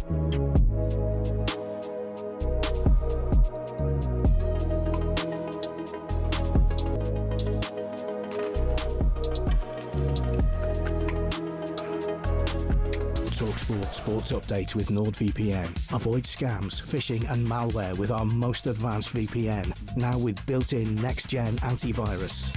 talkSPORT Sports Update with NordVPN. Avoid scams, phishing and malware with our most advanced VPN. Now with built-in next-gen antivirus.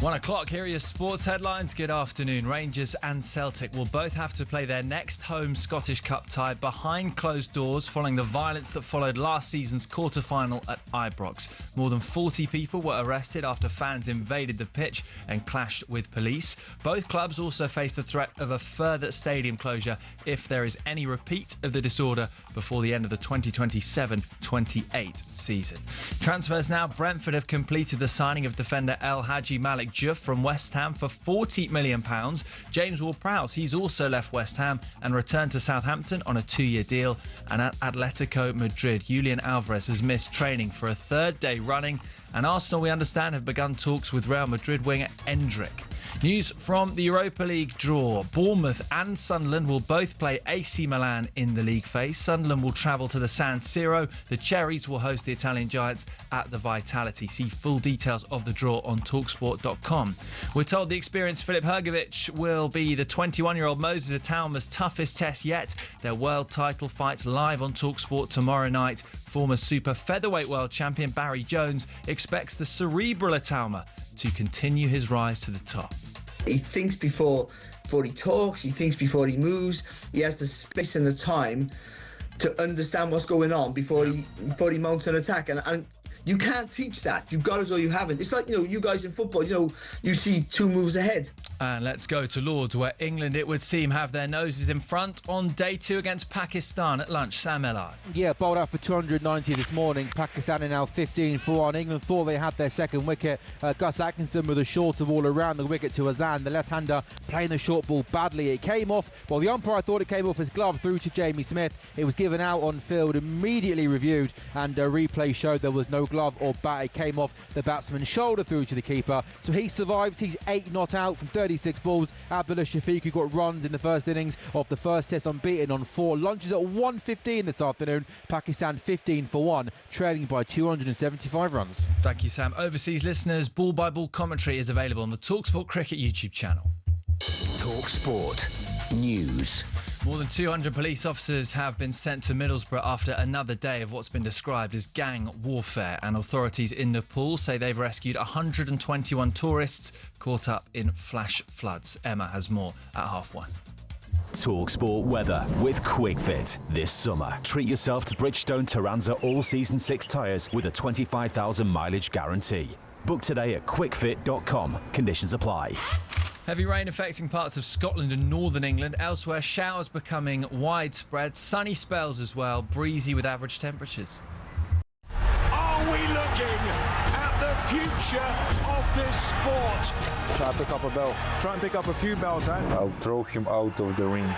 1 o'clock, here are your sports headlines. Good afternoon. Rangers and Celtic will both have to play their next home Scottish Cup tie behind closed doors following the violence that followed last season's quarter-final at Ibrox. More than 40 people were arrested after fans invaded the pitch and clashed with police. Both clubs also face the threat of a further stadium closure if there is any repeat of the disorder before the end of the 2027-28 season. Transfers now. Brentford have completed the signing of defender El Hadji Malik Diouf from West Ham for £40 million. James Ward-Prowse, he's also left West Ham and returned to Southampton on a 2-year deal. And at Atletico Madrid, Julian Alvarez has missed training for a third day running. And Arsenal, we understand, have begun talks with Real Madrid winger Endrick. News from the Europa League draw. Bournemouth and Sunderland will both play AC Milan in the league phase. Sunderland will travel to the San Siro. The Cherries will host the Italian Giants at the Vitality. See full details of the draw on talksport.com. We're told the experienced Filip Hrgović will be the 21-year-old Moses Atauma's toughest test yet. Their world title fights live on talkSPORT tomorrow night. Former super featherweight world champion Barry Jones expects the cerebral Atauma to continue his rise to the top. He thinks before he talks, he thinks before he moves. He has the space and the time to understand what's going on before he mounts an attack. And you can't teach that. You've got it or you haven't. It's like, you guys in football, you see 2 moves ahead. And let's go to Lords, where England, it would seem, have their noses in front on day 2 against Pakistan at lunch. Sam Ellard. Yeah, bowled out for 290 this morning. Pakistan are now 15 for 1. England thought they had their second wicket. Gus Atkinson with a shorter ball around the wicket to Azan, the left-hander, playing the short ball badly. It came off. Well, the umpire thought it came off his glove through to Jamie Smith. It was given out on field, immediately reviewed, and a replay showed there was no glove or bat. It came off the batsman's shoulder through to the keeper. So he survives. He's 8 not out from 36 balls. Abdullah Shafiq, who got runs in the first innings of the first test, unbeaten on 4. Lunches at 1:15 this afternoon. Pakistan 15 for 1, trailing by 275 runs. Thank you, Sam. Overseas listeners, ball-by-ball commentary is available on the talkSPORT Cricket YouTube channel. talkSPORT News. More than 200 police officers have been sent to Middlesbrough after another day of what's been described as gang warfare, and authorities in Nepal say they've rescued 121 tourists caught up in flash floods. Emma has more at 1:30. talkSPORT weather with QuickFit. This summer, treat yourself to Bridgestone Turanza All-Season 6 tyres with a 25,000 mileage guarantee. Book today at quickfit.com. Conditions apply. Heavy rain affecting parts of Scotland and northern England. Elsewhere, showers becoming widespread. Sunny spells as well. Breezy with average temperatures. Are we looking at the future of this sport? Try and pick up a bell. Try and pick up a few bells, eh? I'll throw him out of the ring.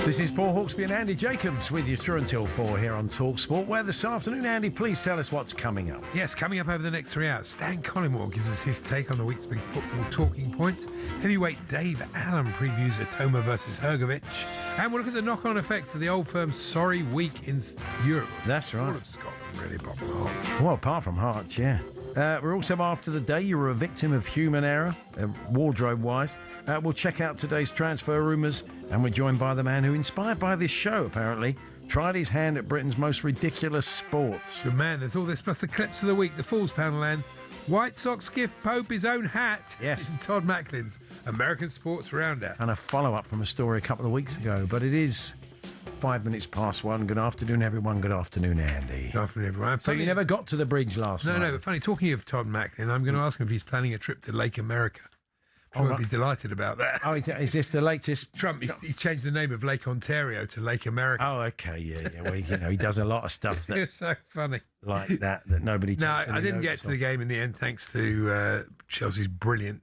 This is Paul Hawksbee and Andy Jacobs with you through until 4 here on talkSPORT, where this afternoon, Andy, please tell us what's coming up. Yes, coming up over the next 3 hours, Stan Collymore gives us his take on the week's big football talking points. Heavyweight Dave Allen previews Atoma versus Hrgović. And we'll look at the knock-on effects of the old firm's sorry week in Europe. That's right. All of Scotland really popping Hearts. Well, apart from Hearts, yeah. We're also after the day you were a victim of human error, wardrobe-wise. We'll check out today's transfer rumours, and we're joined by the man who, inspired by this show, apparently, tried his hand at Britain's most ridiculous sports. Good man. There's all this plus the clips of the week, the Falls panel, and White Sox gift Pope his own hat. Yes. In Todd Macklin's American Sports Roundup. And a follow-up from a story a couple of weeks ago, but it is 5 minutes past 1. Good afternoon, everyone. Good afternoon, Andy. Good afternoon, everyone. So you never got to the bridge last night? No, but funny, talking of Todd Macklin, I'm going to ask him if he's planning a trip to Lake America. I'm sure he'll be delighted about that. Oh, is this the latest? Trump, he's changed the name of Lake Ontario to Lake America. Oh, okay, yeah. Well, he does a lot of stuff It's so funny. like that nobody takes. No, any I didn't get notice to the game in the end, thanks to Chelsea's brilliant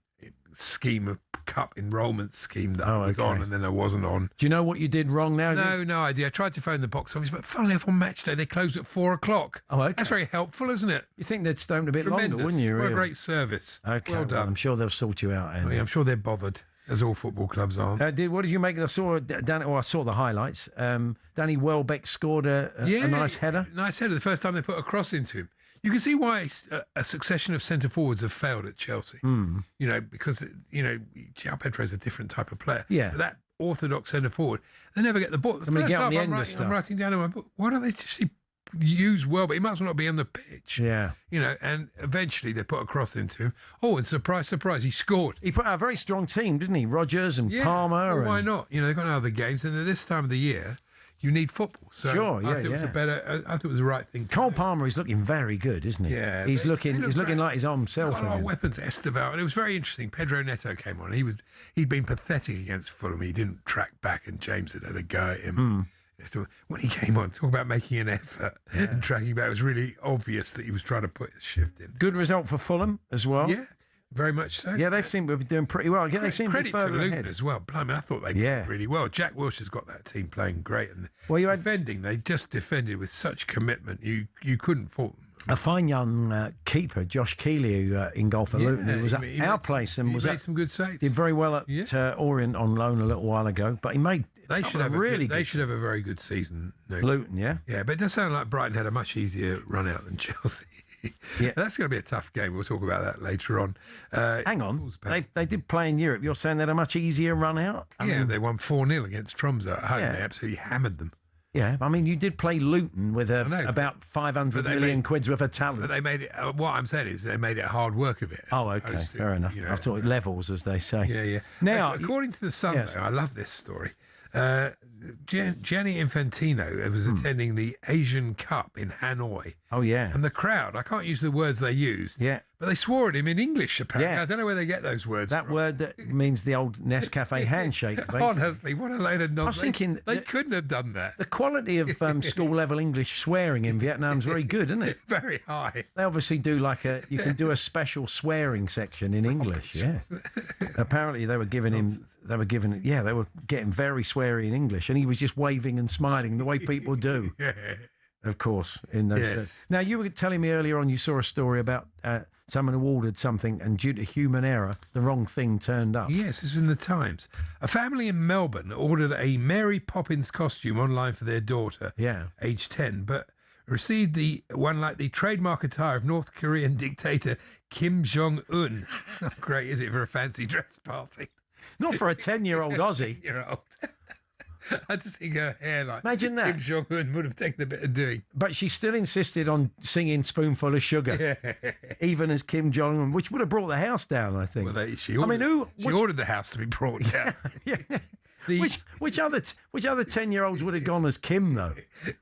scheme of cup enrolment scheme that I was on and then I wasn't on. Do you know what you did wrong now? No idea. I tried to phone the box office, but funnily enough, on match day they closed at 4:00. Oh, okay. That's very helpful, isn't it? You think they'd stoned a bit Tremendous. longer, wouldn't you? What Really? a great service. Okay, well done. I'm sure they'll sort you out, Andy. I'm sure they're bothered, as all football clubs are. What did you make? I saw the highlights. Danny Welbeck scored a nice header. Nice header. The first time they put a cross into him. You can see why a succession of centre forwards have failed at Chelsea. You know, because João Pedro is a different type of player. Yeah. But that orthodox centre forward, they never get the ball. The Miguel first half, Nienda I'm writing down in my book. Why don't they just use Welbeck? He might as well not be on the pitch. Yeah. You know, and eventually they put a cross into him. Oh, and surprise, he scored. He put out a very strong team, didn't he? Rogers and Palmer. Well, why not? You know, they've got other games, and at this time of the year, you need football. So sure, I thought it was I thought it was the right thing. Cole Palmer is looking very good, isn't he? Yeah, he's looking great. like his own self. Got a lot of weapons, Esteval, and it was very interesting. Pedro Neto came on. He'd been pathetic against Fulham. He didn't track back, and James had a go at him. So when he came on, talk about making an effort and tracking back, it was really obvious that he was trying to put a shift in. Good result for Fulham as well. Yeah. Very much so. Yeah, they seem to be doing pretty well. They seem to be further to Luton ahead as well. Blimey, I thought they played really well. Jack Wilshere has got that team playing great. And defending, they just defended with such commitment. You couldn't fault them. A fine young keeper, Josh Keeley, in goal for Luton, who was at our place and made some good saves. Did very well at Orient on loan a little while ago, but he made. They should have They should have a very good season. Luton, yeah. Yeah, but it does sound like Brighton had a much easier run out than Chelsea. Yeah, that's going to be a tough game. We'll talk about that later on. Hang on, they did play in Europe. You're saying they had a much easier run out? I mean, they won 4-0 against Tromsø at home. They absolutely hammered them. Yeah, I mean, you did play Luton with about 500 million quid's worth of talent. But they made it. What I'm saying is they made it hard work of it. Oh, okay, fair enough. I thought it levels, as they say. Yeah. Now, according to the Sun, though, I love this story. Gianni Infantino was attending the Asian Cup in Hanoi. Oh, yeah. And the crowd, I can't use the words they used. Yeah. But they swore at him in English, apparently. Yeah. I don't know where they get those words from. Word that means the old Nescafe handshake, basically. Honestly, what a load of nonsense. I was thinking... They couldn't have done that. The quality of school-level English swearing in Vietnam is very good, isn't it? Very high. They obviously do you can do a special swearing section in English, yeah. Apparently they were getting very sweary in English, and he was just waving and smiling the way people do. Yeah. Of course, in those. Now, you were telling me earlier on you saw a story about someone who ordered something and due to human error, the wrong thing turned up. Yes, this was in the Times. A family in Melbourne ordered a Mary Poppins costume online for their daughter, age 10, but received the one like the trademark attire of North Korean dictator Kim Jong-un. Not great, is it, for a fancy dress party? Not for a 10-year-old Aussie. 10-year-old. I had to see her hair like. Imagine that. Kim Jong-un would have taken a bit of doing. But she still insisted on singing Spoonful of Sugar, even as Kim Jong-un, which would have brought the house down, I think. Well, she ordered the house to be brought down. Which other 10-year-olds would have gone as Kim, though?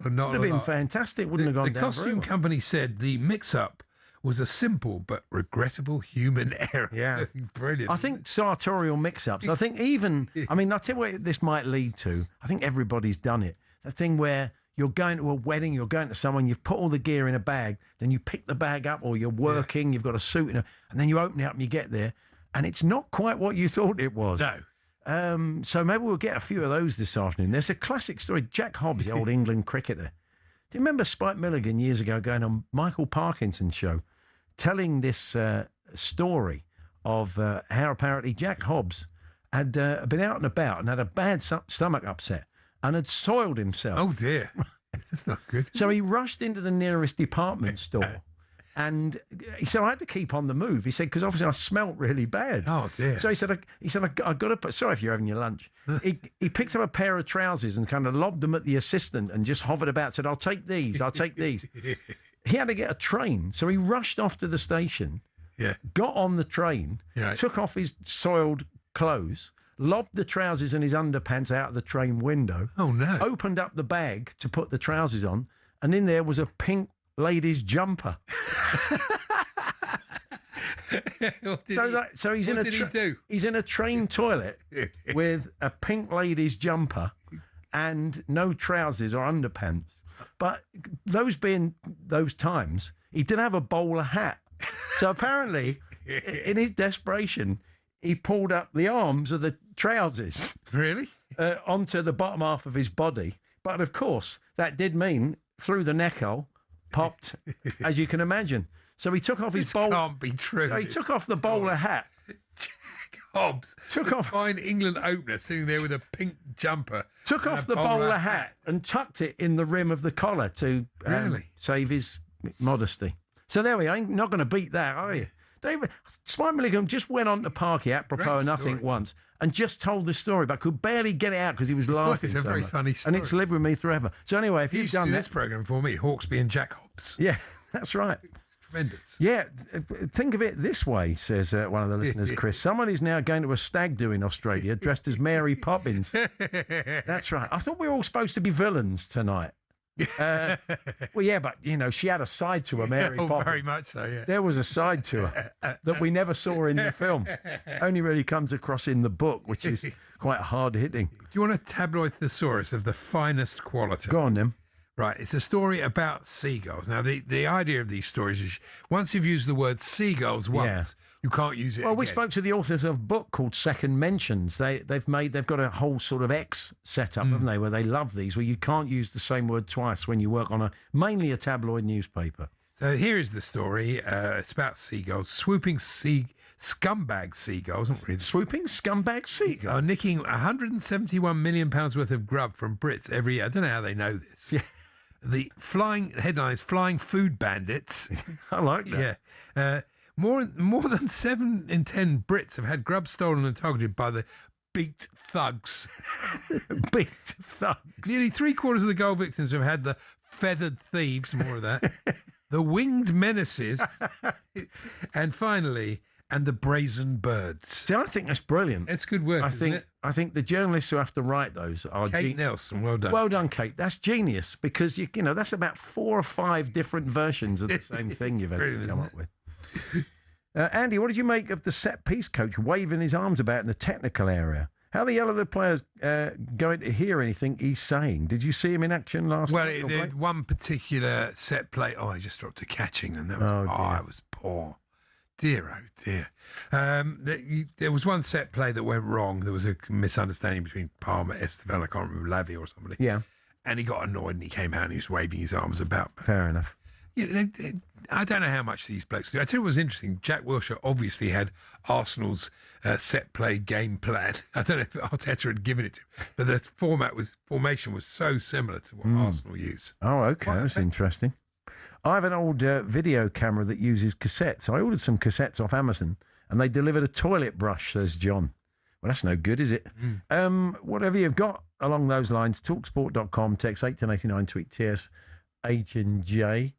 Well, not would have been fantastic. Wouldn't have gone down. The costume company said the mix-up was a simple but regrettable human error. Yeah. Brilliant. I think sartorial mix-ups. I think I'll tell you what this might lead to. I think everybody's done it. The thing where you're going to a wedding, you're going to someone, you've put all the gear in a bag, then you pick the bag up, or you're working, you've got a suit, and then you open it up and you get there, and it's not quite what you thought it was. No. So maybe we'll get a few of those this afternoon. There's a classic story. Jack Hobbs, the old England cricketer. Do you remember Spike Milligan years ago going on Michael Parkinson's show, telling this story of how apparently Jack Hobbs had been out and about and had a bad stomach upset and had soiled himself. Oh, dear. That's not good. So he rushed into the nearest department store And he said, I had to keep on the move. He said, because obviously I smelt really bad. Oh, dear. So he said, I got to put, sorry if you're having your lunch. He picked up a pair of trousers and kind of lobbed them at the assistant and just hovered about, said, I'll take these. He had to get a train. So he rushed off to the station, got on the train, took off his soiled clothes, lobbed the trousers and his underpants out of the train window. Oh, no. Opened up the bag to put the trousers on, and in there was a pink ladies' jumper. So he's in a train toilet with a pink ladies' jumper and no trousers or underpants. But those being those times, he did have a bowler hat. So apparently, in his desperation, he pulled up the arms of the trousers. Really? Onto the bottom half of his body. But of course, that did mean through the neck hole, popped, as you can imagine. So he took off his bowler. Can't be true. So he took off the bowler hat. Jack Hobbs, took off fine England opener, sitting there with a pink jumper. Took off the bowler hat and tucked it in the rim of the collar to save his modesty. So there we are. Ain't not going to beat that, are you? David, Spike Milligan just went on to Parky apropos of nothing once and just told the story, but could barely get it out because he was laughing. It's a very funny story. And it's lived with me forever. So anyway, if you've done this programme for me, Hawksbee and Jack Hobbs. Yeah, that's right. Tremendous. Yeah, think of it this way, says one of the listeners, Chris. Someone is now going to a stag do in Australia dressed as Mary Poppins. That's right. I thought we were all supposed to be villains tonight. Well, yeah, but, you know, she had a side to her, Mary Poppins. Very much so, yeah. There was a side to her that we never saw in the film. Only really comes across in the book, which is quite hard-hitting. Do you want a tabloid thesaurus of the finest quality? Go on, then. Right, it's a story about seagulls. Now, the idea of these stories is once you've used the word seagulls once, you can't use it again. We spoke to the authors of a book called Second Mentions. They've got a whole sort of X set up, haven't they, where they love these, where you can't use the same word twice when you work on mainly a tabloid newspaper. So here is the story. It's about seagulls, swooping scumbag seagulls. Swooping scumbag seagulls? Are nicking £171 million worth of grub from Brits every year. I don't know how they know this. Yeah. The headline is Flying Food Bandits. I like that. Yeah. More than 7 in 10 Brits have had grub stolen and targeted by the beaked thugs. Beaked thugs. Nearly 3/4 of the gull victims have had the feathered thieves, more of that, the winged menaces, and finally, and the brazen birds. See, I think that's brilliant. It's good work, isn't it? I think the journalists who have to write those are Kate Nelson. Well done. Well done, Kate. That's genius because you know that's about 4 or 5 different versions of the same thing you've had to come up with. Andy, what did you make of the set-piece coach waving his arms about in the technical area? How the hell are the players going to hear anything he's saying? Did you see him in action last night? Well, one particular set play. Oh, I just dropped a catching, and that was, it was poor. Dear, oh dear. There was one set play that went wrong. There was a misunderstanding between Palmer, Estevell, I can't remember, Lavie or somebody. Yeah. And he got annoyed and he came out and he was waving his arms about. Fair enough. I don't know how much these blokes do. I tell you what was interesting. Jack Wilshere obviously had Arsenal's set play game plan. I don't know if Arteta had given it to him, but the formation was so similar to what Arsenal use. Oh, okay. That's interesting. I have an old video camera that uses cassettes. I ordered some cassettes off Amazon and they delivered a toilet brush, says John. Well, that's no good, is it? Whatever you've got along those lines, talksport.com, text 81089, tweet TS H&J.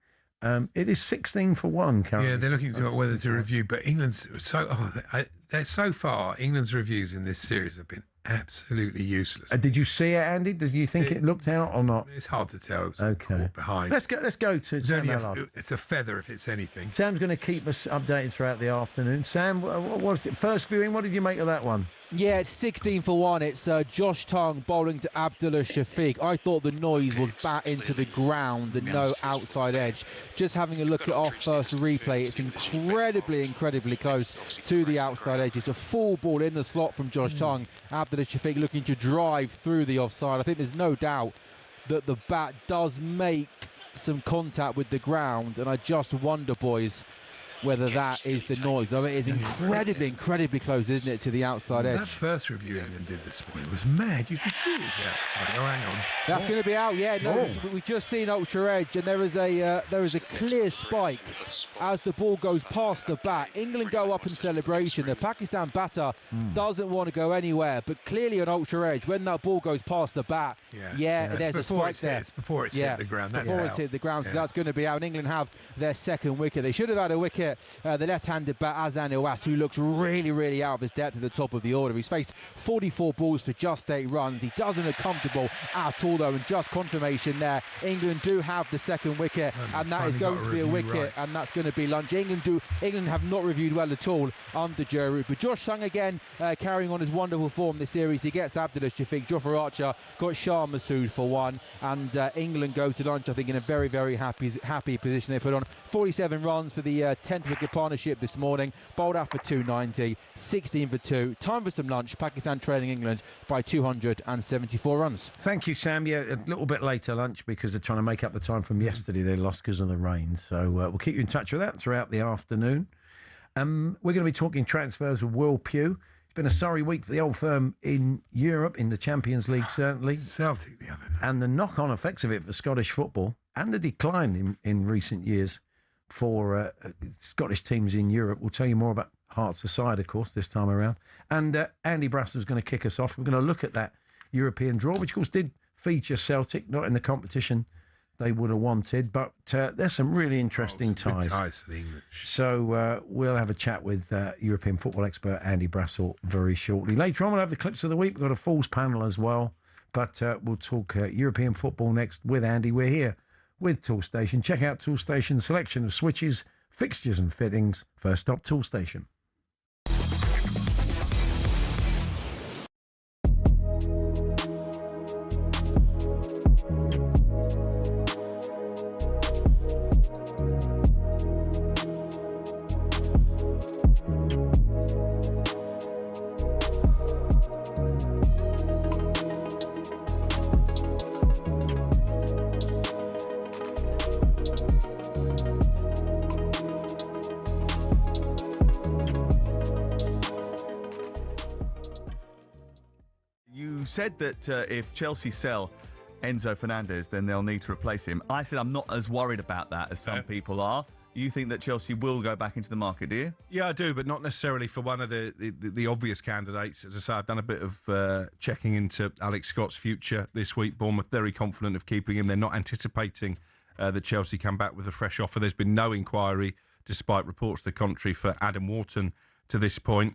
It is 16 for 1 currently. Yeah, they're looking to whether to review, but England's so far, England's reviews in this series have been absolutely useless. Did you see it, Andy? Did you think it looked out or not? It's hard to tell. It was okay. Behind. Let's go to Sam Allard. It's a feather if it's anything. Sam's going to keep us updated throughout the afternoon. Sam, what was it? First viewing, what did you make of that one? Yeah, it's 16 for 1. It's Josh Tongue bowling to Abdullah Shafiq. I thought the noise was bat into the ground and no outside edge. Just having a look at our first replay, it's incredibly close to the outside edge. It's a full ball in the slot from Josh Tongue. Abdullah Shafiq looking to drive through the offside. I think there's no doubt that the bat does make some contact with the ground, and I just wonder, boys, whether that is the noise. Though it is incredibly close, isn't it, to the outside edge? That first review England did this morning was mad. You could see it was outside. Oh, hang on. That's going to be out, yeah. No, we've just seen Ultra Edge, and there is a clear spike as the ball goes past the bat. England go up in celebration. The Pakistan batter doesn't want to go anywhere, but clearly on Ultra Edge, when that ball goes past the bat, there's a spike there. It's before it's hit the ground. That's before it's hit the ground, so that's going to be out. And England have their second wicket. They should have had a wicket. The left-handed bat, Azan Iwas, who looks really out of his depth at the top of the order. He's faced 44 balls for just 8 runs. He doesn't look comfortable at all, though, and just confirmation there. England do have the second wicket, and that is going to be a wicket, and that's going to be lunch. England have not reviewed well at all under Joe Root. But Josh Sung again carrying on his wonderful form this series. He gets Abdullah Shafiq. Jofra Archer got Shah Masood for 1, and England go to lunch, I think, in a very happy position. They put on 47 runs for the 10th wicket partnership this morning. Bowled out for 290, 16 for 2. Time for some lunch. Pakistan trailing England by 274 runs. Thank you, Sam. Yeah, a little bit later lunch because they're trying to make up the time from yesterday. They lost because of the rain. So we'll keep you in touch with that throughout the afternoon. We're going to be talking transfers with Will Pugh. It's been a sorry week for the old firm in Europe, in the Champions League, certainly. Celtic the other night. And the knock-on effects of it for Scottish football and the decline in recent years for Scottish teams in Europe. We'll tell you more about Hearts aside, of course, this time around. And Andy Brassell's going to kick us off. We're going to look at that European draw, which, of course, did feature Celtic, not in the competition they would have wanted, but there's some really interesting ties. Good ties for the English. So we'll have a chat with European football expert Andy Brassell very shortly. Later on, we'll have the clips of the week. We've got a Falls panel as well, but we'll talk European football next with Andy. We're here with Toolstation. Check out Toolstation's selection of switches, fixtures and fittings. First stop, Toolstation. Said that if Chelsea sell Enzo Fernandez, then they'll need to replace him. I said I'm not as worried about that as some people are. You think that Chelsea will go back into the market, do you? Yeah, I do, but not necessarily for one of the obvious candidates. As I say, I've done a bit of checking into Alex Scott's future this week. Bournemouth very confident of keeping him. They're not anticipating that Chelsea come back with a fresh offer. There's been no inquiry, despite reports to the contrary, for Adam Wharton to this point.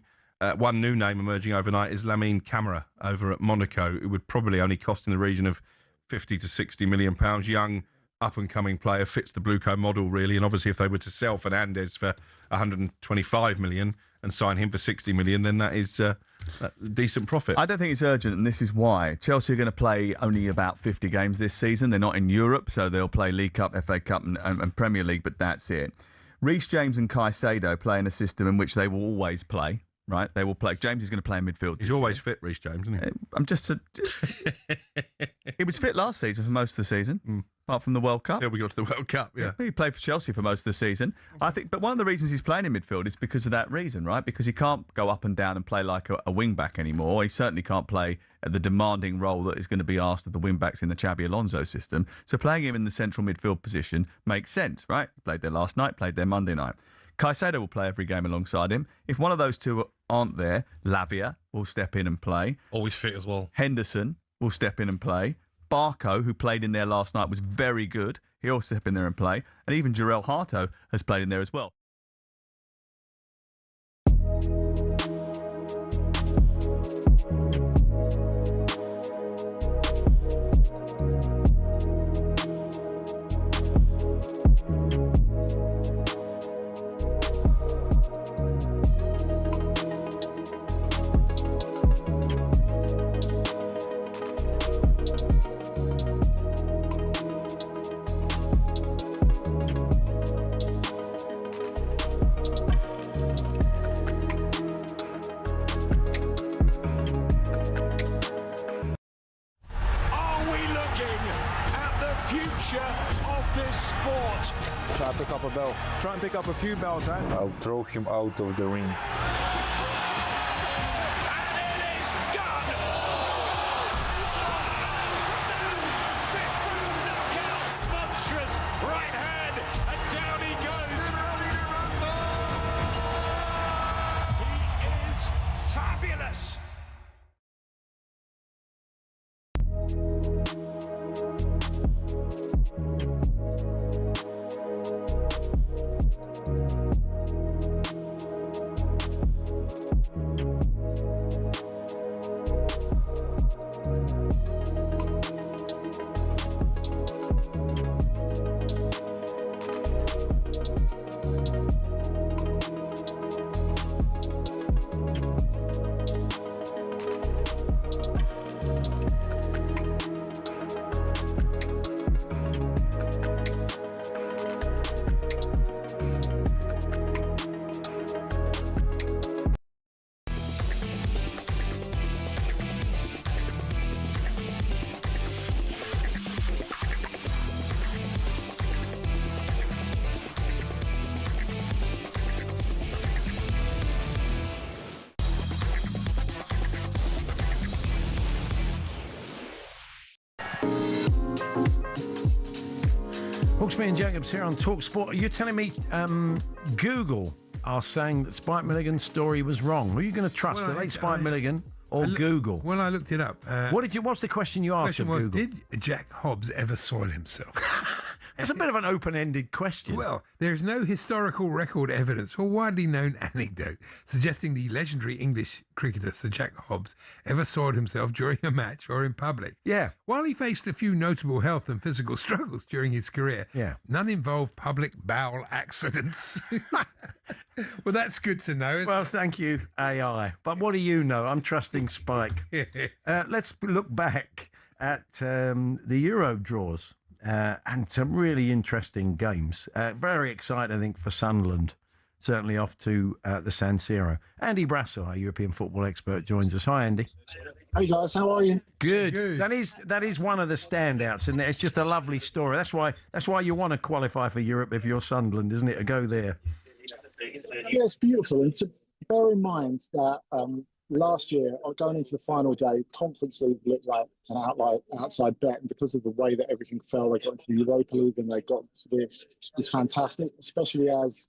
One new name emerging overnight is Lamine Camara over at Monaco. It would probably only cost in the region of 50 to 60 million pounds. Young, up-and-coming player, fits the Blueco model, really. And obviously, if they were to sell Fernandes for 125 million and sign him for 60 million, then that is a decent profit. I don't think it's urgent, and this is why. Chelsea are going to play only about 50 games this season. They're not in Europe, so they'll play League Cup, FA Cup and Premier League, but that's it. Reece James and Caicedo play in a system in which they will always play. Right, they will play. James is going to play in midfield. He's always fit, Reece James, isn't he? He was fit last season for most of the season, apart from the World Cup. Until we got to the World Cup, yeah. He played for Chelsea for most of the season, I think. But one of the reasons he's playing in midfield is because of that reason, right? Because he can't go up and down and play like a wing back anymore. He certainly can't play at the demanding role that is going to be asked of the wing backs in the Xabi Alonso system. So playing him in the central midfield position makes sense, right? He played there last night, played there Monday night. Caicedo will play every game alongside him. If one of those two aren't there, Lavia will step in and play. Always fit as well. Henderson will step in and play. Barco, who played in there last night, was very good. He'll step in there and play. And even Jarell Harto has played in there as well. up a bell. Try and pick up a few bells, eh? I'll throw him out of the ring. Hawksbee Jacobs here on talkSPORT. Are you telling me Google are saying that Spike Milligan's story was wrong? Who are you going to trust, the late Spike Milligan or Google? Well, I looked it up. What's the question you asked of Google? Did Jack Hobbs ever soil himself? That's a bit of an open-ended question. Well, there is no historical record evidence or widely known anecdote suggesting the legendary English cricketer Sir Jack Hobbs ever soiled himself during a match or in public. Yeah. While he faced a few notable health and physical struggles during his career, none involved public bowel accidents. Well, that's good to know. Well, thank you, AI. But what do you know? I'm trusting Spike. Let's look back at the Euro draws. And some really interesting games. Very exciting, I think, for Sunderland. Certainly off to the San Siro. Andy Brasso, our European football expert, joins us. Hi, Andy. Hey guys, how are you? Good. That is one of the standouts, and it's just a lovely story. That's why you want to qualify for Europe if you're Sunderland, isn't it? To go there. Yeah, it's beautiful. And to bear in mind that last year, going into the final day, Conference League looked like an outside bet, and because of the way that everything fell, they got into the Europa League and they got to this. It's fantastic, especially as,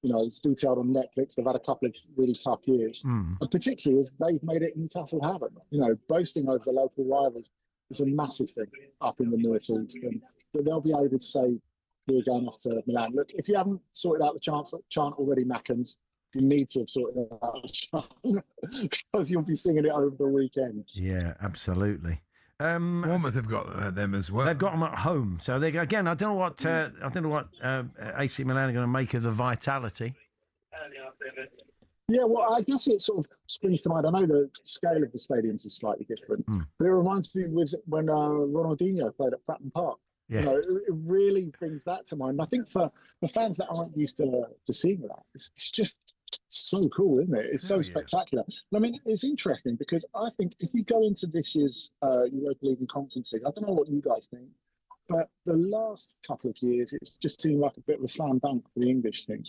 you know, it's detailed on Netflix. They've had a couple of really tough years, and particularly as they've made it Newcastle haven't. You know, boasting over the local rivals is a massive thing up in the northeast, and they'll be able to say, we're going off to Milan. Look, if you haven't sorted out the chant already, Mackens, you need to have sorted it out because you'll be singing it over the weekend. Yeah, absolutely. Bournemouth have got them as well. They've got them at home, so they again. I don't know what AC Milan are going to make of the Vitality. Yeah, well, I guess it sort of springs to mind. I know the scale of the stadiums is slightly different, but it reminds me with when Ronaldinho played at Fratton Park. Yeah. You know, it really brings that to mind. I think for the fans that aren't used to seeing that, it's just so cool, isn't it? It's so spectacular. I mean, it's interesting because I think if you go into this year's Europa League and Conference League, I don't know what you guys think, but the last couple of years, it's just seemed like a bit of a slam dunk for the English team,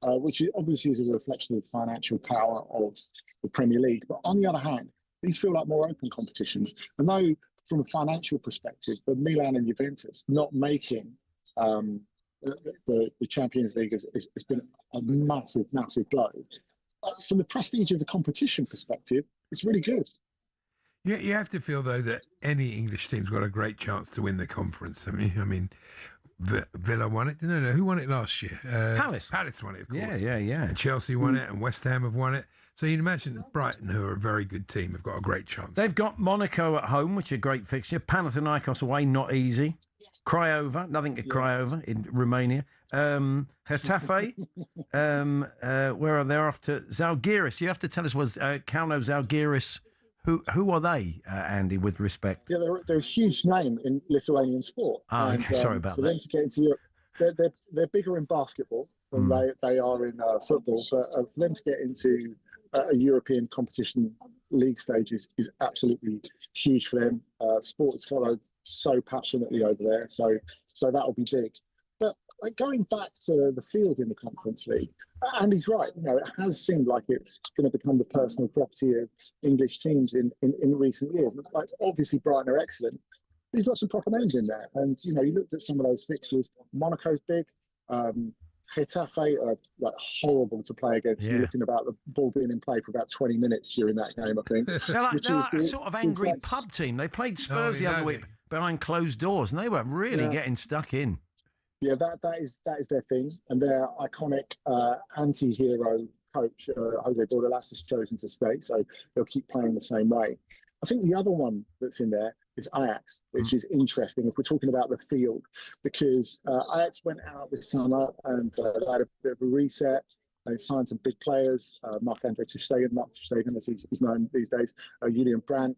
which obviously is a reflection of the financial power of the Premier League. But on the other hand, these feel like more open competitions. And though from a financial perspective, for Milan and Juventus, not making the Champions League has been a massive blow. From the prestige of the competition perspective, it's really good. Yeah, you have to feel though that any English team's got a great chance to win the conference. I mean, Villa won it. No, who won it last year? Palace won it, of course. Yeah. And Chelsea won it, and West Ham have won it. So you'd imagine that Brighton, who are a very good team, have got a great chance. They've got Monaco at home, which is a great fixture. Panathinaikos away, not easy. Craiova, nothing to cry over in Romania. Getafe, where are they? Off to Zalgiris. You have to tell us, was Kauno Zalgiris, who are they, Andy, with respect? Yeah, they're a huge name in Lithuanian sport. Okay, sorry about that. For them to get into Europe, they're bigger in basketball than they are in football, but for them to get into a European competition league stage is absolutely huge for them. Sport is followed so passionately over there, so that'll be big. But like going back to the field in the Conference League, and he's right. It has seemed like it's going to become the personal property of English teams in recent years. Like, obviously, Brighton are excellent. But you've got some proper names in there, and you looked at some of those fixtures. Monaco's big. Getafe are like horrible to play against. Yeah. You're looking about the ball being in play for about 20 minutes during that game, I think. They're like a sort of angry pub team. They played Spurs the other week behind closed doors, and they were really getting stuck in. Yeah, that is their thing, and their iconic anti-hero coach Jose Bordalas has chosen to stay, so they'll keep playing the same way. I think the other one that's in there is Ajax, which is interesting if we're talking about the field, because Ajax went out this summer and they had a bit of a reset. They signed some big players, Marc-Andre ter Stegen, as he's known these days, Julian Brandt,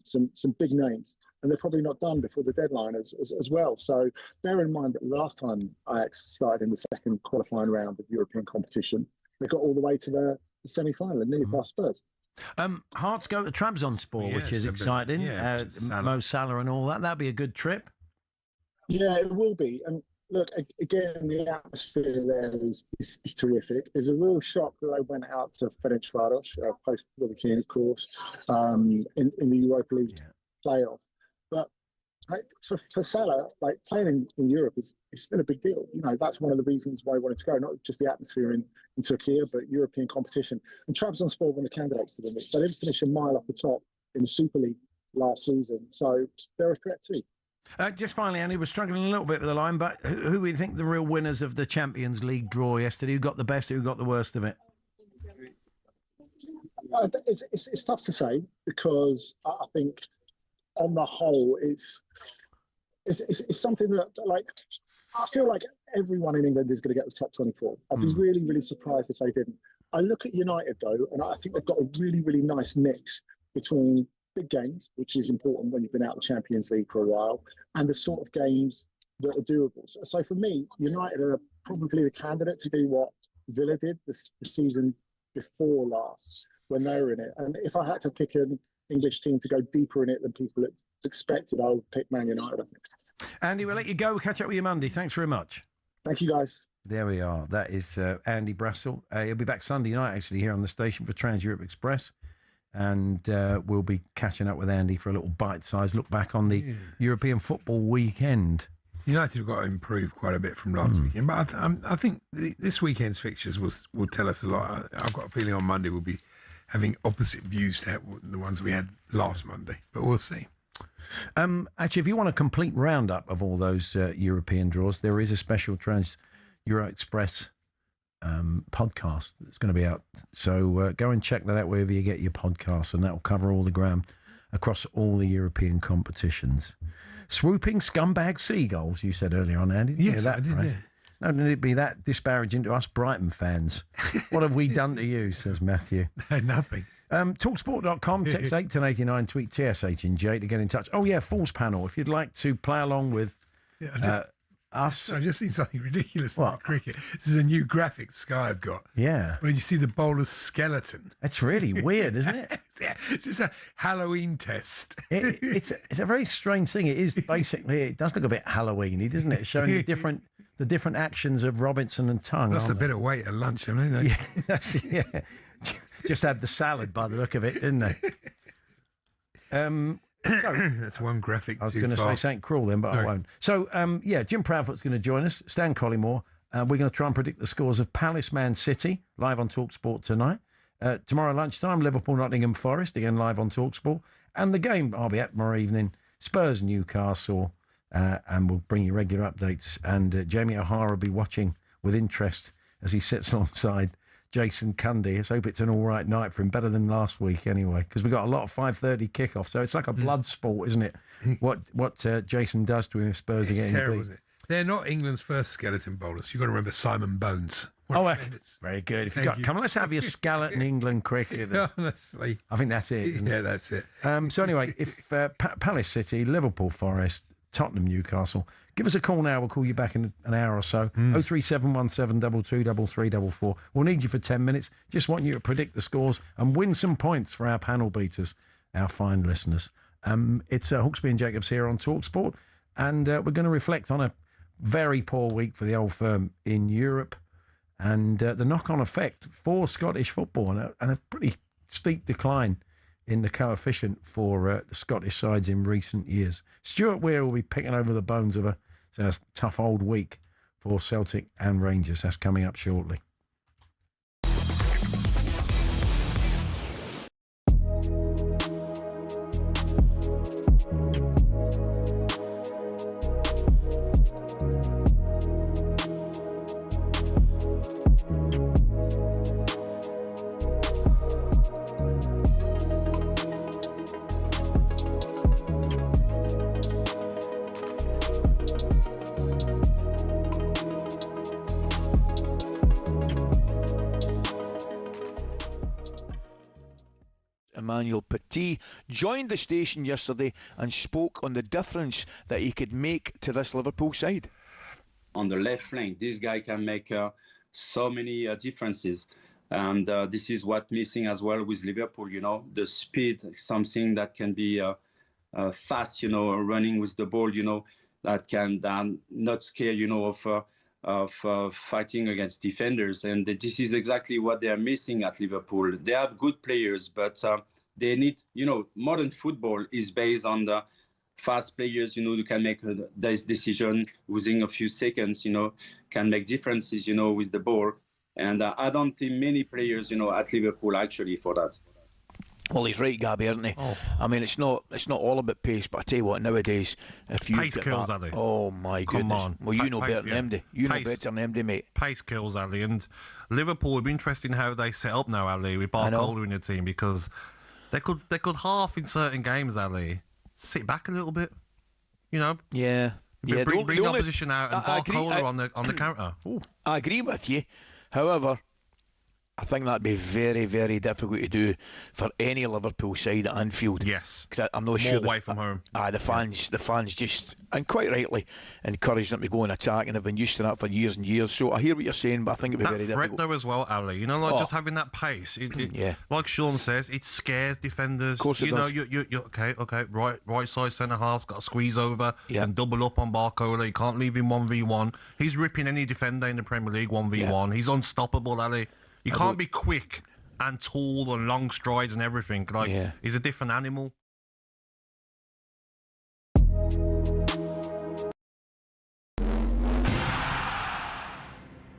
some big names. And they're probably not done before the deadline as well. So bear in mind that last time Ajax started in the second qualifying round of European competition, they got all the way to the semi-final and nearly past Spurs. Hearts go to Trabzonspor, which is exciting. Mo Salah and all that. That'd be a good trip. Yeah, it will be. And look, again, the atmosphere there is terrific. It's a real shock that they went out to Ferencváros, post Robbie Keane, of course, in the Europa League playoff. But for Salah, like playing in Europe is still a big deal. That's one of the reasons why he wanted to go, not just the atmosphere in Turkey, but European competition. And Trabzonspor were the candidates to win this. They didn't finish a mile off the top in the Super League last season, so they're a threat too. Just finally, Andy, we're struggling a little bit with the line, but who do we think the real winners of the Champions League draw yesterday? Who got the best, who got the worst of it? It's tough to say, because I think on the whole, it's something that, like, I feel like everyone in England is going to get the top 24. I'd be really, really surprised if they didn't. I look at United, though, and I think they've got a really, really nice mix between big games, which is important when you've been out of the Champions League for a while, and the sort of games that are doable. So for me, United are probably the candidate to do what Villa did the season before last, when they were in it. And if I had to pick an English team to go deeper in it than people expected, I would pick Man United, I think. Andy, we'll let you go. We'll catch up with you Monday. Thanks very much. Thank you, guys. There we are. That is Andy Brassel. He'll be back Sunday night, actually, here on the station for Trans-Europe Express. And we'll be catching up with Andy for a little bite-sized look back on the European football weekend. United have got to improve quite a bit from last weekend, but I think this weekend's fixtures will tell us a lot. I've got a feeling on Monday we'll be having opposite views to the ones we had last Monday, but we'll see. Actually, if you want a complete roundup of all those European draws, there is a special Trans-Euro Express podcast that's going to be out. So go and check that out wherever you get your podcasts, and that will cover all the ground across all the European competitions. Swooping scumbag seagulls, you said earlier on, Andy. Yes, I did, yeah. No, didn't it be that disparaging to us Brighton fans? What have we done to you, says Matthew. Nothing. Talksport.com, text 81089, tweet TSH and J to get in touch. Oh, yeah, Falls Panel. If you'd like to play along with us. I just seen something ridiculous in cricket. This is a new graphic Sky have got. Yeah. When you see the bowler's skeleton. It's really weird, isn't it? It's just a Halloween test. It's a very strange thing. It is basically, it does look a bit Halloween-y, doesn't it? Showing the different actions of Robinson and Tongue. Lost a bit of weight at lunch, haven't they? Yeah, just had the salad by the look of it, didn't they? So, that's one graphic. I was going to say something cruel then, but I won't. So, Jim Proudfoot's going to join us. Stan Collymore. We're going to try and predict the scores of Palace Man City live on TalkSport tonight. Tomorrow lunchtime, Liverpool Nottingham Forest again live on TalkSport, and the game I'll be at tomorrow evening, Spurs Newcastle, and we'll bring you regular updates. And Jamie O'Hara will be watching with interest as he sits alongside Jason Cundy. Let's hope it's an all right night for him, better than last week anyway, because we got a lot of 5:30 kickoff, so it's like a blood sport, isn't it? What Jason does to him if Spurs are getting terrible, beat. isn't it? They're not England's first skeleton bowlers. You've got to remember Simon Bones. Very good. Come on, let's have your skeleton England cricketers. Honestly, I think that's it. Isn't it? That's it. So anyway, if Palace City, Liverpool Forest, Tottenham Newcastle, give us a call now. We'll call you back in an hour or so. 03717 223344. We'll need you for 10 minutes. Just want you to predict the scores and win some points for our panel beaters, our fine listeners. It's Hawksbee and Jacobs here on TalkSport, and we're going to reflect on a very poor week for the Old Firm in Europe, and the knock-on effect for Scottish football, and a pretty steep decline in the coefficient for the Scottish sides in recent years. Stuart Weir will be picking over the bones of a tough old week for Celtic and Rangers. That's coming up shortly. Emmanuel Petit joined the station yesterday and spoke on the difference that he could make to this Liverpool side. On the left flank, this guy can make so many differences. And this is what missing as well with Liverpool, the speed, something that can be fast, running with the ball, that can not scare, of fighting against defenders. And this is exactly what they are missing at Liverpool. They have good players, but they need, modern football is based on the fast players, who can make this decision within a few seconds, can make differences, with the ball. And I don't think many players, at Liverpool actually for that. Well, he's right, Gabby, isn't he? Oh. I mean, it's not all about pace, but I tell you what, nowadays, if you pace kills, Ali. Oh my goodness! Come on. Well, you know better than MD. You know better than MD, mate. Pace kills, Ali, and Liverpool would be interesting how they set up now, Ali, with Barcola in the team, because they could half in certain games, Ali, sit back a little bit, Yeah. Bring the opposition out and Barcola on the counter. Ooh. I agree with you. However, I think that'd be very, very difficult to do for any Liverpool side at Anfield. Yes, because I'm not sure. Away from home. The fans just, and quite rightly, encourage them to go and attack, and have been used to that for years and years. So I hear what you're saying, but I think it'd be very difficult. That threat though as well, Ali. Just having that pace. Like Sean says, it scares defenders. Of course it does. You're okay. Right side centre half's got to squeeze over and double up on Barcola. You can't leave him 1v1. He's ripping any defender in the Premier League 1v1. He's unstoppable, Ali. You can't be quick and tall and long strides and everything. He's a different animal.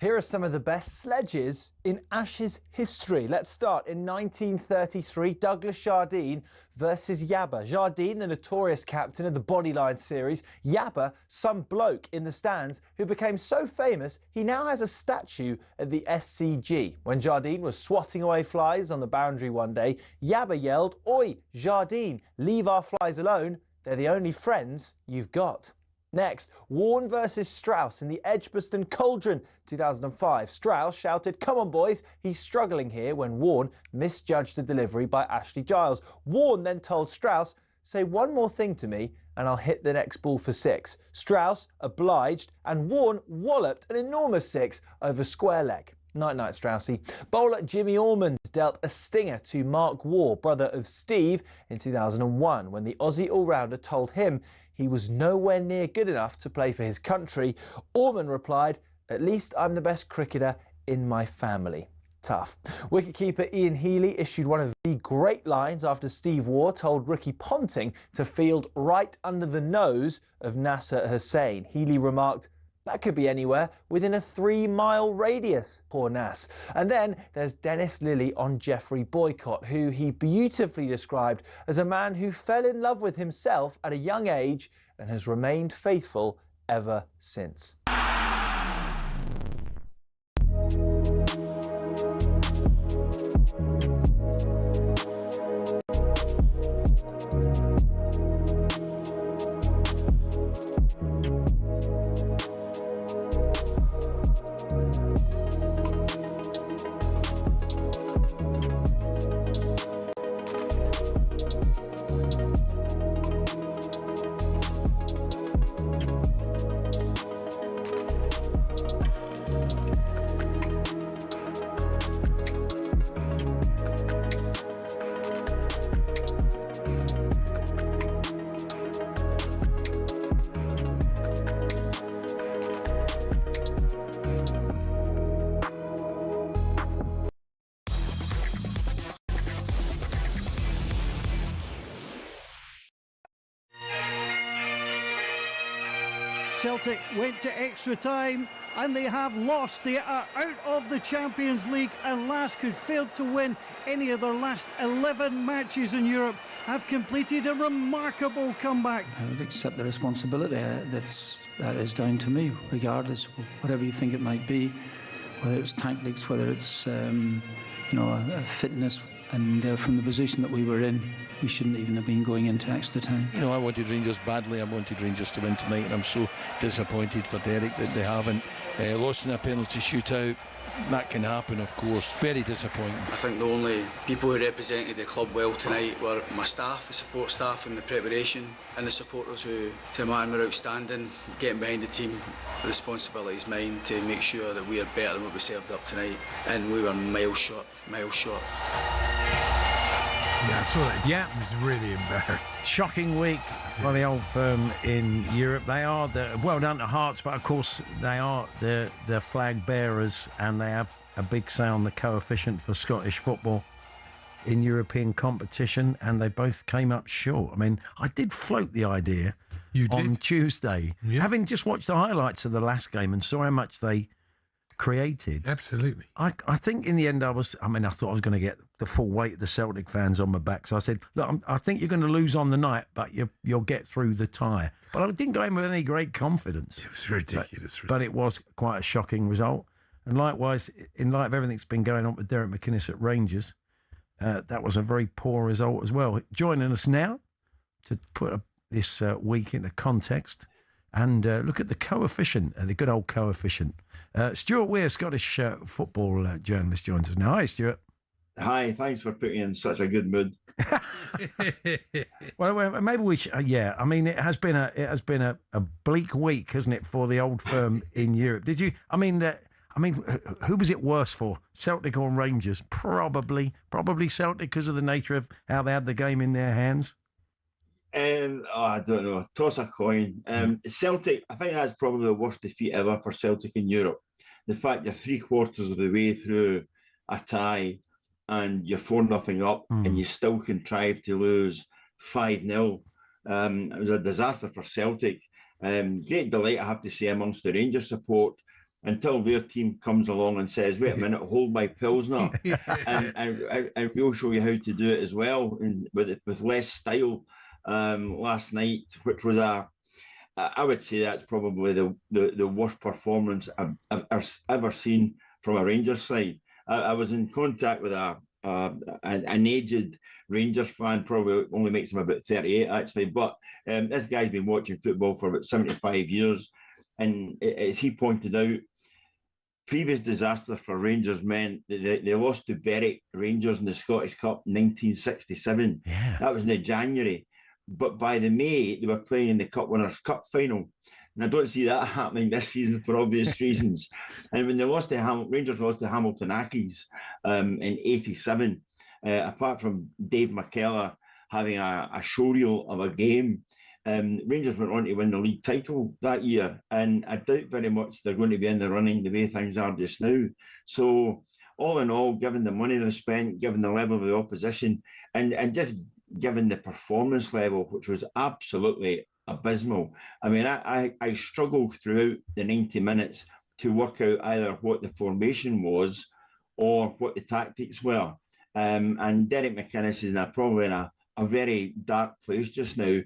Here are some of the best sledges in Ashes history. Let's start in 1933, Douglas Jardine versus Yabba. Jardine, the notorious captain of the Bodyline series. Yabba, some bloke in the stands who became so famous he now has a statue at the SCG. When Jardine was swatting away flies on the boundary one day, Yabba yelled, "Oi, Jardine, leave our flies alone. They're the only friends you've got." Next, Warne versus Strauss in the Edgbaston Cauldron 2005. Strauss shouted, "Come on boys, he's struggling here," when Warne misjudged the delivery by Ashley Giles. Warne then told Strauss, "Say one more thing to me and I'll hit the next ball for 6. Strauss obliged and Warne walloped an enormous 6 over square leg. Night-night, Straussy. Bowler Jimmy Ormond dealt a stinger to Mark Waugh, brother of Steve, in 2001 when the Aussie all-rounder told him he was nowhere near good enough to play for his country. Ormond replied, "At least I'm the best cricketer in my family." Tough. Wicketkeeper Ian Healy issued one of the great lines after Steve Waugh told Ricky Ponting to field right under the nose of Nasser Hussain. Healy remarked, "That could be anywhere within a 3-mile radius." Poor Nas. And then there's Dennis Lilly on Geoffrey Boycott, who he beautifully described as a man who fell in love with himself at a young age and has remained faithful ever since. Celtic went to extra time and they have lost. They are out of the Champions League, and LASK, who failed to win any of their last 11 matches in Europe, have completed a remarkable comeback. I would accept the responsibility. That is down to me, regardless of whatever you think it might be, whether it's tactics, whether it's fitness. And from the position that we were in, we shouldn't even have been going into extra time. I wanted Rangers badly. I wanted Rangers to win tonight, and I'm so disappointed for Derek that they haven't. Lost in a penalty shootout. That can happen, of course. Very disappointing. I think the only people who represented the club well tonight were my staff, the support staff and the preparation, and the supporters who, to man, were outstanding. Getting behind the team, the responsibility is mine to make sure that we are better than what we served up tonight, and we were miles short. Yeah, I saw that. Yeah, it was really embarrassing. Shocking week for the Old Firm in Europe. They are well done to Hearts, but of course they are the flag bearers, and they have a big say on the coefficient for Scottish football in European competition, and they both came up short. I mean, I did float the idea on Tuesday, having just watched the highlights of the last game and saw how much they created. Absolutely. I think in the end I thought I was going to get the full weight of the Celtic fans on my back. So I said, look, I think you're going to lose on the night, but you'll get through the tie. But I didn't go in with any great confidence. It was ridiculous. But it was quite a shocking result. And likewise, in light of everything that's been going on with Derek McInnes at Rangers, that was a very poor result as well. Joining us now to put this week into context and look at the coefficient, the good old coefficient. Stuart Weir, Scottish football journalist, joins us now. Hi, Stuart. Hi, thanks for putting me in such a good mood. Well, maybe we should. Yeah, I mean, it has been a bleak week, hasn't it, for the Old Firm in Europe? Did you? I mean, who was it worse for, Celtic or Rangers? Probably Celtic because of the nature of how they had the game in their hands. I don't know. Toss a coin. Celtic, I think that's probably the worst defeat ever for Celtic in Europe. The fact you're 3/4 of the way through a tie and you're 4-0 up and you still contrive to lose 5-0. It was a disaster for Celtic. Great delight, I have to say, amongst the Rangers support until their team comes along and says, wait a minute, hold my Pilsner. and we'll show you how to do it as well, and with less style. Last night, which was I would say that's probably the worst performance I've ever seen from a Rangers side. I was in contact with an aged Rangers fan, probably only makes him about 38 actually, but this guy's been watching football for about 75 years, and as he pointed out, previous disaster for Rangers meant that they lost to Berwick Rangers in the Scottish Cup in 1967. Yeah. That was in January. But by the May, they were playing in the Cup Winners' Cup final. And I don't see that happening this season for obvious reasons. And when they lost to Rangers lost to Hamilton Accies in 87, apart from Dave McKellar having a showreel of a game, Rangers went on to win the league title that year. And I doubt very much they're going to be in the running the way things are just now. So all in all, given the money they've spent, given the level of the opposition, and just given the performance level, which was absolutely abysmal. I mean, I struggled throughout the 90 minutes to work out either what the formation was or what the tactics were. And Derek McInnes is probably in a very dark place just now.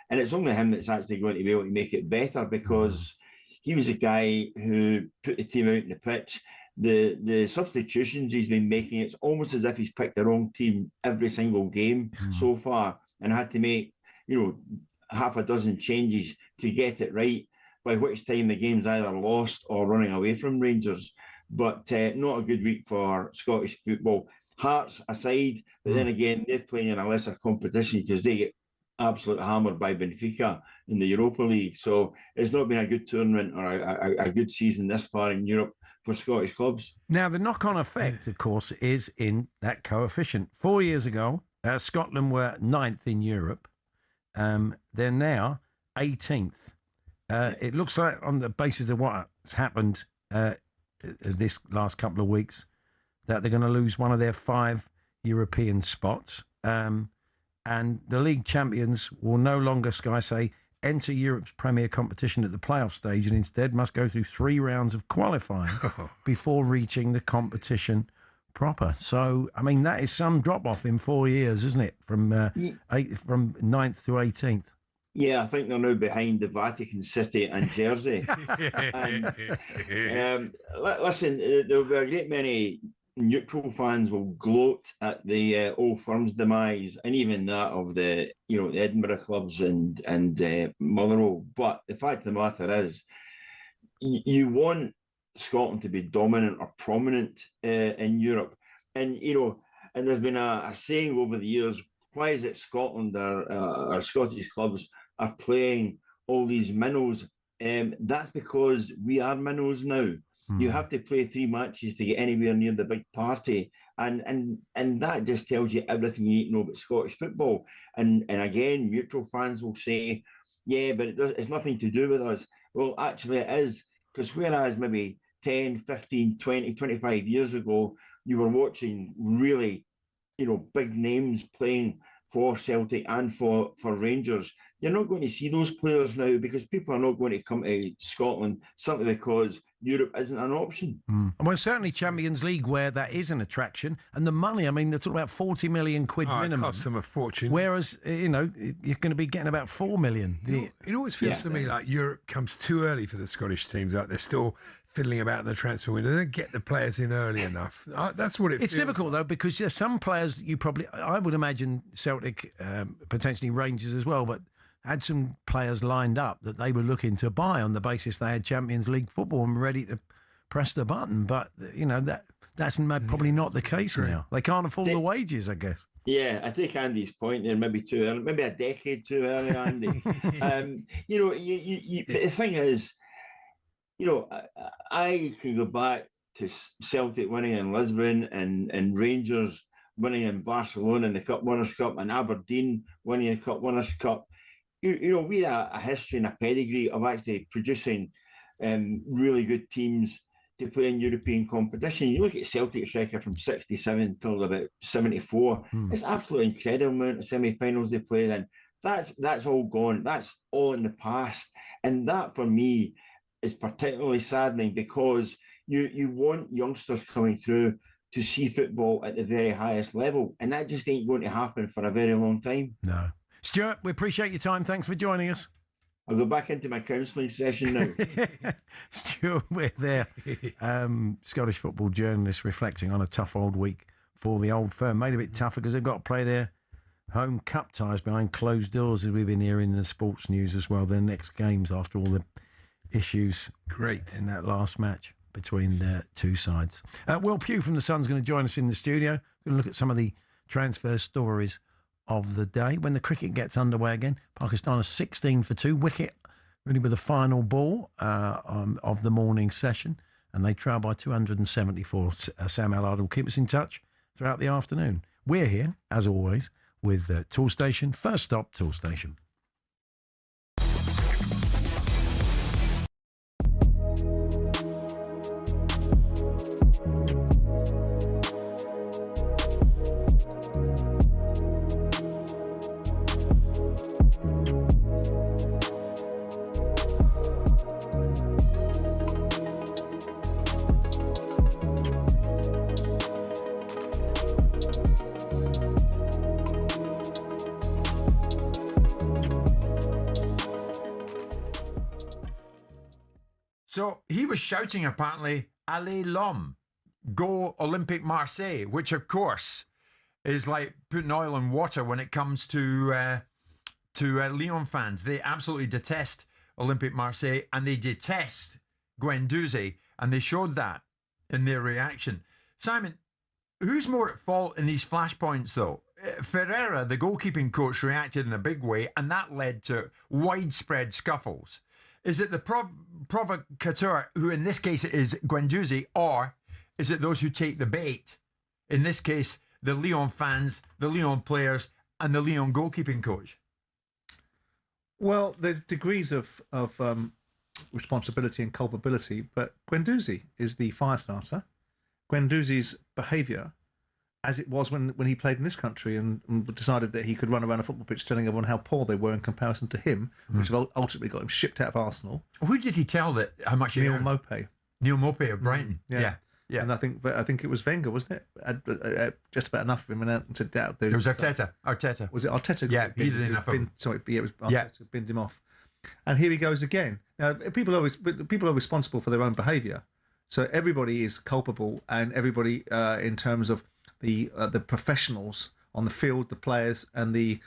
And it's only him that's actually going to be able to make it better, because he was a guy who put the team out in the pitch. The substitutions he's been making, it's almost as if he's picked the wrong team every single game so far, and had to make, half a dozen changes to get it right, by which time the game's either lost or running away from Rangers. But not a good week for Scottish football. Hearts aside, but then again, they're playing in a lesser competition because they get absolutely hammered by Benfica in the Europa League. So it's not been a good tournament or a good season this far in Europe for Scottish clubs. Now, the knock-on effect, of course, is in that coefficient. 4 years ago, Scotland were 9th in Europe. They're now 18th. It looks like, on the basis of what's happened this last couple of weeks, that they're going to lose one of their 5 European spots. And the league champions will no longer, Sky say, enter Europe's premier competition at the playoff stage and instead must go through 3 rounds of qualifying before reaching the competition proper. So, I mean, that is some drop-off in 4 years, isn't it? From 9th to 18th. Yeah, I think they're now behind the Vatican City and Jersey. Listen, there'll be a great many neutral fans will gloat at the Old Firm's demise, and even that of the the Edinburgh clubs and Motherwell. But the fact of the matter is, you want Scotland to be dominant or prominent in Europe, and and there's been a saying over the years: why is it Scotland or Scottish clubs are playing all these minnows? That's because we are minnows now. You have to play 3 matches to get anywhere near the big party, and that just tells you everything you need to know about Scottish football. And again, neutral fans will say, yeah, but it's nothing to do with us. Well, actually it is, because whereas maybe 10, 15, 20, 25 years ago, you were watching really, big names playing for Celtic and for Rangers, you're not going to see those players now, because people are not going to come to Scotland simply because Europe isn't an option. Well, certainly Champions League, where that is an attraction, and the money, I mean, they're talking about 40 million quid minimum. It costs them a fortune. Whereas, you're going to be getting about 4 million. It always feels to me like Europe comes too early for the Scottish teams. Like they're still fiddling about in the transfer window. They don't get the players in early enough. That's what It's difficult, though, because there's some players I would imagine Celtic, potentially Rangers as well, but had some players lined up that they were looking to buy on the basis they had Champions League football and ready to press the button. But, that's probably not the case now. They can't afford the wages, I guess. Yeah, I take Andy's point there, maybe too early, maybe a decade too early, Andy. The thing is, I can go back to Celtic winning in Lisbon and Rangers winning in Barcelona in the Cup Winners' Cup and Aberdeen winning the Cup Winners' Cup. We had a history and a pedigree of actually producing really good teams to play in European competition. You look at Celtic's record from 67 till about 74. It's absolutely incredible amount of semi-finals they played in. That's all gone. That's all in the past. And that, for me, is particularly saddening, because you want youngsters coming through to see football at the very highest level. And that just ain't going to happen for a very long time. No. Stuart, we appreciate your time. Thanks for joining us. I'll go back into my counselling session now. Stuart, we're there. Scottish football journalist reflecting on a tough old week for the Old Firm. Made a bit tougher because they've got to play their home cup ties behind closed doors, as we've been hearing in the sports news as well. Their next games after all the issues in that last match between the two sides. Will Pugh from The Sun's going to join us in the studio. Going to look at some of the transfer stories of the day. When the cricket gets underway again, Pakistan is 16 for 2, wicket really with the final ball of the morning session, and they trail by 274. Sam Allard will keep us in touch throughout the afternoon. We're here, as always, with Tool Station. First stop, Tool Station. So he was shouting, apparently, Allez l'homme, go Olympique Marseille, which, of course, is like putting oil in water when it comes to Lyon fans. They absolutely detest Olympique Marseille, and they detest Guendouzi, and they showed that in their reaction. Simon, who's more at fault in these flashpoints, though? Ferreira, the goalkeeping coach, reacted in a big way, and that led to widespread scuffles. Is it the provocateur, who in this case is Guendouzi, or is it those who take the bait? In this case, the Lyon fans, the Lyon players, and the Lyon goalkeeping coach? Well, there's degrees of responsibility and culpability, but Guendouzi is the fire starter. Guendouzi's behaviour as it was when he played in this country and decided that he could run around a football pitch telling everyone how poor they were in comparison to him, which ultimately got him shipped out of Arsenal. Who did he tell that how much he Neil earned? Maupay. Neil Maupay of Brighton. Yeah. And I think it was Wenger, wasn't it? Had just about enough of him and said, it was Arteta. Arteta. Was it Arteta? Yeah, he did enough of him. Sorry, it was Arteta who binned him off. And here he goes again. Now, people are responsible for their own behaviour. So everybody is culpable, and everybody, in terms of the professionals on the field, the players, and the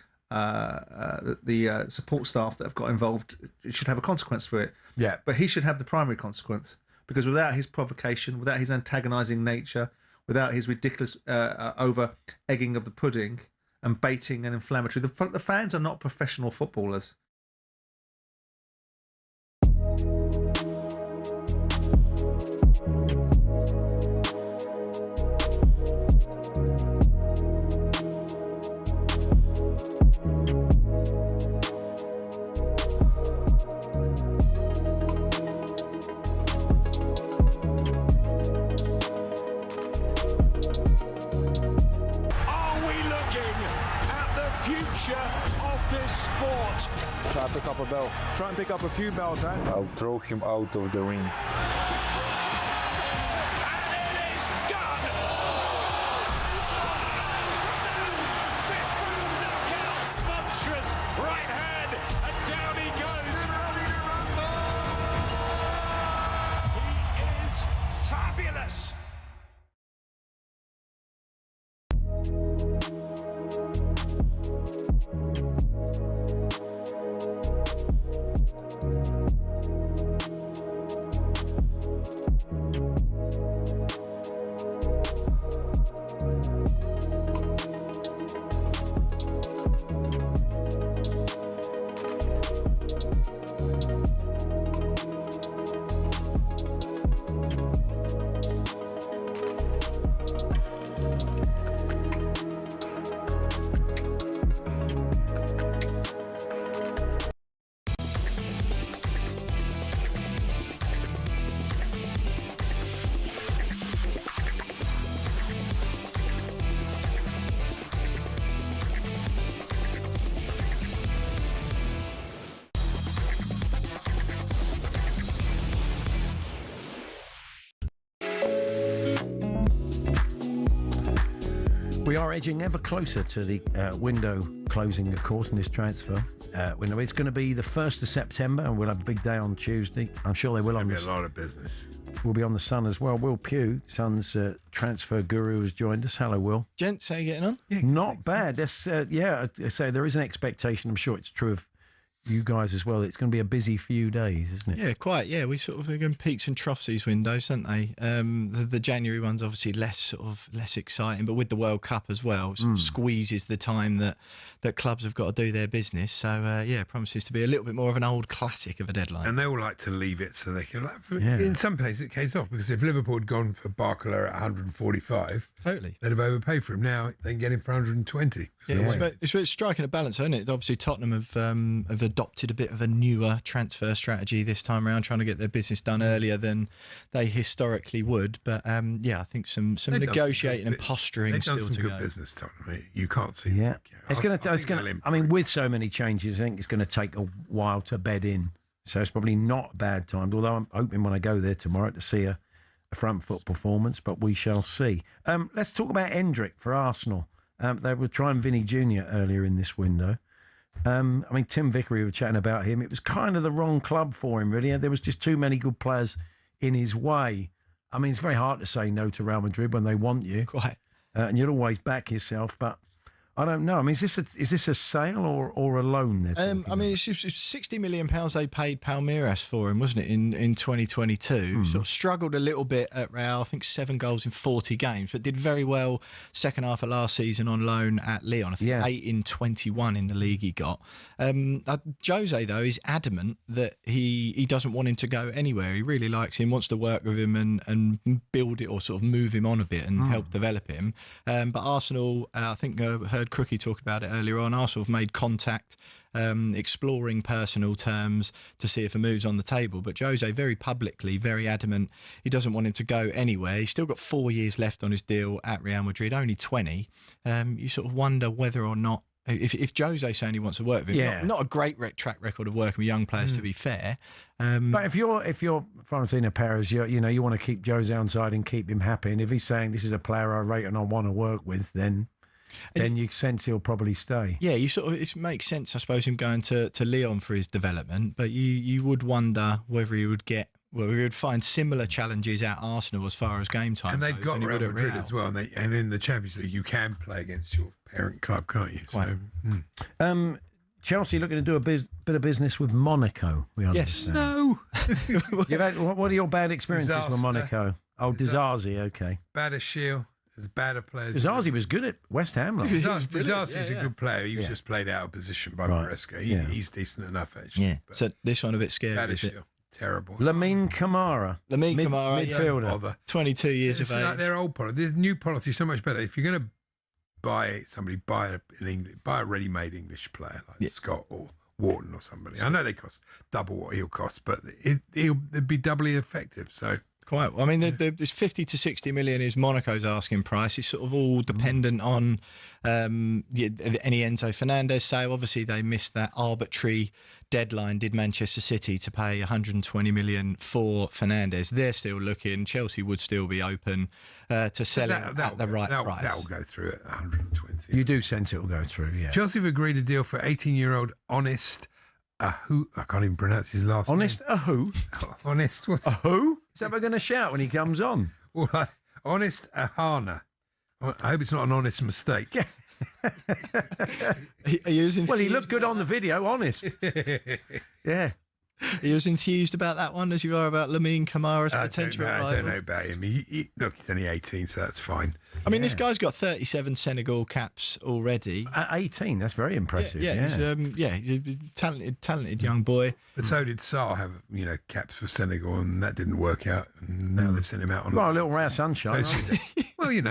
support staff that have got involved, should have a consequence for it. Yeah. But he should have the primary consequence, because without his provocation, without his antagonising nature, without his ridiculous over egging of the pudding and baiting and inflammatory, the fans are not professional footballers. Of this sport. Try and pick up a bell. Try and pick up a few bells, eh? I'll throw him out of the ring. Right hand, and down he goes. He is fabulous. We are edging ever closer to the window closing, of course, in this transfer window. It's going to be the 1st of September, and we'll have a big day on Tuesday. I'm sure they will on a lot of business. We'll be on the Sun as well. Will Pugh, Sun's transfer guru, has joined us. Hello, Will. Gents, how are you getting on? Yeah, not bad. That's, I say there is an expectation. I'm sure it's true of you guys as well. It's going to be a busy few days, isn't it? Yeah, quite. Yeah, we sort of are going peaks and troughs these windows, don't they? The January one's obviously less exciting, but with the World Cup as well, sort of squeezes the time that clubs have got to do their business. So yeah, promises to be a little bit more of an old classic of a deadline. And they all like to leave it so they can. In some places, it pays off, because if Liverpool had gone for Barcola at 145, totally, they'd have overpaid for him. Now they can get him for 120. Yeah, it's striking a balance, isn't it? Obviously, Tottenham have adopted a bit of a newer transfer strategy this time around, trying to get their business done earlier than they historically would. But yeah, I think some negotiating and posturing still to go. They've done some good business, Tottenham. You can't see. Yeah, it's going to. I mean, with so many changes, I think it's going to take a while to bed in. So it's probably not a bad time. Although I'm hoping when I go there tomorrow to see a front foot performance, but we shall see. Let's talk about Endrick for Arsenal. They were trying Vinny Jr. earlier in this window. I mean, Tim Vickery were chatting about him. It was kind of the wrong club for him, really. There was just too many good players in his way. I mean, it's very hard to say no to Real Madrid when they want you. Quite. And you'll always back yourself, but I don't know. I mean, is this a sale or a loan? I mean, it's £60 million they paid Palmeiras for him, wasn't it, in 2022? Sort of struggled a little bit at Real. I think 7 goals in 40 games, but did very well second half of last season on loan at Lyon. I think 8 in 21 in the league he got. Jose, though, is adamant that he doesn't want him to go anywhere. He really likes him, wants to work with him and build it, or sort of move him on a bit and help develop him. But Arsenal, I think heard Crookie talk about it earlier on. Arsenal have made contact exploring personal terms to see if a move's on the table. But Jose very publicly, very adamant, he doesn't want him to go anywhere. He's still got 4 years left on his deal at Real Madrid, only 20. You sort of wonder whether or not, if Jose's saying he wants to work with him, not a great track record of working with young players, to be fair. But if you're Florentino Perez, you want to keep Jose on side and keep him happy. And if he's saying this is a player I rate and I want to work with, then you sense he'll probably stay. Yeah, it makes sense, I suppose, him going to Lyon for his development. But you would wonder whether he would find similar challenges at Arsenal as far as game time. And they've goes, got Real Madrid as well. And in the Champions League, you can play against your parent club, can't you? So, Chelsea looking to do a bit of business with Monaco. We understand. Yes. No. What are your bad experiences with Monaco? Oh, Dizazi, okay. Bad as Shield, as bad a player. Dizazi was good at West Ham. Dizazi's a good player. He was just played out of position by Maresca. He's decent enough, actually. Yeah. So this one a bit scary. Bad as is it? Shield. Terrible. Lamine Kamara, midfielder, 22 years of age. Like their old policy. Their new policy is so much better. If you're going to buy somebody, buy a ready-made English player like Scott or Wharton or somebody. I know they cost double what he'll cost, but it'd be doubly effective. So quite. I mean, there's 50 to 60 million is Monaco's asking price. It's sort of all dependent on any Enzo Fernandez sale. Obviously, they missed that arbitrary deadline, did Manchester City, to pay 120 million for Fernandez. They're still looking. Chelsea would still be open to selling at the right price. That will go through at 120. You do sense it will go through, yeah. Chelsea have agreed a deal for 18-year-old Honest Ahu. I can't even pronounce his last name. Honest Ahu? Honest what? Ahu? Is that what we're going to shout when he comes on? Well, Honest Ahana. I hope it's not an honest mistake. Well, he looked good on the video, honest. Yeah. Are you as enthused about that one as you are about Lamine Kamara's potential rival? I don't know about him. Look, he's only 18, so that's fine. I mean, this guy's got 37 Senegal caps already. At 18, that's very impressive. Yeah. He's a talented young boy. But so did Sarr have, caps for Senegal, and that didn't work out. And now they've sent him out on. Well, a little rare sunshine. Well, you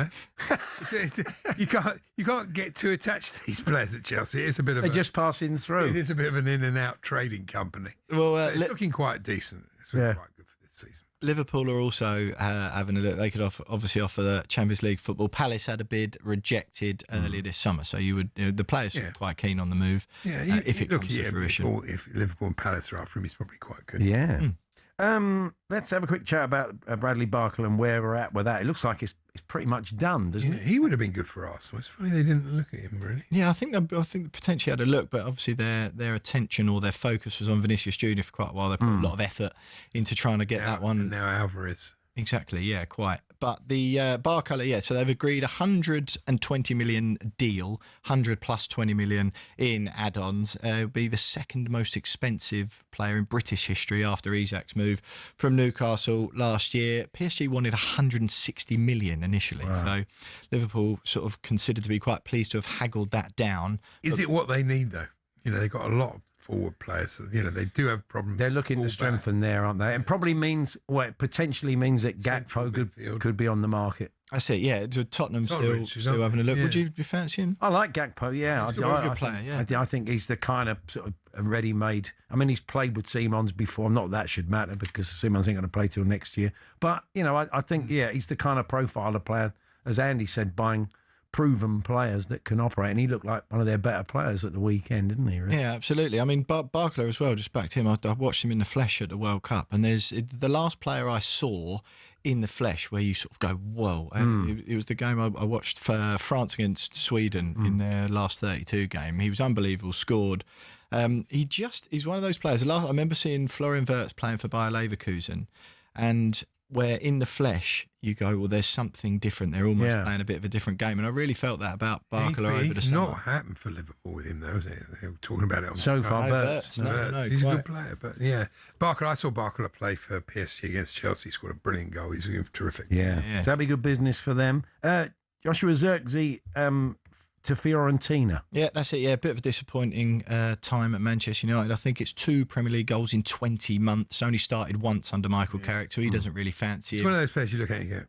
can't get too attached to these players at Chelsea. It's a bit of they're just passing through. It is a bit of an in and out trading company. Well, it's looking quite decent. It's looking quite good for this season. Liverpool are also having a look. They could obviously offer the Champions League football. Palace had a bid rejected earlier this summer, so the players are quite keen on the move. Yeah, if it comes to fruition. If Liverpool and Palace are after him, he's probably quite good. Yeah. Let's have a quick chat about Bradley Barkle and where we're at with that. It looks like it's pretty much done, doesn't it? He would have been good for Arsenal. It's funny they didn't look at him, really. Yeah, I think they potentially had a look, but obviously their attention or their focus was on Vinicius Junior for quite a while. They put a lot of effort into trying to get that one. And now Alvarez. Exactly, yeah, quite. But the Barkle, so they've agreed 120 million deal, 100 plus 20 million in add-ons. It'll be the second most expensive player in British history after Isak's move from Newcastle last year. PSG wanted 160 million initially, so Liverpool sort of considered to be quite pleased to have haggled that down. Is it what they need, though? They've got a lot of forward players. They do have problems. They're looking to strengthen there, aren't they? And probably it potentially means that Gakpo could be on the market. That's it, yeah. Tottenham still having a look. Yeah. Would you fancy him? I like Gakpo, yeah. He's a good player, yeah. I think he's the kind of sort of ready-made. I mean, he's played with Simons before. Not that should matter because Simons ain't going to play till next year. But, I think, he's the kind of profile of player, as Andy said, buying proven players that can operate, and he looked like one of their better players at the weekend, didn't he? Really? Yeah, absolutely. I mean, Barkler as well, just back to him, I watched him in the flesh at the World Cup, and there's the last player I saw in the flesh where you sort of go, whoa. It was the game I watched for France against Sweden in their last 32 game. He was unbelievable, scored. He's one of those players. I remember seeing Florian Wirtz playing for Bayer Leverkusen, and where in the flesh you go, well, there's something different. They're almost playing a bit of a different game, and I really felt that about Barkle over the summer. It's not happened for Liverpool with him, though, is it? They were talking about it on so far. Wirtz. He's a good player, but Barkle. I saw Barkle play for PSG against Chelsea. He scored a brilliant goal. He's terrific. Yeah. So that'd be good business for them. Joshua Zirkzee to Fiorentina. Yeah, that's it. Yeah, a bit of a disappointing time at Manchester United. I think it's 2 Premier League goals in 20 months. Only started once under Michael Carrick, so he doesn't really fancy It's him. one of those players you look at and you go,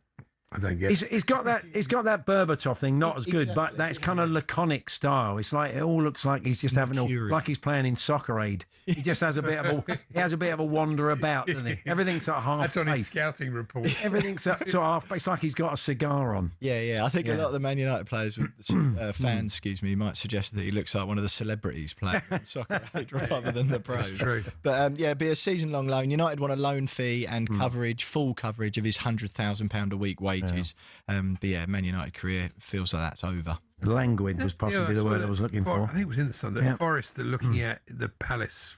I don't get it. He's got that Berbatov thing, not as good, but that's kind of laconic style. It's like it all looks like he's just having like he's playing in Soccer Aid. He just has a bit of a wander about, doesn't he? Everything's sort of half. That's on his scouting report. Everything's sort of half. It's like he's got a cigar on. Yeah. I think a lot of the Man United players, fans, might suggest that he looks like one of the celebrities playing in Soccer Aid rather than the pros. True. But be a season-long loan. United want a loan fee and full coverage of his £100,000 a week wages. But Man United career feels like that's over. Languid was possibly the word I was looking for. I think it was in the Sun. The Forest are looking at the Palace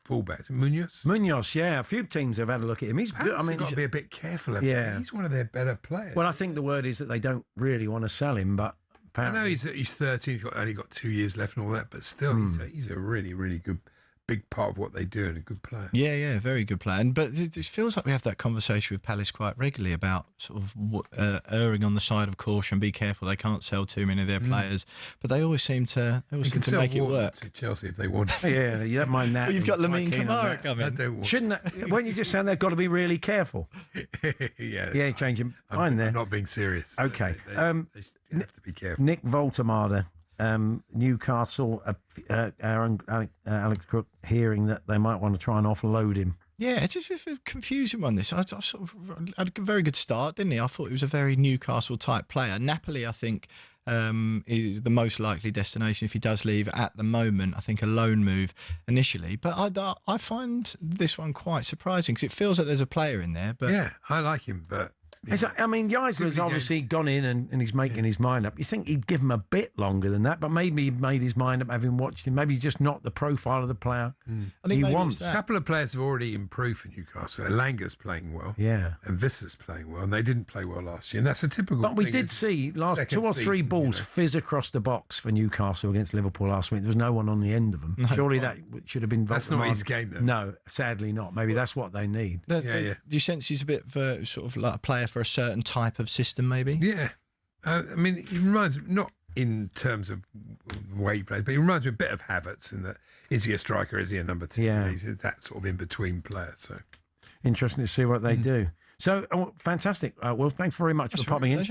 fullbacks. Munoz, yeah. A few teams have had a look at him. He's good. I mean, got to be a bit careful of him. Him. He's one of their better players. Well, I think the word is that they don't really want to sell him, but apparently... I know he's 13. He's only got 2 years left and all that, but still, he's a really, really good, big part of what they do and a good player. Yeah, very good player. But it feels like we have that conversation with Palace quite regularly about sort of erring on the side of caution. Be careful; they can't sell too many of their players, but they always seem to make it work. To Chelsea if they want. Yeah, you don't mind that. Well, you've got Lamine Kamara coming. Weren't you just saying they've got to be really careful? Yeah, changing mind there. I'm not being serious. Okay, they have to be careful. Nick Voltemade. Newcastle, Alex Crook hearing that they might want to try and offload him. Yeah, it's just a confusing one. I sort of had a very good start, didn't he? I thought he was a very Newcastle type player. Napoli, I think, is the most likely destination if he does leave at the moment. I think a loan move initially, but I find this one quite surprising because it feels like there's a player in there. But yeah, I like him, but. I mean, Geisler's obviously gone in and he's making his mind up. You think he'd give him a bit longer than that, but maybe he made his mind up having watched him. Maybe he's just not the profile of the player he wants. A couple of players have already improved for Newcastle. Elanga's playing well. Yeah. And Visser's playing well. And they didn't play well last year. And that's a typical But we did see last 2 or 3 balls fizz across the box for Newcastle against Liverpool last week. There was no one on the end of them. Surely that should have been... That's not his game, though. No, sadly not. Maybe that's what they need. Do you sense he's a bit of sort of like a player for a certain type of system, maybe? Yeah. I mean, he reminds me, not in terms of the way he plays, but he reminds me a bit of Havertz in that, is he a striker, is he a number 2? Yeah. He's that sort of in-between player. So interesting to see what they do. So, fantastic. Well, thanks very much for popping in.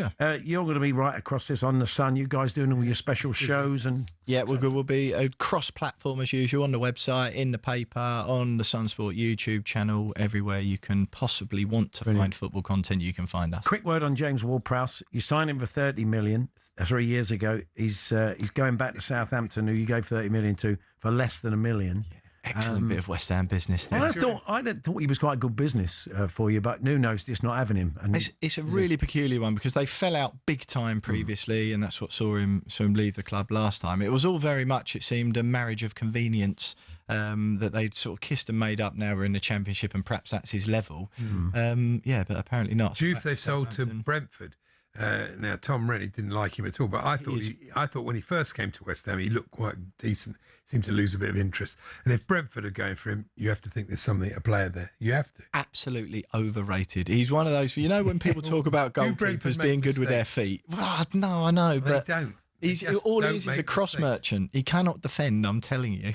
You're going to be right across this on the Sun. You guys doing all your special shows and... Yeah, we'll be a cross-platform as usual on the website, in the paper, on the SunSport YouTube channel, everywhere you can possibly want to find football content, you can find us. Quick word on James Ward-Prowse. You signed him for 30 million 3 years ago. He's going back to Southampton, who you gave 30 million to, for less than $1 million. Yeah. Excellent bit of West Ham business there. Well, I thought he was quite good business for you, but Nuno's just not having him. And it's a really peculiar one because they fell out big time previously, and that's what saw him leave the club last time. It was all very much, it seemed, a marriage of convenience that they'd sort of kissed and made up. Now we're in the Championship, and perhaps that's his level. But apparently not. Do you if they sold to Brentford? Now Tom Rennie didn't like him at all, but I thought when he first came to West Ham he looked quite decent. Seemed to lose a bit of interest, and if Brentford are going for him, you have to think there's a player there. You have to. Absolutely overrated. He's one of those. You know when people talk about goalkeepers being good with their feet. Well, no, I know, but they don't. He's a cross merchant. He cannot defend. I'm telling you.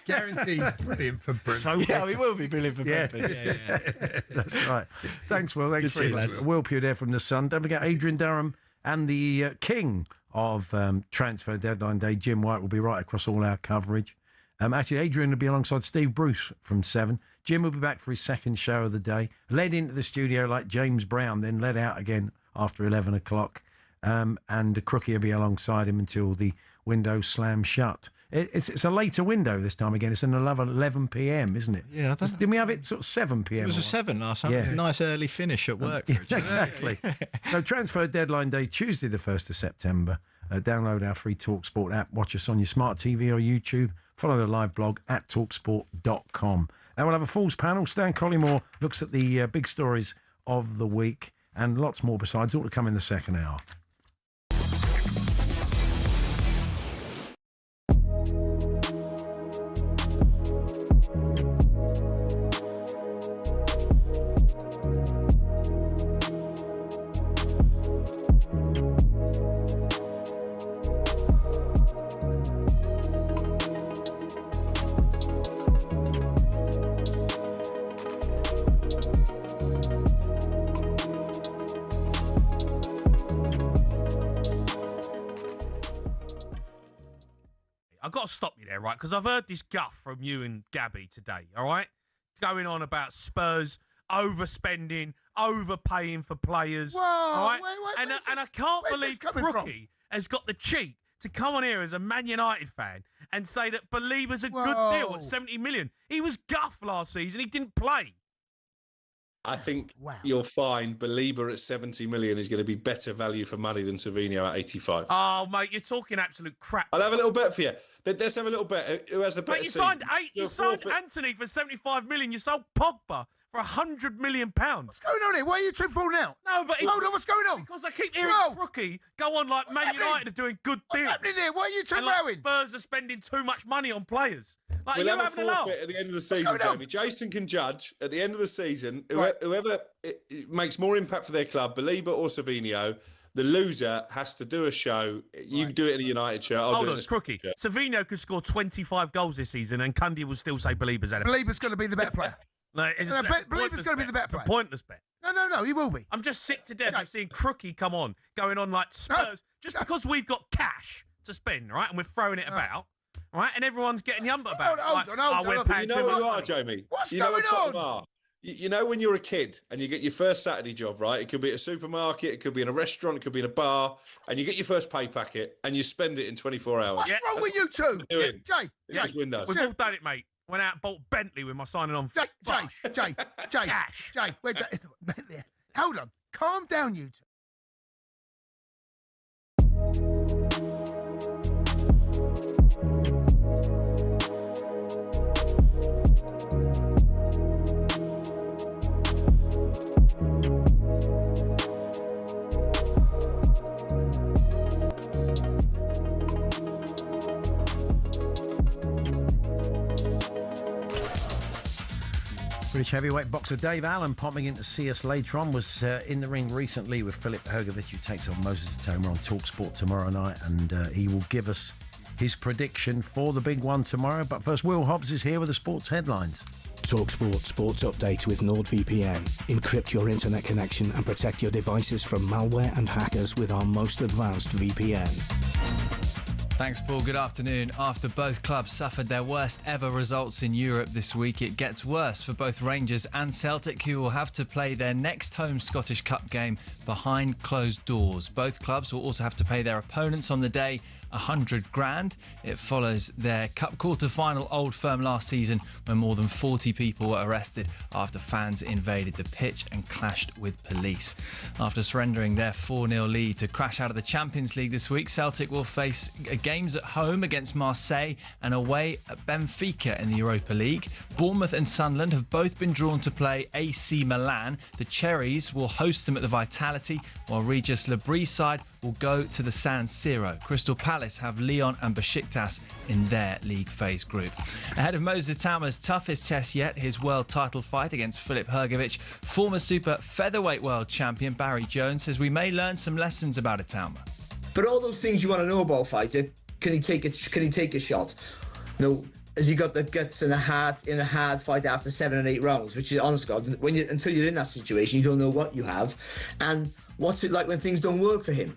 Guaranteed brilliant for Brentford. He will be brilliant for Brentford. Yeah. That's right. Thanks, Will. Thanks very much. Will Pugh there from the Sun. Don't forget Adrian Durham and the king of transfer deadline day, Jim White, will be right across all our coverage. Actually, Adrian will be alongside Steve Bruce from 7. Jim will be back for his second show of the day. Led into the studio like James Brown, then led out again after 11 o'clock. And Crookie will be alongside him until the window slams shut. It's a later window this time again. It's an 11 p.m, isn't it? Yeah. Didn't we have it sort of 7 p.m? It was a 7 last time. Yeah. It was a nice early finish at work. Exactly. So transfer deadline day, Tuesday the 1st of September. Download our free talkSPORT app. Watch us on your smart TV or YouTube. Follow the live blog at talksport.com. Now we'll have a Falls panel. Stan Collymore looks at the big stories of the week and lots more besides, all to come in the second hour. I've got to stop you there, right? Because I've heard this guff from you and Gabby today, all right? Going on about Spurs overspending, overpaying for players. Whoa, all right? wait, and I can't believe Crookie has got the cheek to come on here as a Man United fan and say that Belieber's a good deal at 70 million. He was guff last season. He didn't play. I think you'll find Belieber at 70 million is going to be better value for money than Savinho at 85. Oh, mate, you're talking absolute crap. I'll have a little bet for you. Let's have a little bet. Who has the better season? You signed Anthony for 75 million. You sold Pogba for £100 million. What's going on here? Why are you two falling out? No, but hold on, what's going on? Because I keep hearing Crookie go on like Man United are doing good deals. What's happening here? Why are you two and rowing? Spurs are spending too much money on players. Like, We'll have a forfeit at the end of the season, Jamie. Jason can judge at the end of the season whoever makes more impact for their club, Belieber or Savinho. The loser has to do a show. You do it in a United shirt. I'll do it in a Crookie. Savinho could score 25 goals this season, and Cundy will still say Belieber's at it. Belieber's going to be the better player. Belieber's going to be the better player. It's a pointless bet. No, he will be. I'm just sick to death of seeing Crookie come on, going on like Spurs, just because we've got cash to spend, right? And we're throwing it about, right? And everyone's getting yump about it. Hold on. You know who you are, Jamie. What's you know going what Tottenham on? are. You know when you're a kid and you get your first Saturday job, right? It could be at a supermarket, it could be in a restaurant, it could be in a bar, and you get your first pay packet and you spend it in 24 hours. What's wrong with you two? Jay. Windows. We've all done it, mate. Went out and bought Bentley with my signing on. Jay. Wait, hold on. Calm down, you two. British heavyweight boxer Dave Allen, popping in to see us later on, was in the ring recently with Filip Hrgović, who takes on Moses Atoma on talkSPORT tomorrow night, and he will give us his prediction for the big one tomorrow. But first, Will Hobbs is here with the sports headlines. talkSPORT Sports Update with NordVPN. Encrypt your internet connection and protect your devices from malware and hackers with our most advanced VPN. Thanks, Paul. Good afternoon. After both clubs suffered their worst ever results in Europe this week, it gets worse for both Rangers and Celtic, who will have to play their next home Scottish Cup game behind closed doors. Both clubs will also have to pay their opponents on the day $100,000. It follows their Cup quarter-final Old Firm last season, when more than 40 people were arrested after fans invaded the pitch and clashed with police. After surrendering their 4-0 lead to crash out of the Champions League this week, Celtic will face games at home against Marseille and away at Benfica in the Europa League. Bournemouth and Sunderland have both been drawn to play AC Milan. The Cherries will host them at the Vitality, while Regis Lebrie's side will go to the San Siro. Crystal Palace have Lyon and Besiktas in their league phase group. Ahead of Moses Atama's toughest test yet, his world title fight against Filip Hrgović, former super featherweight world champion Barry Jones says we may learn some lessons about Atama. But all those things you want to know about a fighter, can he take a shot? No. Has he got the guts in a hard fight after 7 and 8 rounds? Which is, honest God, until you're in that situation, you don't know what you have. And what's it like when things don't work for him?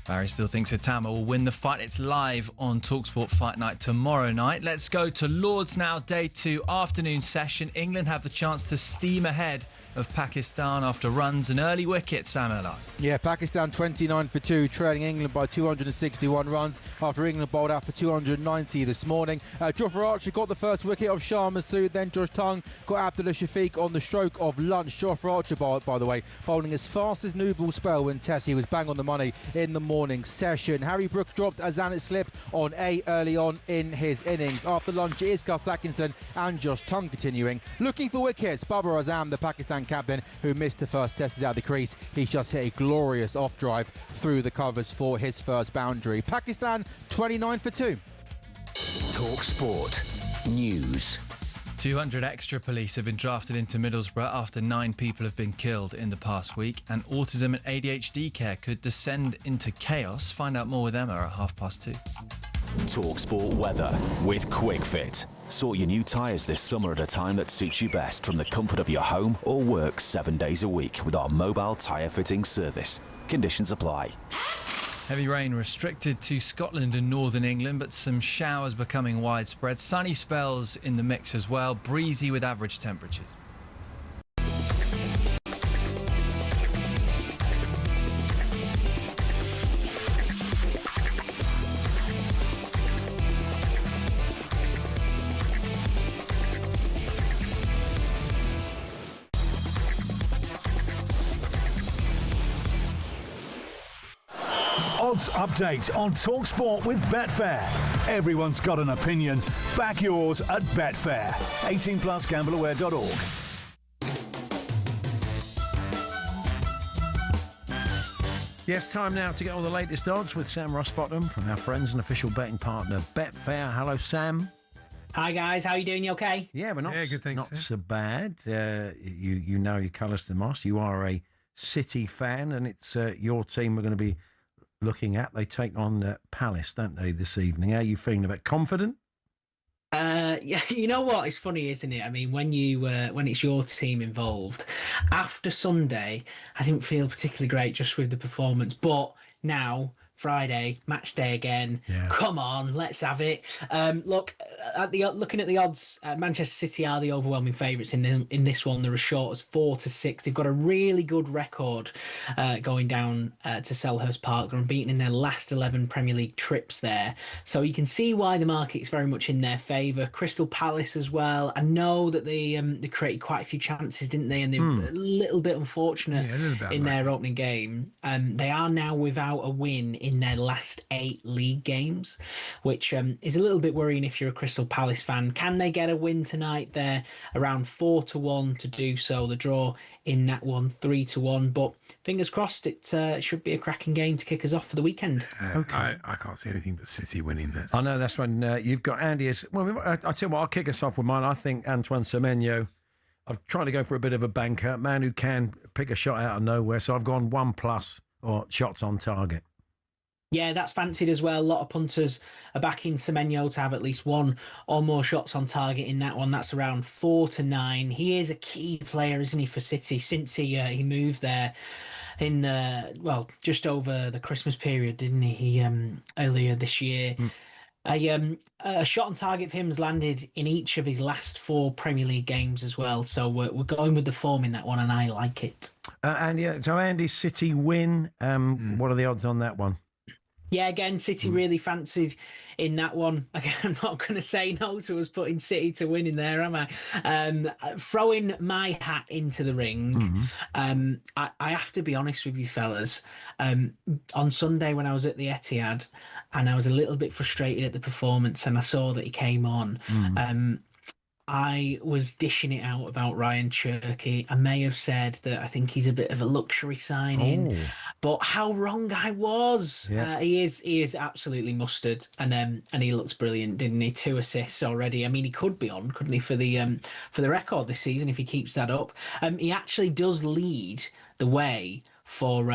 Barry still thinks Atama will win the fight. It's live on talkSPORT Fight Night tomorrow night. Let's go to Lords now, day 2, afternoon session. England have the chance to steam ahead of Pakistan after runs and early wickets, Sam Ella. Yeah, Pakistan 29 for 2, trailing England by 261 runs after England bowled out for 290 this morning. Jofra Archer got the first wicket of Shah Massoud, then Josh Tongue got Abdullah Shafiq on the stroke of lunch. Jofra Archer, by the way, bowling as fast as new ball spell when Test. He was bang on the money in the morning session. Harry Brook dropped as Zanet slipped on A early on in his innings. After lunch, it is Gus Atkinson and Josh Tongue continuing. Looking for wickets, Babar Azam, the Pakistan captain, who missed the first test, is out of the crease. He's just hit a glorious off drive through the covers for his first boundary. Pakistan 29 for 2. talkSPORT News. 200 extra police have been drafted into Middlesbrough after 9 people have been killed in the past week, and autism and ADHD care could descend into chaos. Find out more with Emma at 2:30. talkSPORT weather with QuickFit. Sort your new tyres this summer at a time that suits you best from the comfort of your home or work 7 days a week with our mobile tyre fitting service. Conditions apply. Heavy rain restricted to Scotland and northern England, but some showers becoming widespread. Sunny spells in the mix as well, breezy with average temperatures. Odds update on talkSPORT with Betfair. Everyone's got an opinion. Back yours at Betfair. 18 plus gambleaware.org. Yes, time now to get all the latest odds with Sam Rossbottom from our friends and official betting partner Betfair. Hello, Sam. Hi guys, how are you doing? You okay? Yeah, we're not, good, thanks, not so bad. You know your colours to the mast. You are a City fan, and it's your team we're going to be looking at. They take on Palace, don't they, this evening? How are you feeling? A bit confident? Yeah, you know what? It's funny, isn't it? I mean, when it's your team involved, after Sunday, I didn't feel particularly great just with the performance. But now, Friday, match day again. Yeah. Come on, let's have it. Looking at the odds, Manchester City are the overwhelming favourites in this one. They're as short as 4-6. They've got a really good record going down to Selhurst Park. They're unbeaten in their last 11 Premier League trips there. So you can see why the market's very much in their favour. Crystal Palace as well. I know that they created quite a few chances, didn't they? And they were a little bit unfortunate in their opening game. They are now without a win in their last 8 league games, which is a little bit worrying if you're a Crystal Palace fan. Can they get a win tonight? They're around 4-1 to do so. The draw in that one 3-1, but fingers crossed it should be a cracking game to kick us off for the weekend. Okay. I can't see anything but City winning that. I know that's when you've got Andy as well. I'll tell you what, I'll kick us off with mine. I think Antoine Semenyo, I've tried to go for a bit of a banker, man who can pick a shot out of nowhere, so I've gone 1+ or shots on target. Yeah, that's fancied as well. A lot of punters are backing Semenyo to have at least 1 or more shots on target in that one. That's around 4-9. He is a key player, isn't he, for City since he moved there in just over the Christmas period, didn't he? Earlier this year. A shot on target for him has landed in each of his last 4 Premier League games as well. So we're going with the form in that one, and I like it. So Andy, City win. What are the odds on that one? Yeah, again, City really fancied in that one. Again, I'm not going to say no to us putting City to win in there, am I? Throwing my hat into the ring, I have to be honest with you fellas. On Sunday when I was at the Etihad and I was a little bit frustrated at the performance and I saw that he came on, I was dishing it out about Ryan Cherky. I may have said that I think he's a bit of a luxury signing, but how wrong I was. Yeah. He is absolutely mustard, and he looks brilliant, didn't he? 2 assists already. I mean, he could be on, couldn't he, for the record this season if he keeps that up. He actually does lead the way for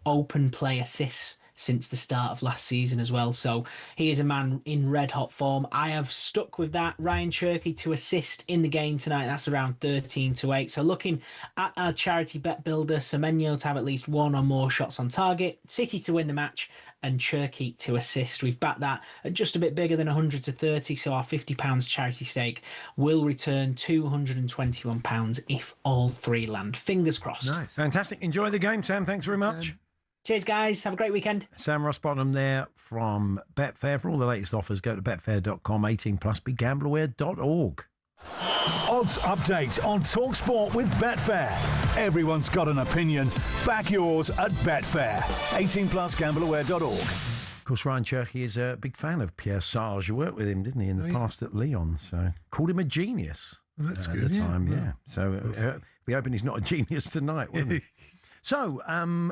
open play assists since the start of last season as well. So he is a man in red hot form. I have stuck with that. Ryan Cherky to assist in the game tonight. That's around 13-8. So looking at our charity bet builder, Semenyo to have at least 1 or more shots on target, City to win the match, and Cherky to assist. We've backed that at just a bit bigger than 100-30. So our £50 charity stake will return £221 if all 3 land. Fingers crossed. Nice. Fantastic. Enjoy the game, Sam. Thanks very much. Cheers, guys. Have a great weekend. Sam Rossbottom there from Betfair. For all the latest offers, go to betfair.com, 18+, begambleaware.org. Odds update on talkSPORT with Betfair. Everyone's got an opinion. Back yours at Betfair. 18+, gambleaware.org. Of course, Ryan Cherky is a big fan of Pierre Sarge. You worked with him, didn't he, in the past at Lyon? So called him a genius. Well, that's at good, the time, yeah. yeah. So we hoping he's not a genius tonight, wouldn't he? So,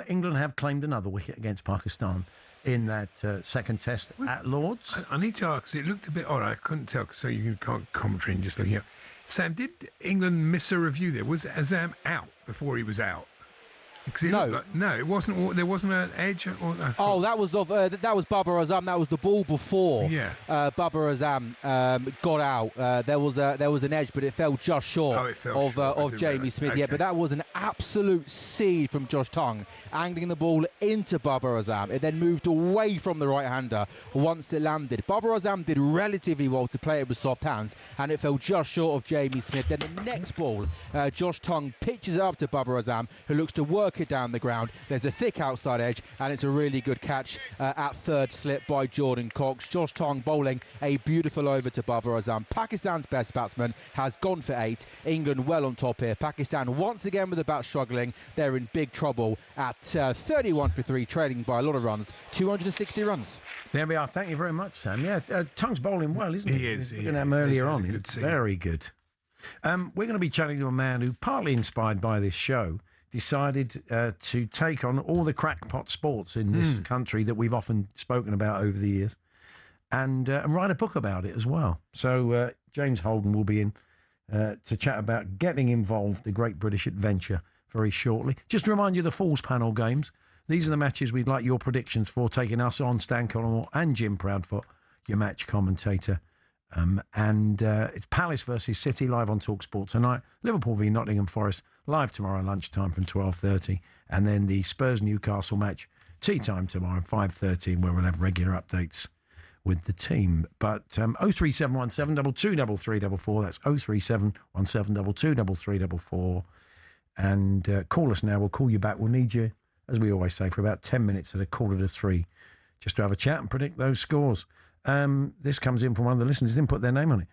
England have claimed another wicket against Pakistan in that second test at Lords. I need to ask, it looked a bit odd. I couldn't tell, so you can't commentary and just looking at. Sam, did England miss a review there? Was Azam out before he was out? Because it wasn't. There wasn't an edge. That was that was Baba Azam. That was the ball before. Yeah. Baba Azam got out. There was an edge, but it fell just short of Jamie Smith. Okay. Yeah, but that was an absolute seed from Josh Tongue, angling the ball into Baba Azam. It then moved away from the right-hander once it landed. Baba Azam did relatively well to play it with soft hands, and it fell just short of Jamie Smith. Then the next ball, Josh Tongue pitches it up to Baba Azam, who looks to work it down the ground. There's a thick outside edge, and it's a really good catch at third slip by Jordan Cox. Josh Tongue bowling a beautiful over to Baba Azam. Pakistan's best batsman has gone for 8. England well on top here. Pakistan once again with the bat struggling. They're in big trouble at 31 for 3, trailing by a lot of runs, 260 runs. There we are. Thank you very much, Sam. Yeah, Tongue's bowling well, isn't he? He is. Looking at him earlier on. It's very good. We're going to be chatting to a man who, partly inspired by this show, decided to take on all the crackpot sports in this country that we've often spoken about over the years, and write a book about it as well. So James Holden will be in to chat about getting involved, the Great British Adventure, very shortly. Just to remind you, the Falls Panel games. These are the matches we'd like your predictions for, taking us on, Stan Collymore and Jim Proudfoot, your match commentator. It's Palace versus City, live on talkSPORT tonight. Liverpool v Nottingham Forest, live tomorrow lunchtime from 12:30. And then the Spurs-Newcastle match, tea time tomorrow, 5:30, where we'll have regular updates with the team. But 03717223344, that's 03717223344. And call us now, we'll call you back. We'll need you, as we always say, for about 10 minutes at 2:45, just to have a chat and predict those scores. This comes in from one of the listeners, didn't put their name on it.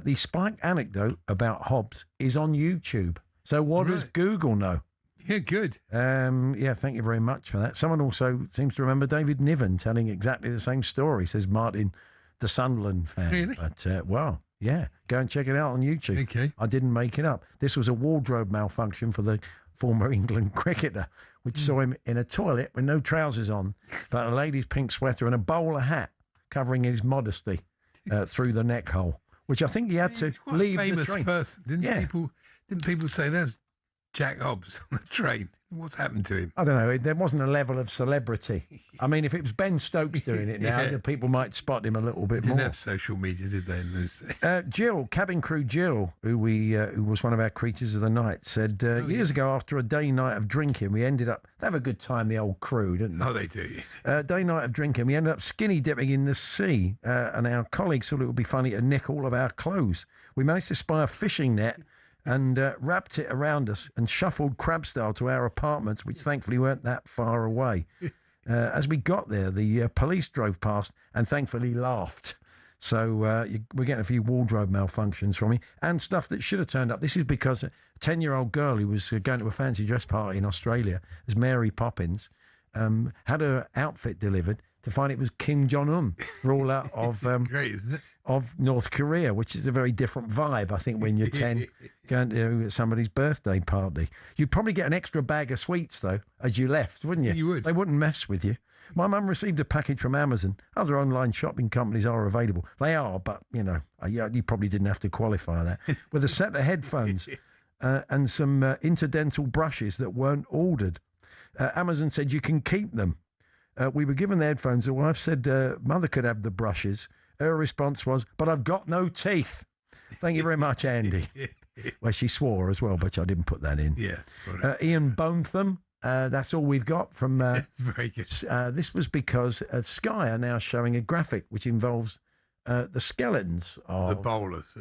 The Spike anecdote about Hobbs is on YouTube. So what does Google know? Yeah, good. Yeah, thank you very much for that. Someone also seems to remember David Niven telling exactly the same story, says Martin, the Sunderland fan. Really? But, well, yeah, go and check it out on YouTube. Okay. I didn't make it up. This was a wardrobe malfunction for the former England cricketer, which saw him in a toilet with no trousers on, but a lady's pink sweater and a bowler hat covering his modesty through the neck hole, which I think he had to leave the train. Person, didn't people say there's Jack Hobbs on the train? What's happened to him? I don't know. There wasn't a level of celebrity. I mean, if it was Ben Stokes doing it now, the people might spot him a little bit more. Didn't have social media, did they, in those days? Jill, cabin crew Jill, who was one of our creatures of the night, said years ago, after a day night of drinking, we ended up, they have a good time, the old crew, didn't they? Oh, they do. Day night of drinking, we ended up skinny dipping in the sea, and our colleagues thought it would be funny to nick all of our clothes. We managed to spy a fishing net and wrapped it around us and shuffled crab style to our apartments, which thankfully weren't that far away. As we got there, the police drove past and thankfully laughed. So we're getting a few wardrobe malfunctions from me and stuff that should have turned up. This is because a 10-year-old girl who was going to a fancy dress party in Australia as Mary Poppins had her outfit delivered to find it was Kim Jong-un, ruler of Great, isn't it? Of North Korea, which is a very different vibe, I think, when you're 10 going to somebody's birthday party. You'd probably get an extra bag of sweets, though, as you left, wouldn't you? You would. They wouldn't mess with you. My mum received a package from Amazon. Other online shopping companies are available. They are, but, you know, you probably didn't have to qualify that. With a set of headphones and some interdental brushes that weren't ordered. Amazon said you can keep them. We were given the headphones. The wife said mother could have the brushes. Her response was, but I've got no teeth. Thank you very much, Andy. Well, she swore as well, but I didn't put that in. Yes. Ian Bonetham, that's all we've got from... It's very good. This was because Sky are now showing a graphic which involves the skeletons of... The bowlers.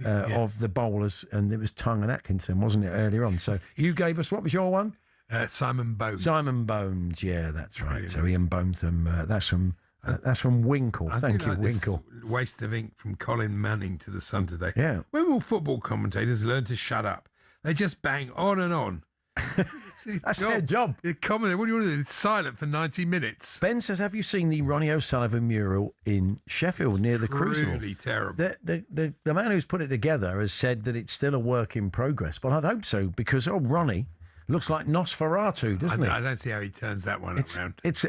Of the bowlers, and it was Tongue and Atkinson, wasn't it, earlier on? So you gave us, what was your one? Simon Bones. Simon Bones, yeah, that's right. Brilliant. So Ian Bonetham, that's from Winkle. Thank you, Winkle. Waste of ink from Colin Manning to the Sun today. Yeah. When will football commentators learn to shut up? They just bang on and on. That's their job. What do you want to do? It's silent for 90 minutes. Ben says, have you seen the Ronnie O'Sullivan mural in Sheffield near the Crucible? Really terrible. The man who's put it together has said that it's still a work in progress, but I'd hope so, because Ronnie looks like Nosferatu, doesn't he? I don't see how he turns that one around. It's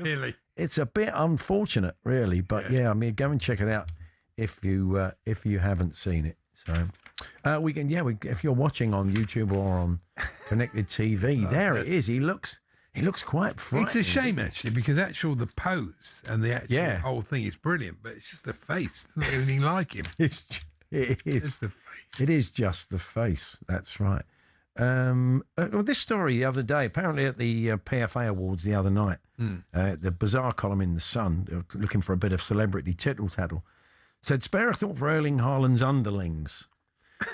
really. It's a bit unfortunate, really, but yeah, I mean, go and check it out if you haven't seen it. So we can, if you're watching on YouTube or on connected TV. There it is. He looks quite frightening. It's a shame, actually, because the pose and the actual whole thing is brilliant, but it's just the face. It's not anything like him. It is. It's the face. It is just the face. That's right. Well, this story the other day, apparently at the PFA Awards the other night, the bizarre column in The Sun, looking for a bit of celebrity tittle-tattle, said, spare a thought for Erling Haaland's underlings.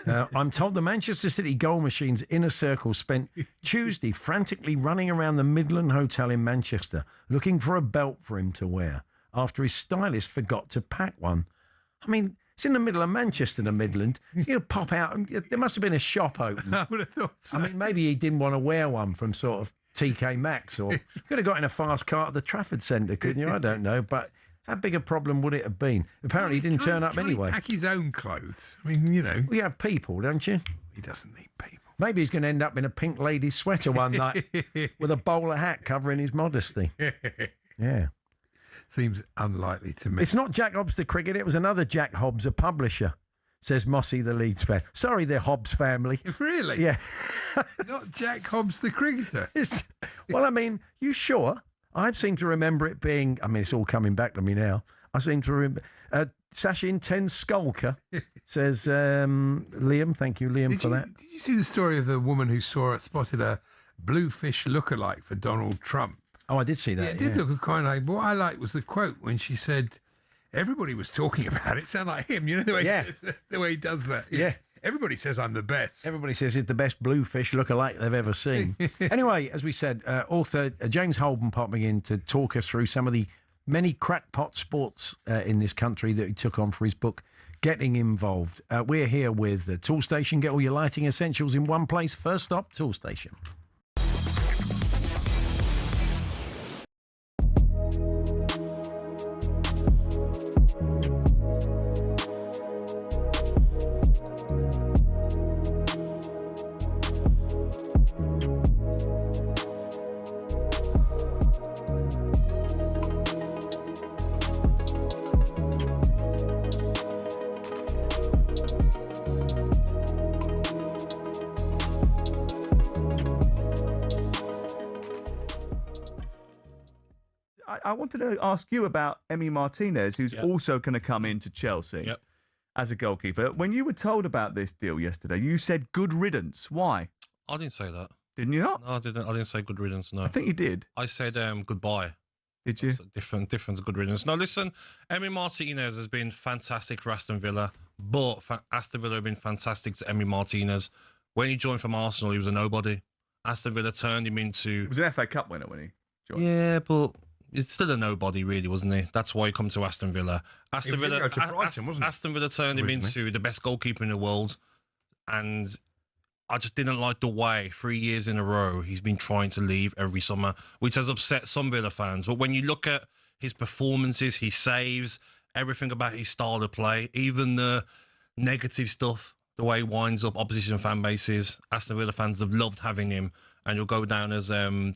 I'm told the Manchester City goal machine's inner circle spent Tuesday frantically running around the Midland Hotel in Manchester looking for a belt for him to wear after his stylist forgot to pack one. I mean, it's in the middle of Manchester, the Midland. He'll pop out. And there must have been a shop open. I would have thought so. I mean, maybe he didn't want to wear one from sort of TK Maxx, or you could have got in a fast car at the Trafford Centre, couldn't you? I don't know. But how big a problem would it have been? Apparently, he didn't turn up anyway. Pack his own clothes. I mean, you know. We have people, don't you? He doesn't need people. Maybe he's going to end up in a pink lady sweater one night with a bowler hat covering his modesty. Yeah. Seems unlikely to me. It's not Jack Hobbs the cricketer. It was another Jack Hobbs, a publisher, says Mossy, the Leeds fan. Sorry, the Hobbs family. Really? Yeah. Not Jack Hobbs the cricketer. Well, I mean, you sure? I seem to remember it being, I mean, it's all coming back to me now. I seem to remember. Sashin 10 Skulker says, Liam, thank you, Liam, for that. Did you see the story of the woman who spotted a bluefish lookalike for Donald Trump? Oh, I did see that. Yeah, it did look kind of like. What I liked was the quote when she said, everybody was talking about it. Sound like him, you know, the way he does that. Yeah. Everybody says I'm the best. Everybody says he's the best bluefish lookalike they've ever seen. Anyway, as we said, author James Holden popping in to talk us through some of the many crackpot sports in this country that he took on for his book, Getting Involved. We're here with Tool Station. Get all your lighting essentials in one place. First stop, Tool Station. I wanted to ask you about Emi Martinez, who's also going to come into Chelsea as a goalkeeper. When you were told about this deal yesterday, you said good riddance. Why? I didn't say that. Didn't you not? No, I didn't. I didn't say good riddance. No, I think you did. I said goodbye. Did you? Different good riddance. No, listen, Emi Martinez has been fantastic for Aston Villa, but Aston Villa have been fantastic to Emi Martinez. When he joined from Arsenal, he was a nobody. Aston Villa turned him into... He was an FA Cup winner when he joined. Yeah, but... It's still a nobody, really, wasn't he? That's why he come to Aston Villa. Aston Villa turned him into the best goalkeeper in the world, and I just didn't like the way 3 years in a row he's been trying to leave every summer, which has upset some Villa fans. But when you look at his performances, his saves, everything about his style of play, even the negative stuff, the way he winds up opposition fan bases, Aston Villa fans have loved having him, and you'll go down as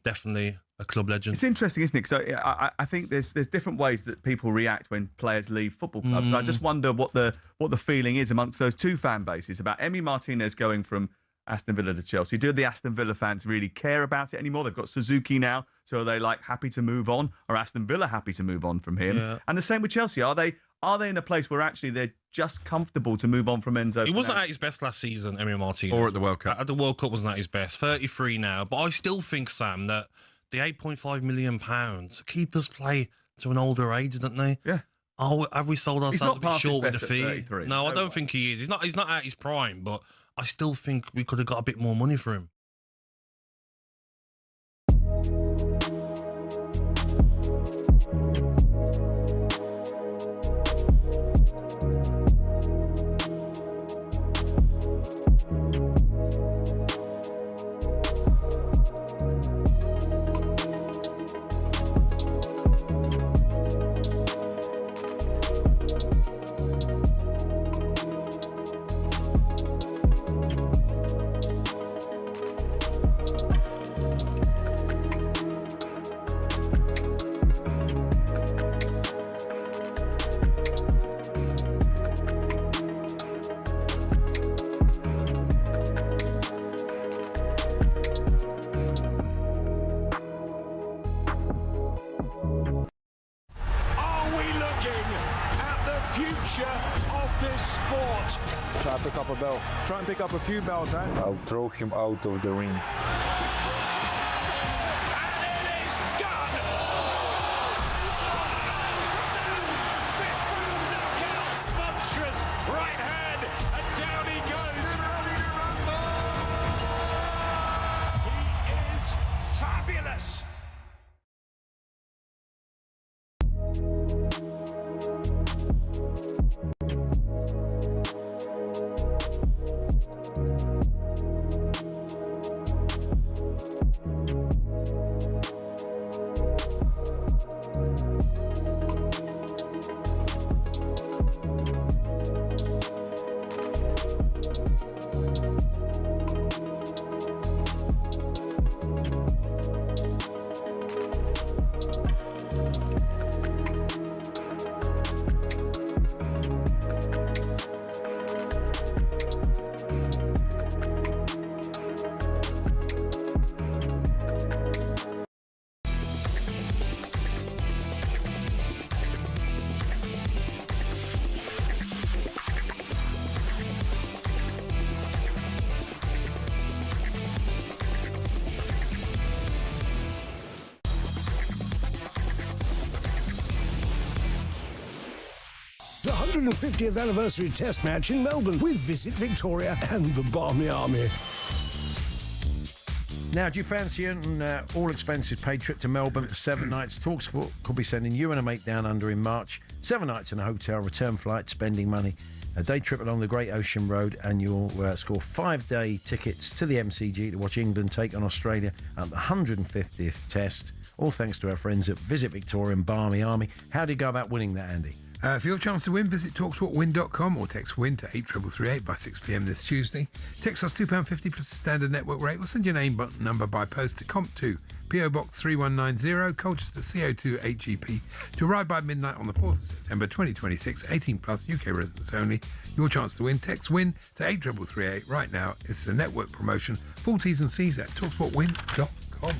definitely a club legend. It's interesting, isn't it? So I think there's different ways that people react when players leave football clubs. So I just wonder what the feeling is amongst those two fan bases about Emi Martinez going from Aston Villa to Chelsea. Do the Aston Villa fans really care about it anymore? They've got Suzuki now, so are they like happy to move on? Are Aston Villa happy to move on from him? Yeah. And the same with Chelsea. Are they in a place where actually they're just comfortable to move on from Enzo? He wasn't at his best last season, Emi Martinez. Or at the World Cup. At the World Cup wasn't at his best. 33 now. But I still think, Sam, that the £8.5 million, keepers play to an older age, don't they? Yeah. Oh, have we sold ourselves a bit short with the fee? No, I don't way. think he is. He's not at his prime, but I still think we could have got a bit more money for him. future of this sport. Try and pick up a bell. Try and pick up a few bells, eh? I'll throw him out of the ring. Right hand, and down he goes. He is fabulous. The 150th anniversary test match in Melbourne with Visit Victoria and the Barmy Army. Now, do you fancy an all-expenses paid trip to Melbourne for 7 nights? talkSPORT could be sending you and a mate down under in March. 7 nights in a hotel, return flight, spending money, a day trip along the Great Ocean Road, and you'll score 5-day tickets to the MCG to watch England take on Australia at the 150th test. All thanks to our friends at Visit Victoria and Barmy Army. How do you go about winning that, Andy? For your chance to win, visit talksportwin.com or text WIN to 83338 by 6 p.m. this Tuesday. Text us £2.50 plus the standard network rate. We'll send your name number by post to Comp2, PO Box 3190, Colchester CO2 8GP, to arrive by midnight on the 4th of September 2026. 18 plus, UK residents only. Your chance to win. Text WIN to 83338 right now. It's a network promotion. Full T's and C's at talksportwin.com.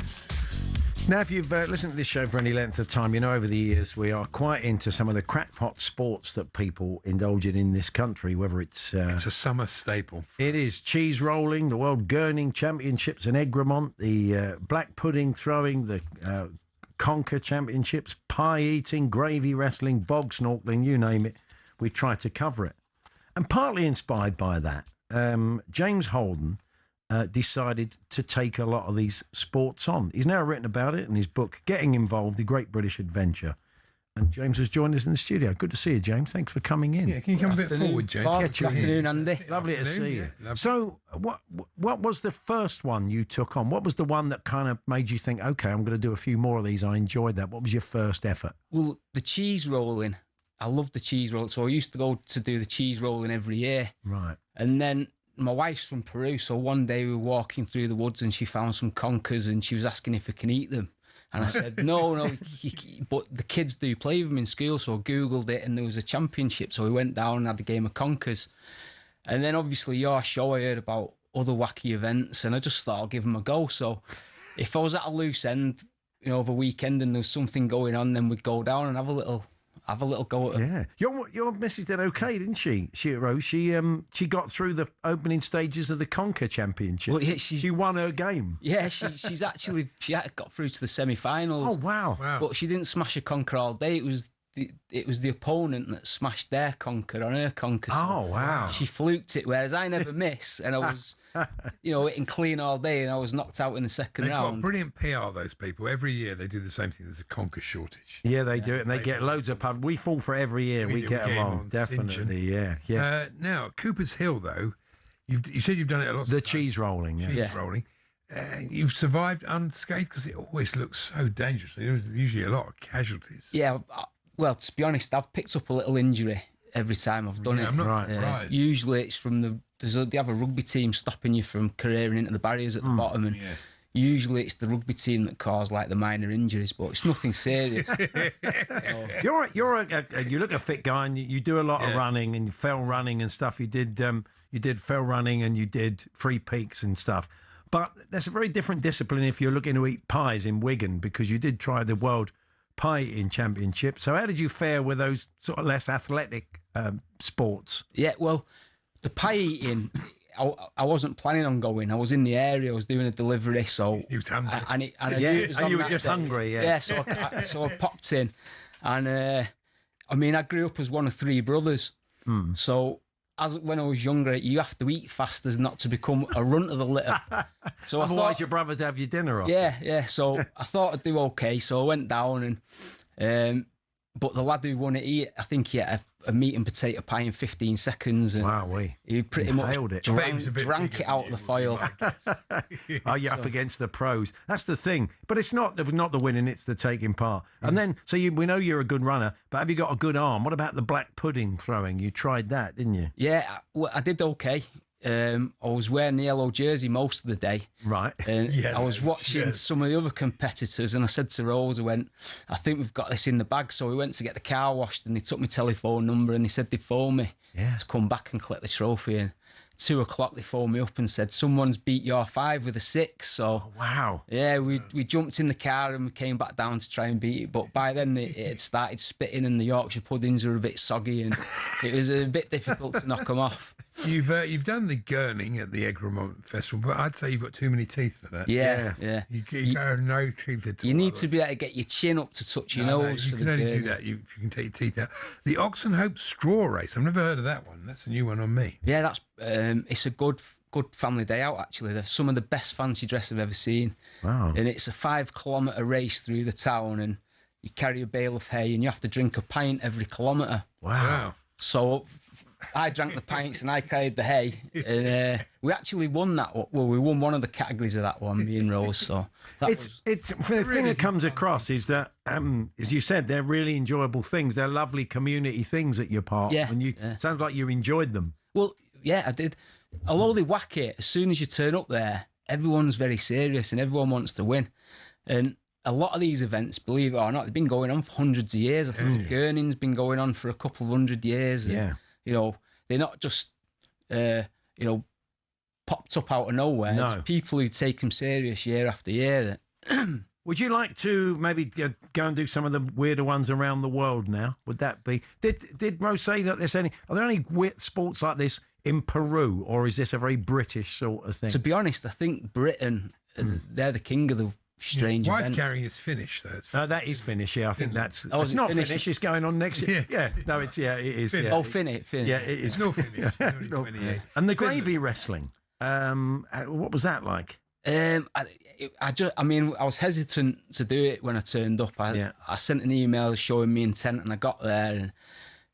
Now, if you've listened to this show for any length of time, you know over the years we are quite into some of the crackpot sports that people indulge in this country, whether it's a summer staple. It is cheese rolling, the World Gurning Championships in Egremont, the black pudding throwing, the conker championships, pie eating, gravy wrestling, bog snorkeling, you name it. We try to cover it. And partly inspired by that, James Holden decided to take a lot of these sports on. He's now written about it in his book, Getting Involved, The Great British Adventure. And James has joined us in the studio. Good to see you, James. Thanks for coming in. Yeah, can you come a bit forward, James? Good afternoon, Andy. Lovely to see you. Yeah, so, what was the first one you took on? What was the one that kind of made you think, OK, I'm going to do a few more of these? I enjoyed that. What was your first effort? Well, the cheese rolling. I love the cheese roll. So I used to go to do the cheese rolling every year. Right. And then my wife's from Peru, so one day we were walking through the woods and she found some conkers and she was asking if we can eat them. And I said, no, but the kids do play with them in school, so I Googled it and there was a championship. So we went down and had a game of conkers. And then obviously your show, I heard about other wacky events and I just thought I'll give them a go. So if I was at a loose end, over weekend and there was something going on, then we'd go down and have a little go at it. Yeah, your missus did okay, didn't she? She got through the opening stages of the Conker Championship. Well, yeah, she won her game. Yeah, she got through to the semi-finals. Oh wow! But she didn't smash a Conker all day. It was the opponent that smashed their Conker on her Conker. Oh wow! She fluked it, whereas I never miss, and I was, hitting clean all day, and I was knocked out in the second They've round. got brilliant PR, those people. Every year they do the same thing. There's a Conker shortage. Yeah, they do it, and they get loads of pub. We fall for it every year. We get them on, definitely. Yeah. Now, Cooper's Hill, though, you said you've done it a lot. The cheese rolling. Cheese rolling. You've survived unscathed because it always looks so dangerous. There's usually a lot of casualties. Yeah. Well, to be honest, I've picked up a little injury every time I've done it. I'm not surprised. Usually it's from they have a rugby team stopping you from careering into the barriers at the bottom, and usually it's the rugby team that cause like the minor injuries, but it's nothing serious. You look a fit guy, and you do a lot of running and fell running and stuff. You did fell running and you did free peaks and stuff. But that's a very different discipline if you're looking to eat pies in Wigan, because you did try the World Pie Eating Championship. So how did you fare with those sort of less athletic sports? Yeah, well, the pie eating, I wasn't planning on going. I was in the area. I was doing a delivery, so he was hungry. And I knew it was on you were that just day. hungry. Yeah. Yeah. So I popped in, and I mean, I grew up as one of 3 brothers. So when I was younger, you have to eat fast as not to become a runt of the litter. So otherwise, your brothers have your dinner off. Yeah. So I thought I'd do okay. So I went down and. But the lad who won it, I think he had a meat and potato pie in 15 seconds. And he pretty much drank it out of the foil. Oh, you're up against the pros. That's the thing. But it's not the winning, it's the taking part. And then, we know you're a good runner, but have you got a good arm? What about the black pudding throwing? You tried that, didn't you? Yeah, well, I did okay. I was wearing the yellow jersey most of the day. Right. And I was watching some of the other competitors, and I said to Rose, I think we've got this in the bag. So we went to get the car washed, and they took my telephone number, and they said they'd phone me to come back and collect the trophy. And 2 o'clock, they phoned me up and said, someone's beat your 5 with a 6. So wow. Yeah, we jumped in the car and we came back down to try and beat it. But by then it had started spitting, and the Yorkshire puddings were a bit soggy, and it was a bit difficult to knock them off. You've done the gurning at the Egremont Festival, but I'd say you've got too many teeth for that. Yeah. You have no teeth at all. You need to be able to get your chin up to touch your nose. You can only do that if you can take your teeth out. The Oxenhope Straw Race. I've never heard of that one. That's a new one on me. Yeah, that's it's a good family day out, actually. They're some of the best fancy dress I've ever seen. Wow. And it's a 5-kilometre race through the town, and you carry a bale of hay, and you have to drink a pint every kilometre. Wow. So I drank the pints and I carried the hay, and we actually won that. Well, we won one of the categories of that one, me and Rose. So the thing that comes across is that, as you said, they're really enjoyable things. They're lovely community things at your park. Yeah. And sounds like you enjoyed them. Well, yeah, I did. Although they whack it, as soon as you turn up there, everyone's very serious and everyone wants to win. And a lot of these events, believe it or not, they've been going on for hundreds of years. I think the Gurning's been going on for a couple of 100 years. And, they're not just, popped up out of nowhere. No. There's people who take them serious year after year. Would you like to maybe go and do some of the weirder ones around the world now? Would that be... Did Rose say that are there any weird sports like this in Peru, or is this a very British sort of thing? To be honest, I think Britain, they're the king of the strange Wife events. carrying is Finnish, though. That is Finnish, yeah. I think that's... Oh, it's not Finnish? Finnish, it's going on next year. Yeah, no, it is. Finnish. Yeah. Oh, Finnish. Yeah, it is. It's not Finnish. It's not. And the gravy wrestling, what was that like? I was hesitant to do it when I turned up. I sent an email showing me intent, and I got there.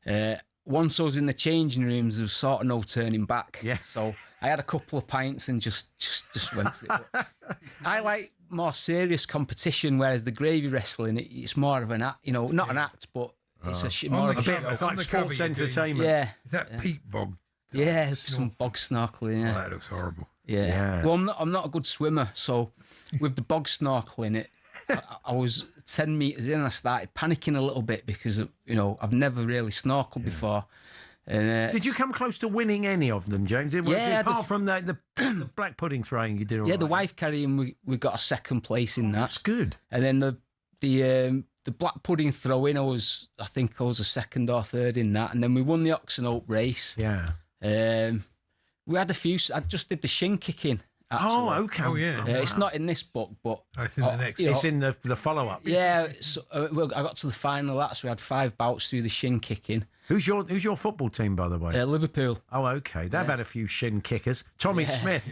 And once I was in the changing rooms, there was sort of no turning back. Yeah. So I had a couple of pints and just went for it. But I like more serious competition, whereas the gravy wrestling, it's more of an act. Not an act, but it's more of a show. It's like sports entertainment. Yeah. Is that peat bog? Yeah, some bog snorkeling. Yeah. Oh, that looks horrible. Yeah. Well, I'm not a good swimmer, so with the bog snorkeling, I was 10 metres in and I started panicking a little bit because, I've never really snorkeled before. And, did you come close to winning any of them, James? Apart from the black pudding throwing you did all right. the wife carrying, we got a second place in that. That's good. And then the black pudding throwing, I think I was a second or third in that. And then we won the Oxenhope race. Yeah. We had a few. I just did the shin kicking. Actually. Oh, okay. Oh, yeah. It's not in this book, but it's in the next. It's in the follow-up. Yeah. So, I got to the final of that, so we had 5 bouts through the shin kicking. Who's your football team, by the way? Liverpool. Oh, okay. They've had a few shin kickers. Tommy Smith.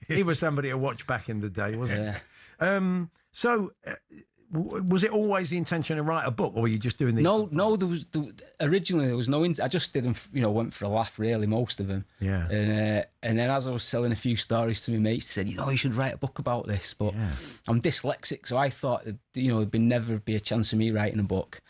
He was somebody to watch back in the day, wasn't he? So, was it always the intention to write a book, or were you just doing the... No. Originally there was no... I just did them, went for a laugh, really, most of them. Yeah. And then as I was selling a few stories to my mates, they said, you should write a book about this. But I'm dyslexic, so I thought, there'd never be a chance of me writing a book.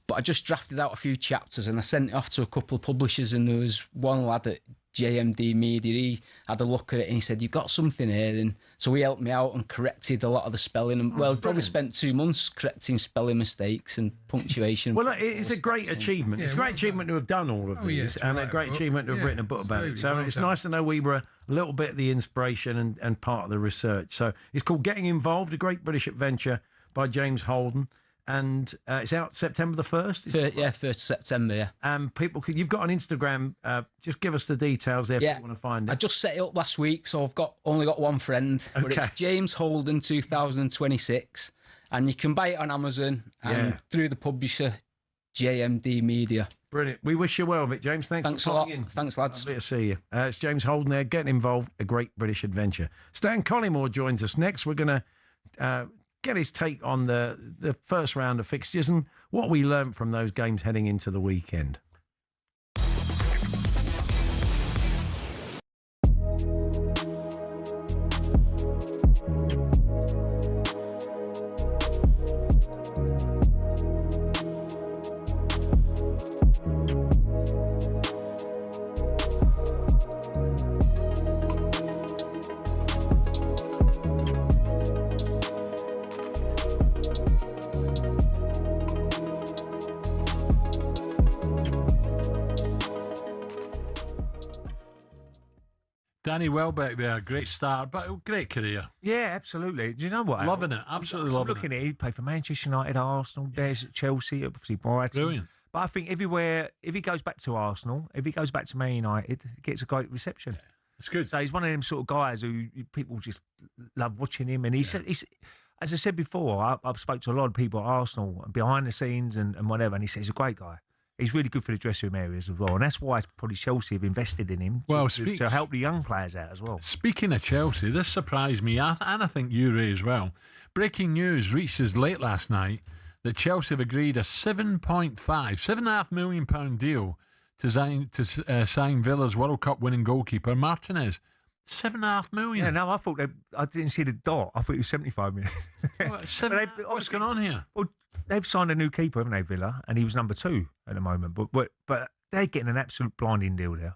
But I just drafted out a few chapters and I sent it off to a couple of publishers, and there was one lad at JMD Media, he had a look at it and he said, you've got something here. And so he helped me out and corrected a lot of the spelling. And probably spent 2 months correcting spelling mistakes and punctuation. Well, it's a great achievement. It's a great achievement to have done all of these, and a great achievement to have written a book about it. So it's nice to know we were a little bit of the inspiration and part of the research. So it's called Getting Involved, a great British adventure by James Holden. and it's out September the 1st. Yeah, 1st September. Yeah. People, you've got an Instagram. Just give us the details there if you want to find it. I just set it up last week, so I've only got one friend. But it's James Holden 2026, and you can buy it on Amazon and through the publisher JMD Media. Brilliant. We wish you well, Vic James. Thanks a lot. In. Thanks, lads. Lovely to see you. It's James Holden there, getting involved. A great British adventure. Stan Collymore joins us next. We're going to get his take on the first round of fixtures and what we learned from those games heading into the weekend. Danny Welbeck there, great start, but great career. Yeah, absolutely. Do you know what? Loving it, absolutely loving looking at it. He played for Manchester United, Arsenal, there's Chelsea, obviously Brighton. Brilliant. But I think everywhere, if he goes back to Arsenal, if he goes back to Man United, he gets a great reception. Yeah, it's good. So he's one of them sort of guys who people just love watching him. And he's as I said before, I've spoke to a lot of people at Arsenal behind the scenes and whatever, and he says he's a great guy. He's really good for the dressing room areas as well. And that's why probably Chelsea have invested in him to help the young players out as well. Speaking of Chelsea, this surprised me, and I think you, Ray, as well. Breaking news reached us late last night that Chelsea have agreed a £7.5 million deal to sign Villa's World Cup winning goalkeeper, Martinez. $7.5 million. Yeah, no, I thought I didn't see the dot. I thought it was 75 million. What's going on here? Well, they've signed a new keeper, haven't they, Villa? And he was number 2 at the moment. But they're getting an absolute blinding deal there.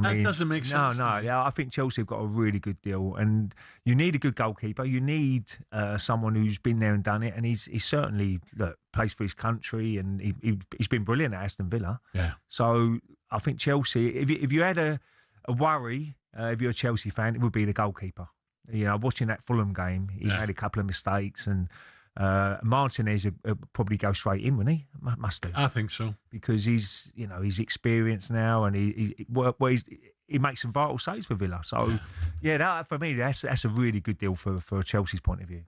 That doesn't make sense. No. Yeah, I think Chelsea have got a really good deal, and you need a good goalkeeper. You need someone who's been there and done it, and he's certainly plays for his country, and he's been brilliant at Aston Villa. Yeah. So I think Chelsea, if you had a worry, if you're a Chelsea fan, it would be the goalkeeper. You know, watching that Fulham game, he made a couple of mistakes, and Martinez would probably go straight in, wouldn't he? Must do. I think so, because he's experienced now, and he makes some vital saves for Villa. So that for me, that's a really good deal for Chelsea's point of view.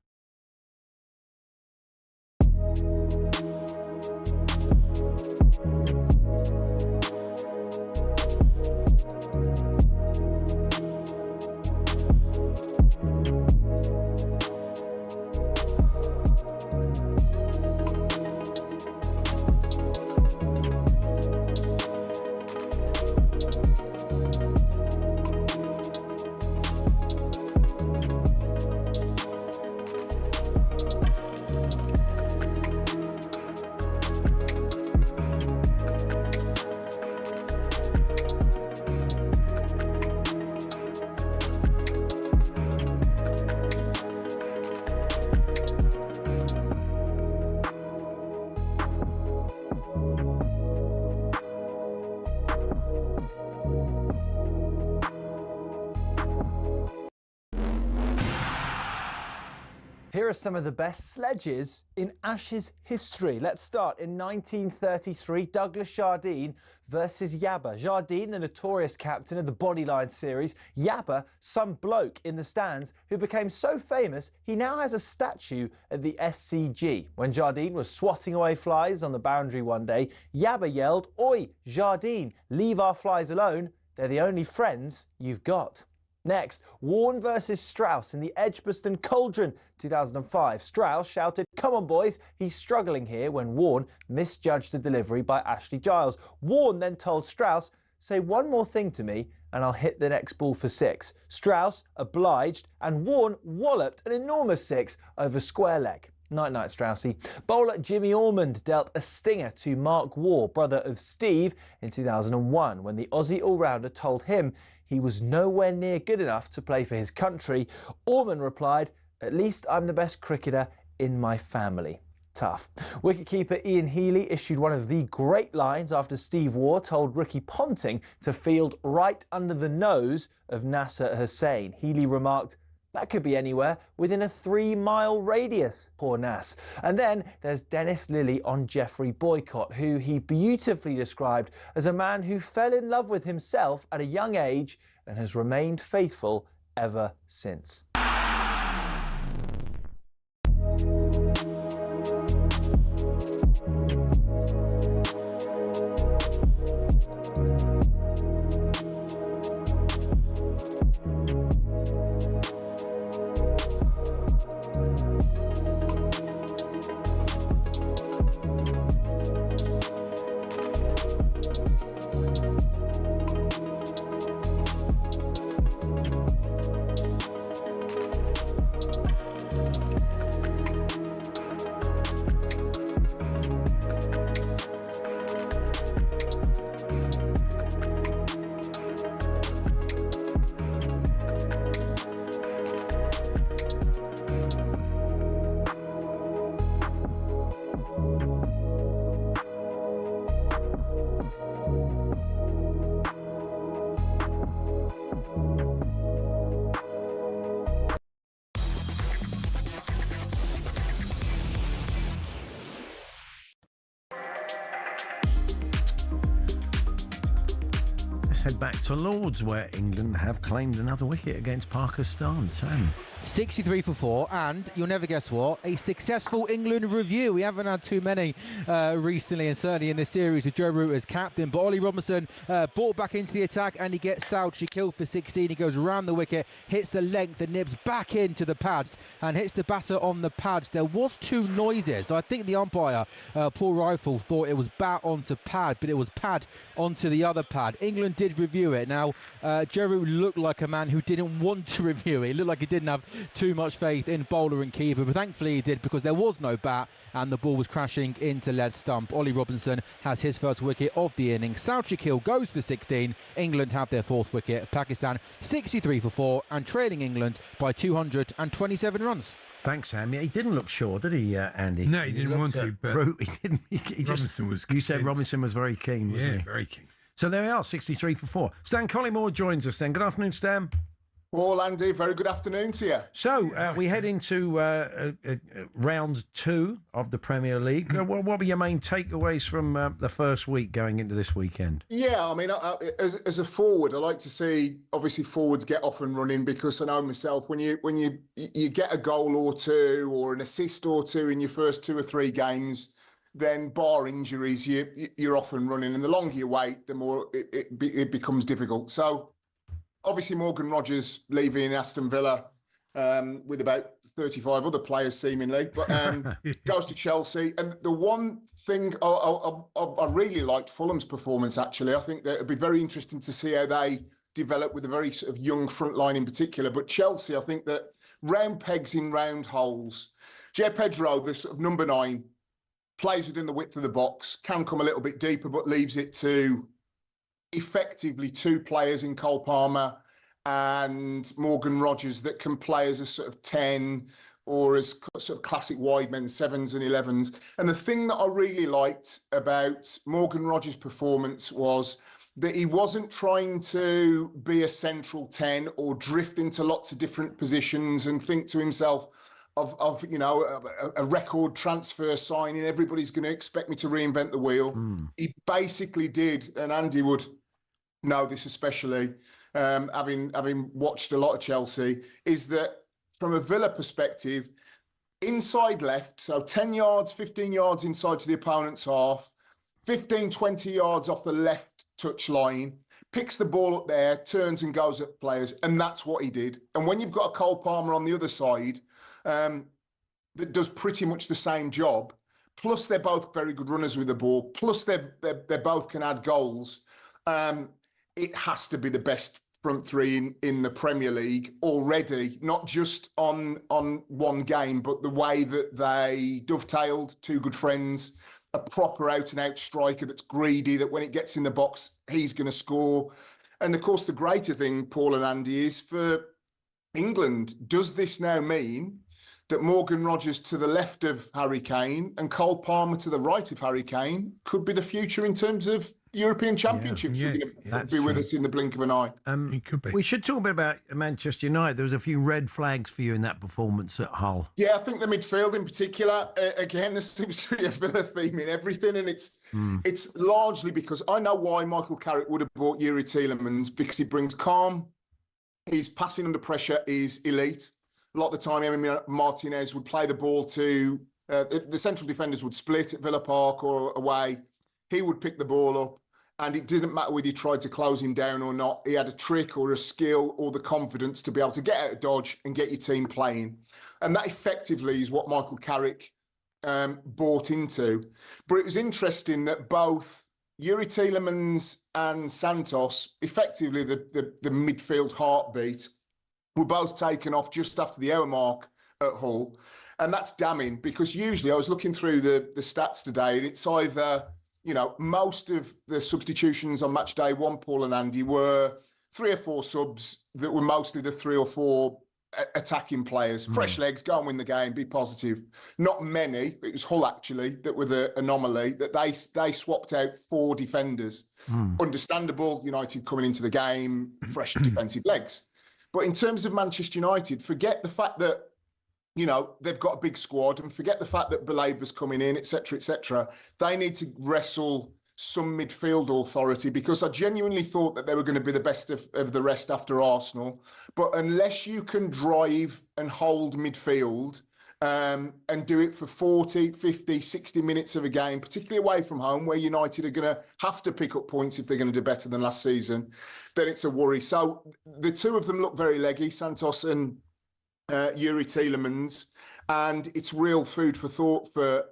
Here are some of the best sledges in Ashes history. Let's start in 1933, Douglas Jardine versus Yabba. Jardine, the notorious captain of the Bodyline series. Yabba, some bloke in the stands who became so famous he now has a statue at the SCG. When Jardine was swatting away flies on the boundary one day, Yabba yelled, "Oi, Jardine, leave our flies alone. They're the only friends you've got." Next, Warne versus Strauss in the Edgbaston Cauldron 2005. Strauss shouted, "Come on boys, he's struggling here," when Warne misjudged the delivery by Ashley Giles. Warne then told Strauss, "Say one more thing to me and I'll hit the next ball for 6. Strauss obliged and Warne walloped an enormous 6 over square leg. Night-night, Straussy. Bowler Jimmy Ormond dealt a stinger to Mark Waugh, brother of Steve, in 2001 when the Aussie all-rounder told him he was nowhere near good enough to play for his country. Ormond replied, "At least I'm the best cricketer in my family." Tough. Wicketkeeper Ian Healy issued one of the great lines after Steve Waugh told Ricky Ponting to field right under the nose of Nasser Hussain. Healy remarked, That could be anywhere within a 3-mile radius. Poor Nas. And then there's Dennis Lilly on Jeffrey Boycott, who he beautifully described as a man who fell in love with himself at a young age and has remained faithful ever since. Head back to Lords, where England have claimed another wicket against Pakistan. Sam. 63 for 4, and you'll never guess what, a successful England review. We haven't had too many recently, and certainly in this series with Joe Root as captain. But Ollie Robinson brought back into the attack, and he gets Southee killed for 16. He goes around the wicket, hits the length, and nips back into the pads, and hits the batter on the pads. There was 2 noises. I think the umpire, Paul Rifle, thought it was bat onto pad, but it was pad onto the other pad. England did review it. Now, Joe Root looked like a man who didn't want to review it. He looked like he didn't have too much faith in bowler and keeper, but thankfully he did, because there was no bat and the ball was crashing into lead stump. Ollie Robinson has his first wicket of the innings. Southee goes for 16. England have their 4th wicket. Pakistan 63 for 4 and trailing England by 227 runs. Thanks, Sam. Yeah, he didn't look sure, did he, Andy? No, he didn't want to. But he didn't. He Robinson was. You said Robinson was very keen, wasn't he? Yeah, very keen. So there we are, 63 for 4. Stan Collymore joins us then. Good afternoon, Stan. Well, Andy, very good afternoon to you. So we head into round 2 of the Premier League. What were your main takeaways from the first week going into this weekend? Yeah, I mean, as a forward, I like to see obviously forwards get off and running, because I know myself, when you get a goal or 2 or an assist or 2 in your first 2 or 3 games, then bar injuries, you're off and running, and the longer you wait, the more it becomes difficult. So obviously Morgan Rogers leaving Aston Villa with about 35 other players seemingly, but goes to Chelsea. And the one thing I really liked Fulham's performance, actually. I think that it'd be very interesting to see how they develop with a very sort of young front line in particular. But Chelsea, I think that round pegs in round holes. Jay Pedro, the sort of number 9, plays within the width of the box, can come a little bit deeper, but leaves it to effectively 2 players in Cole Palmer and Morgan Rogers that can play as a sort of 10 or as sort of classic wide men, 7s and 11s. And the thing that I really liked about Morgan Rogers' performance was that he wasn't trying to be a central 10 or drift into lots of different positions and think to himself of a record transfer signing. Everybody's going to expect me to reinvent the wheel. He basically did, and Andy would know this especially, having watched a lot of Chelsea, is that from a Villa perspective, inside left, so 10 yards, 15 yards inside to the opponent's half, 15, 20 yards off the left touch line, picks the ball up there, turns and goes at players, and that's what he did. And when you've got a Cole Palmer on the other side that does pretty much the same job, plus they're both very good runners with the ball, plus they both can add goals, it has to be the best front 3 in the Premier League already, not just on one game, but the way that they dovetailed, 2 good friends, a proper out-and-out striker that's greedy, that when it gets in the box, he's going to score. And of course, the greater thing, Paul and Andy, is for England, does this now mean that Morgan Rogers to the left of Harry Kane and Cole Palmer to the right of Harry Kane could be the future in terms of European Championships were going to be with us in the blink of an eye. It could be. We should talk a bit about Manchester United. There was a few red flags for you in that performance at Hull. Yeah, I think the midfield in particular, again, there seems to be a Villa theme in everything, and it's largely because I know why Michael Carrick would have bought Yuri Tielemans, because he brings calm, his passing under pressure is elite. A lot of the time, Emi Martinez would play the ball to, the central defenders would split at Villa Park or away. He would pick the ball up, and it didn't matter whether you tried to close him down or not. He had a trick or a skill or the confidence to be able to get out of dodge and get your team playing. And that effectively is what Michael Carrick bought into. But it was interesting that both Yuri Tielemans and Santos, effectively the midfield heartbeat, were both taken off just after the hour mark at Hull. And that's damning, because usually I was looking through the stats today, and it's either, most of the substitutions on match day 1, Paul and Andy, were 3 or 4 subs that were mostly the 3 or 4 attacking players. Fresh legs, go and win the game, be positive. Not many, it was Hull actually, that were the anomaly, that they swapped out 4 defenders. Understandable, United coming into the game, fresh defensive legs. But in terms of Manchester United, forget the fact that, they've got a big squad, and forget the fact that Balaba's coming in, etc., etc. They need to wrestle some midfield authority, because I genuinely thought that they were going to be the best of the rest after Arsenal. But unless you can drive and hold midfield and do it for 40, 50, 60 minutes of a game, particularly away from home, where United are going to have to pick up points if they're going to do better than last season, then it's a worry. So the two of them look very leggy, Santos and Yuri Tielemans, and it's real food for thought for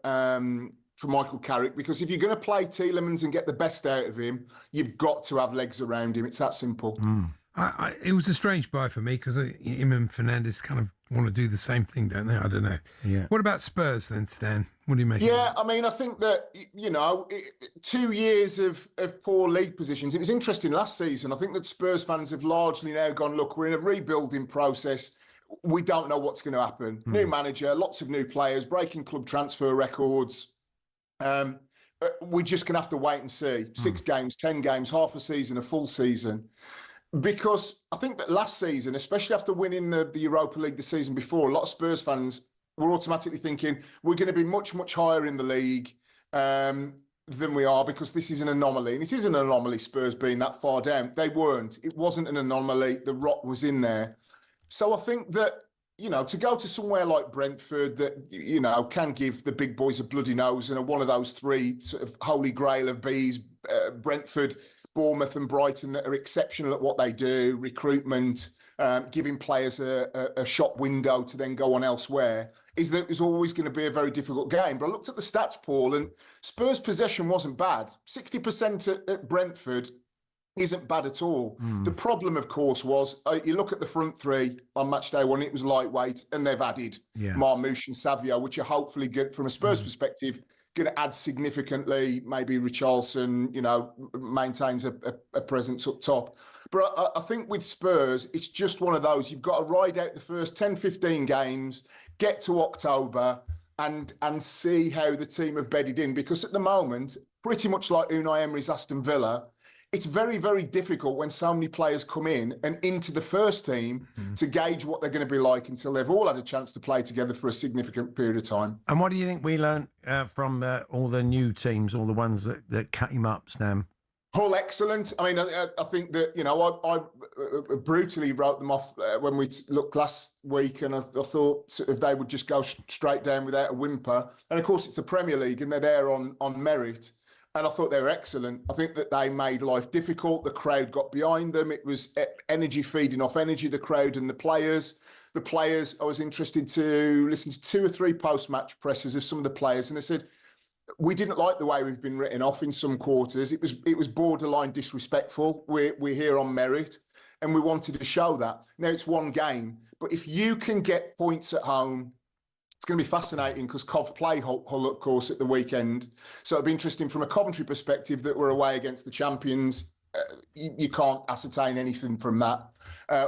Michael Carrick, because if you're going to play Tielemans and get the best out of him, you've got to have legs around him. It's that simple. It was a strange buy for me, because him and Fernandes kind of want to do the same thing, don't they? I don't know. Yeah. What about Spurs then, Stan? What do you make? Yeah, I mean, I think that, 2 years of poor league positions. It was interesting last season. I think that Spurs fans have largely now gone, look, we're in a rebuilding process. We don't know what's going to happen. New manager, lots of new players, breaking club transfer records. We're just going to have to wait and see. 6 games, 10 games, half a season, a full season. Because I think that last season, especially after winning the Europa League the season before, a lot of Spurs fans were automatically thinking we're going to be much, much higher in the league than we are, because this is an anomaly. And it is an anomaly, Spurs being that far down. They weren't. It wasn't an anomaly. The rot was in there. So I think that, to go to somewhere like Brentford that, can give the big boys a bloody nose and are one of those 3 sort of holy grail of bees, Brentford, Bournemouth and Brighton, that are exceptional at what they do, recruitment, giving players a shop window to then go on elsewhere, is that it was always going to be a very difficult game. But I looked at the stats, Paul, and Spurs' possession wasn't bad. 60% at Brentford isn't bad at all. The problem, of course, was you look at the front 3 on match day 1, it was lightweight, and they've added Marmoush and Savio, which are hopefully good from a Spurs perspective, going to add significantly. Maybe Richarlison, maintains a presence up top. But I think with Spurs, it's just one of those, you've got to ride out the first 10, 15 games, get to October and see how the team have bedded in. Because at the moment, pretty much like Unai Emery's Aston Villa, it's very, very difficult when so many players come in and into the first team to gauge what they're going to be like until they've all had a chance to play together for a significant period of time. And what do you think we learned from all the new teams, all the ones that cut him up, Stam? Hull, excellent. I mean, I think that, I brutally wrote them off when we looked last week, and I thought sort of they would just go straight down without a whimper. And of course, it's the Premier League and they're there on merit. And I thought they were excellent. I think that they made life difficult. The crowd got behind them. It was energy feeding off energy, the crowd and the players. The players, I was interested to listen to 2 or 3 post-match presses of some of the players, and they said, we didn't like the way we've been written off in some quarters. It was borderline disrespectful. We're here on merit, and we wanted to show that. Now, it's one game, but if you can get points at home, it's going to be fascinating, because Cov play Hull, of course, at the weekend. So it'll be interesting from a Coventry perspective that we're away against the champions. You can't ascertain anything from that.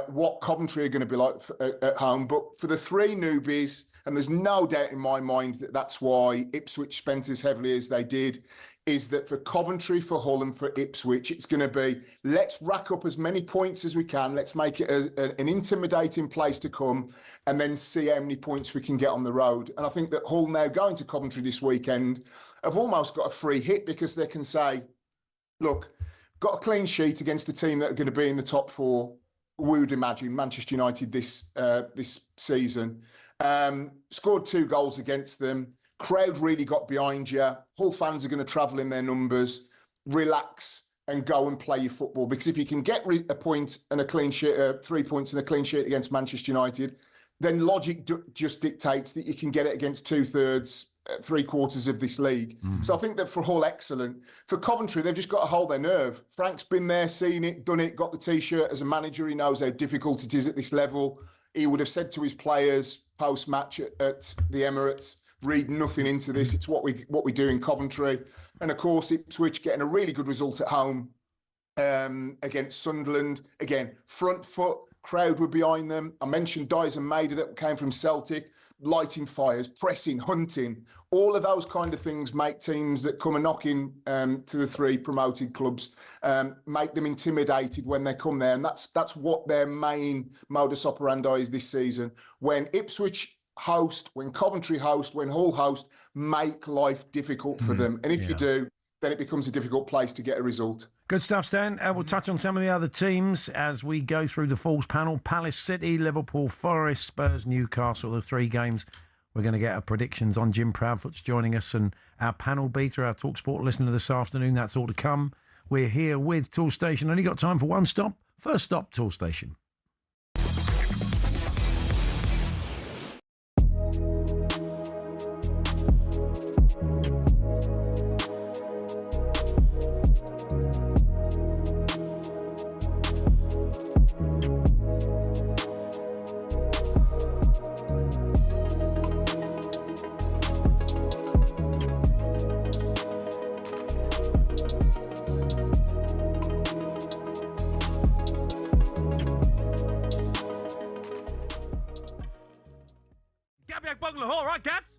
What Coventry are going to be like at home. But for the 3 newbies, and there's no doubt in my mind that that's why Ipswich spent as heavily as they did, is that for Coventry, for Hull and for Ipswich, it's going to be, let's rack up as many points as we can, let's make it an intimidating place to come, and then see how many points we can get on the road. And I think that Hull now going to Coventry this weekend have almost got a free hit, because they can say, look, got a clean sheet against a team that are going to be in the top 4, we would imagine, Manchester United this season. Scored 2 goals against them. Crowd really got behind you. Hull fans are going to travel in their numbers. Relax and go and play your football. Because if you can get a point and a clean sheet, 3 points and a clean sheet against Manchester United, then logic just dictates that you can get it against 2/3, 3/4 of this league. So I think that for Hull, excellent. For Coventry, they've just got to hold their nerve. Frank's been there, seen it, done it, got the T-shirt as a manager. He knows how difficult it is at this level. He would have said to his players post-match at the Emirates, read nothing into this. It's what we do in Coventry. And of course, Ipswich getting a really good result at home against Sunderland. Again, front foot, crowd were behind them. I mentioned Dyson Maida that came from Celtic, lighting fires, pressing, hunting. All of those kind of things make teams that come a knocking to the 3 promoted clubs, make them intimidated when they come there. And that's what their main modus operandi is this season. When Ipswich host, when Coventry host, when Hull host, make life difficult for them. And if you do, then it becomes a difficult place to get a result. Good stuff, Stan. We'll touch on some of the other teams as we go through the Falls panel. Palace City, Liverpool, Forest, Spurs, Newcastle, the 3 games. We're going to get our predictions on. Jim Proudfoot's joining us, and our panel B through our talkSPORT listener this afternoon. That's all to come. We're here with Tool Station. Only got time for one stop. First stop, Tool Station.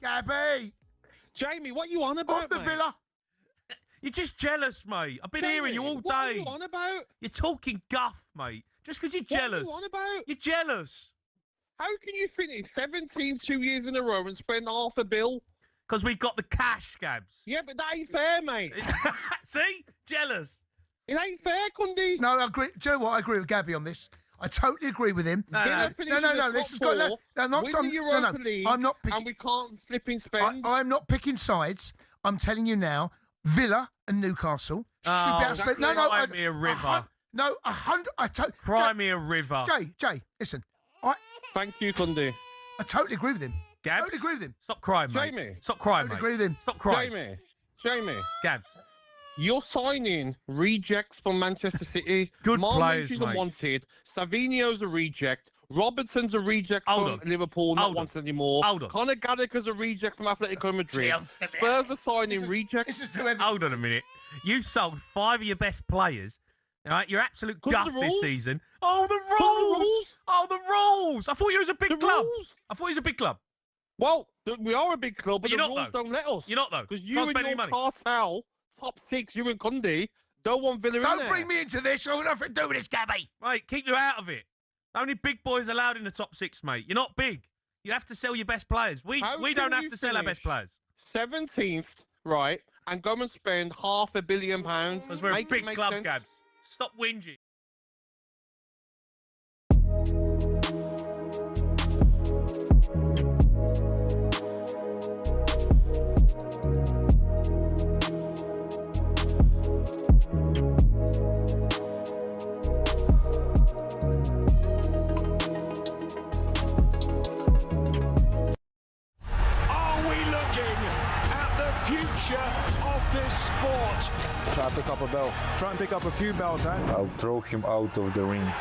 Gabby! Jamie, what you on about, the Villa? You're just jealous, mate. I've been hearing you all day. What are you on about? You're talking guff, mate. Just because you're jealous. What are you on about? You're jealous. How can you finish 17 2 years in a row and spend half a bill? Because we've got the cash, Gabs. Yeah, but that ain't fair, mate. See? Jealous. It ain't fair, Cundy. No, I agree. Do you know what? I agree with Gabby on this. I totally agree with him. No. This has got no. I'm not. Win the Europa League, I'm not picking. And we can't flipping spend. I'm not picking sides. I'm telling you now. Villa and Newcastle should be able to spend. Cry me a river. 100. Cry me a river. Jay, listen. Thank you, Cundy. I totally agree with him. Gabs? Totally agree with him. Stop crying, mate. Jamie. Stop crying, totally mate. agree with him. Stop crying. Jamie. Gabs. You're signing rejects from Manchester City. Good players, is mate. unwanted. Savino's a reject. Robertson's a reject from Liverpool, not wanted anymore. Conor Gallagher's a reject from Atletico Madrid. Spurs are signing rejects. Hold on a minute. You sold 5 of your best players. All right, you're absolute guff this season. Oh, the rules! Oh, the rules! I thought you was a big club. I thought you was a big club. Well, we are a big club, but the rules don't let us. You're not, though. Because you and your cartel, top 6, you and Cundy, don't want Villa in there. Don't bring me into this. I have nothing to do with this, Gabby. Mate, keep you out of it. Only big boys allowed in the top 6, mate. You're not big. You have to sell your best players. We don't have to sell our best players. 17th, right, and go and spend £500 million. Because we're a big club, Gabs. Stop whinging. Of this sport. Try and pick up a few belts, eh? I'll throw him out of the ring.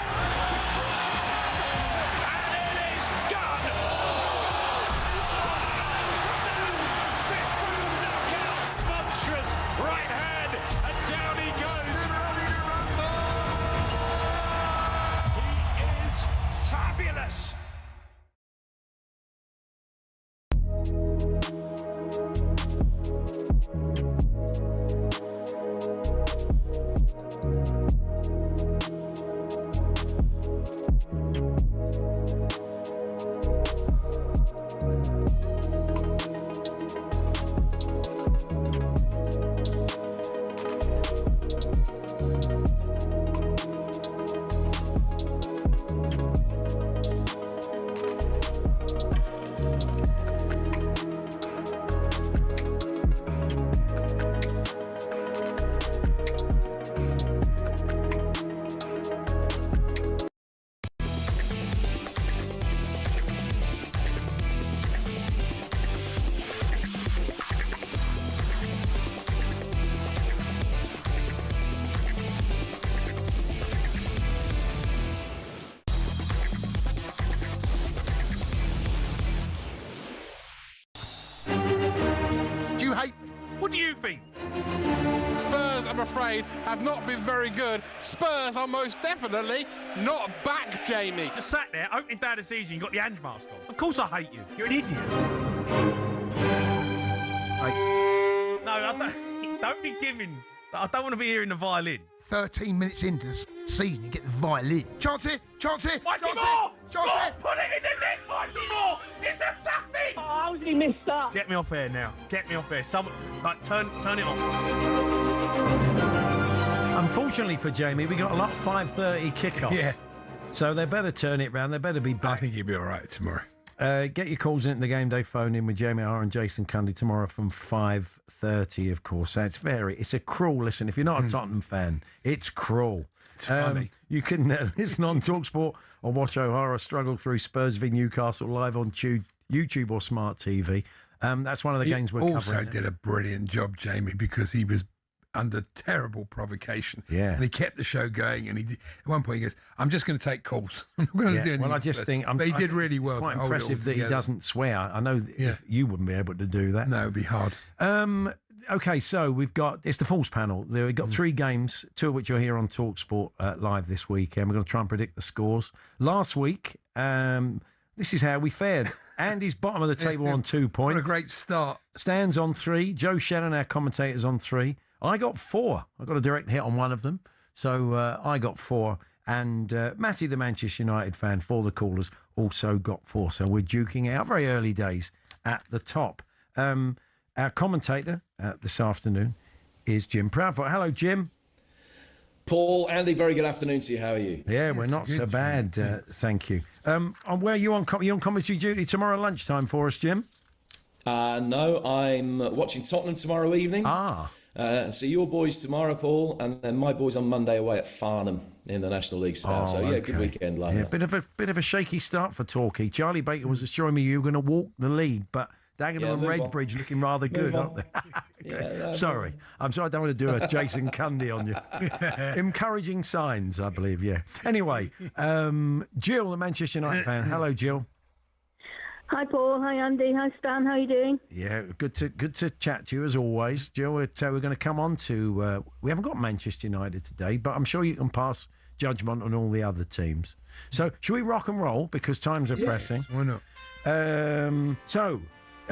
What do you think? Spurs, I'm afraid, have not been very good. Spurs are most definitely not back, Jamie. You sat there, opening day of the season, you got the Ange mask on. Of course I hate you. You're an idiot. No, don't be giving. I don't want to be hearing the violin. 13 minutes into the season, you get the violin. Chance it! Mikey Moore! Stop! Put it in the net, Mikey Moore! It's attacking! Oh, how did he miss that? Get me off air now. Get me off air. Someone, turn it off. Unfortunately for Jamie, we got a lot of 5:30 kickoffs. Yeah. So they better turn it round. They better be back. I think he'll be all right tomorrow. Get your calls into the game day phone in with Jamie R and Jason Cundy tomorrow from 5:30, of course. So it's a cruel listen. If you're not a Tottenham fan, it's cruel. It's funny. You can listen on talkSPORT or watch O'Hara struggle through Spurs v Newcastle live on YouTube or Smart TV. That's one of the games we're covering. He also did a brilliant job, Jamie, because he was under terrible provocation. Yeah. And he kept the show going. And at one point he goes, I'm just going to take calls. I'm not going to do anything. Well, I just think... But he did really well. It's quite impressive that he doesn't swear. I know you wouldn't be able to do that. No, it would be hard. Okay, so it's the Falls panel. We've got 3 games, 2 of which are here on talkSPORT live this weekend. We're going to try and predict the scores. Last week, this is how we fared. Andy's bottom of the table on 2 points. What a great start. Stan's on 3. Joe Shannon, our commentator's on 3. I got 4. I got a direct hit on one of them. So I got 4. And Matty, the Manchester United fan, for the callers, also got 4. So we're duking out very early days at the top. Our commentator this afternoon is Jim Proudfoot. Hello, Jim. Paul, Andy, very good afternoon to you. How are you? Yeah, we're not so bad, thank you. Where are you on commentary duty tomorrow lunchtime for us, Jim? No, I'm watching Tottenham tomorrow evening. So your boys tomorrow, Paul, and then my boys on Monday away at Farnham in the National League South. So yeah, good weekend, lad. Yeah, bit of a shaky start for Torquay. Charlie Baker was assuring me you were going to walk the league, but Dagenham and Redbridge looking rather good, aren't they? Okay. Sorry, I don't want to do a Jason Cundy on you. Encouraging signs, I believe. Yeah. Anyway, Jill, the Manchester United fan. Hello, Jill. Hi, Paul. Hi, Andy. Hi, Stan. How are you doing? Yeah, good to chat to you as always, Jill. We're going to come on to. We haven't got Manchester United today, but I'm sure you can pass judgment on all the other teams. So, should we rock and roll because times are pressing? Why not?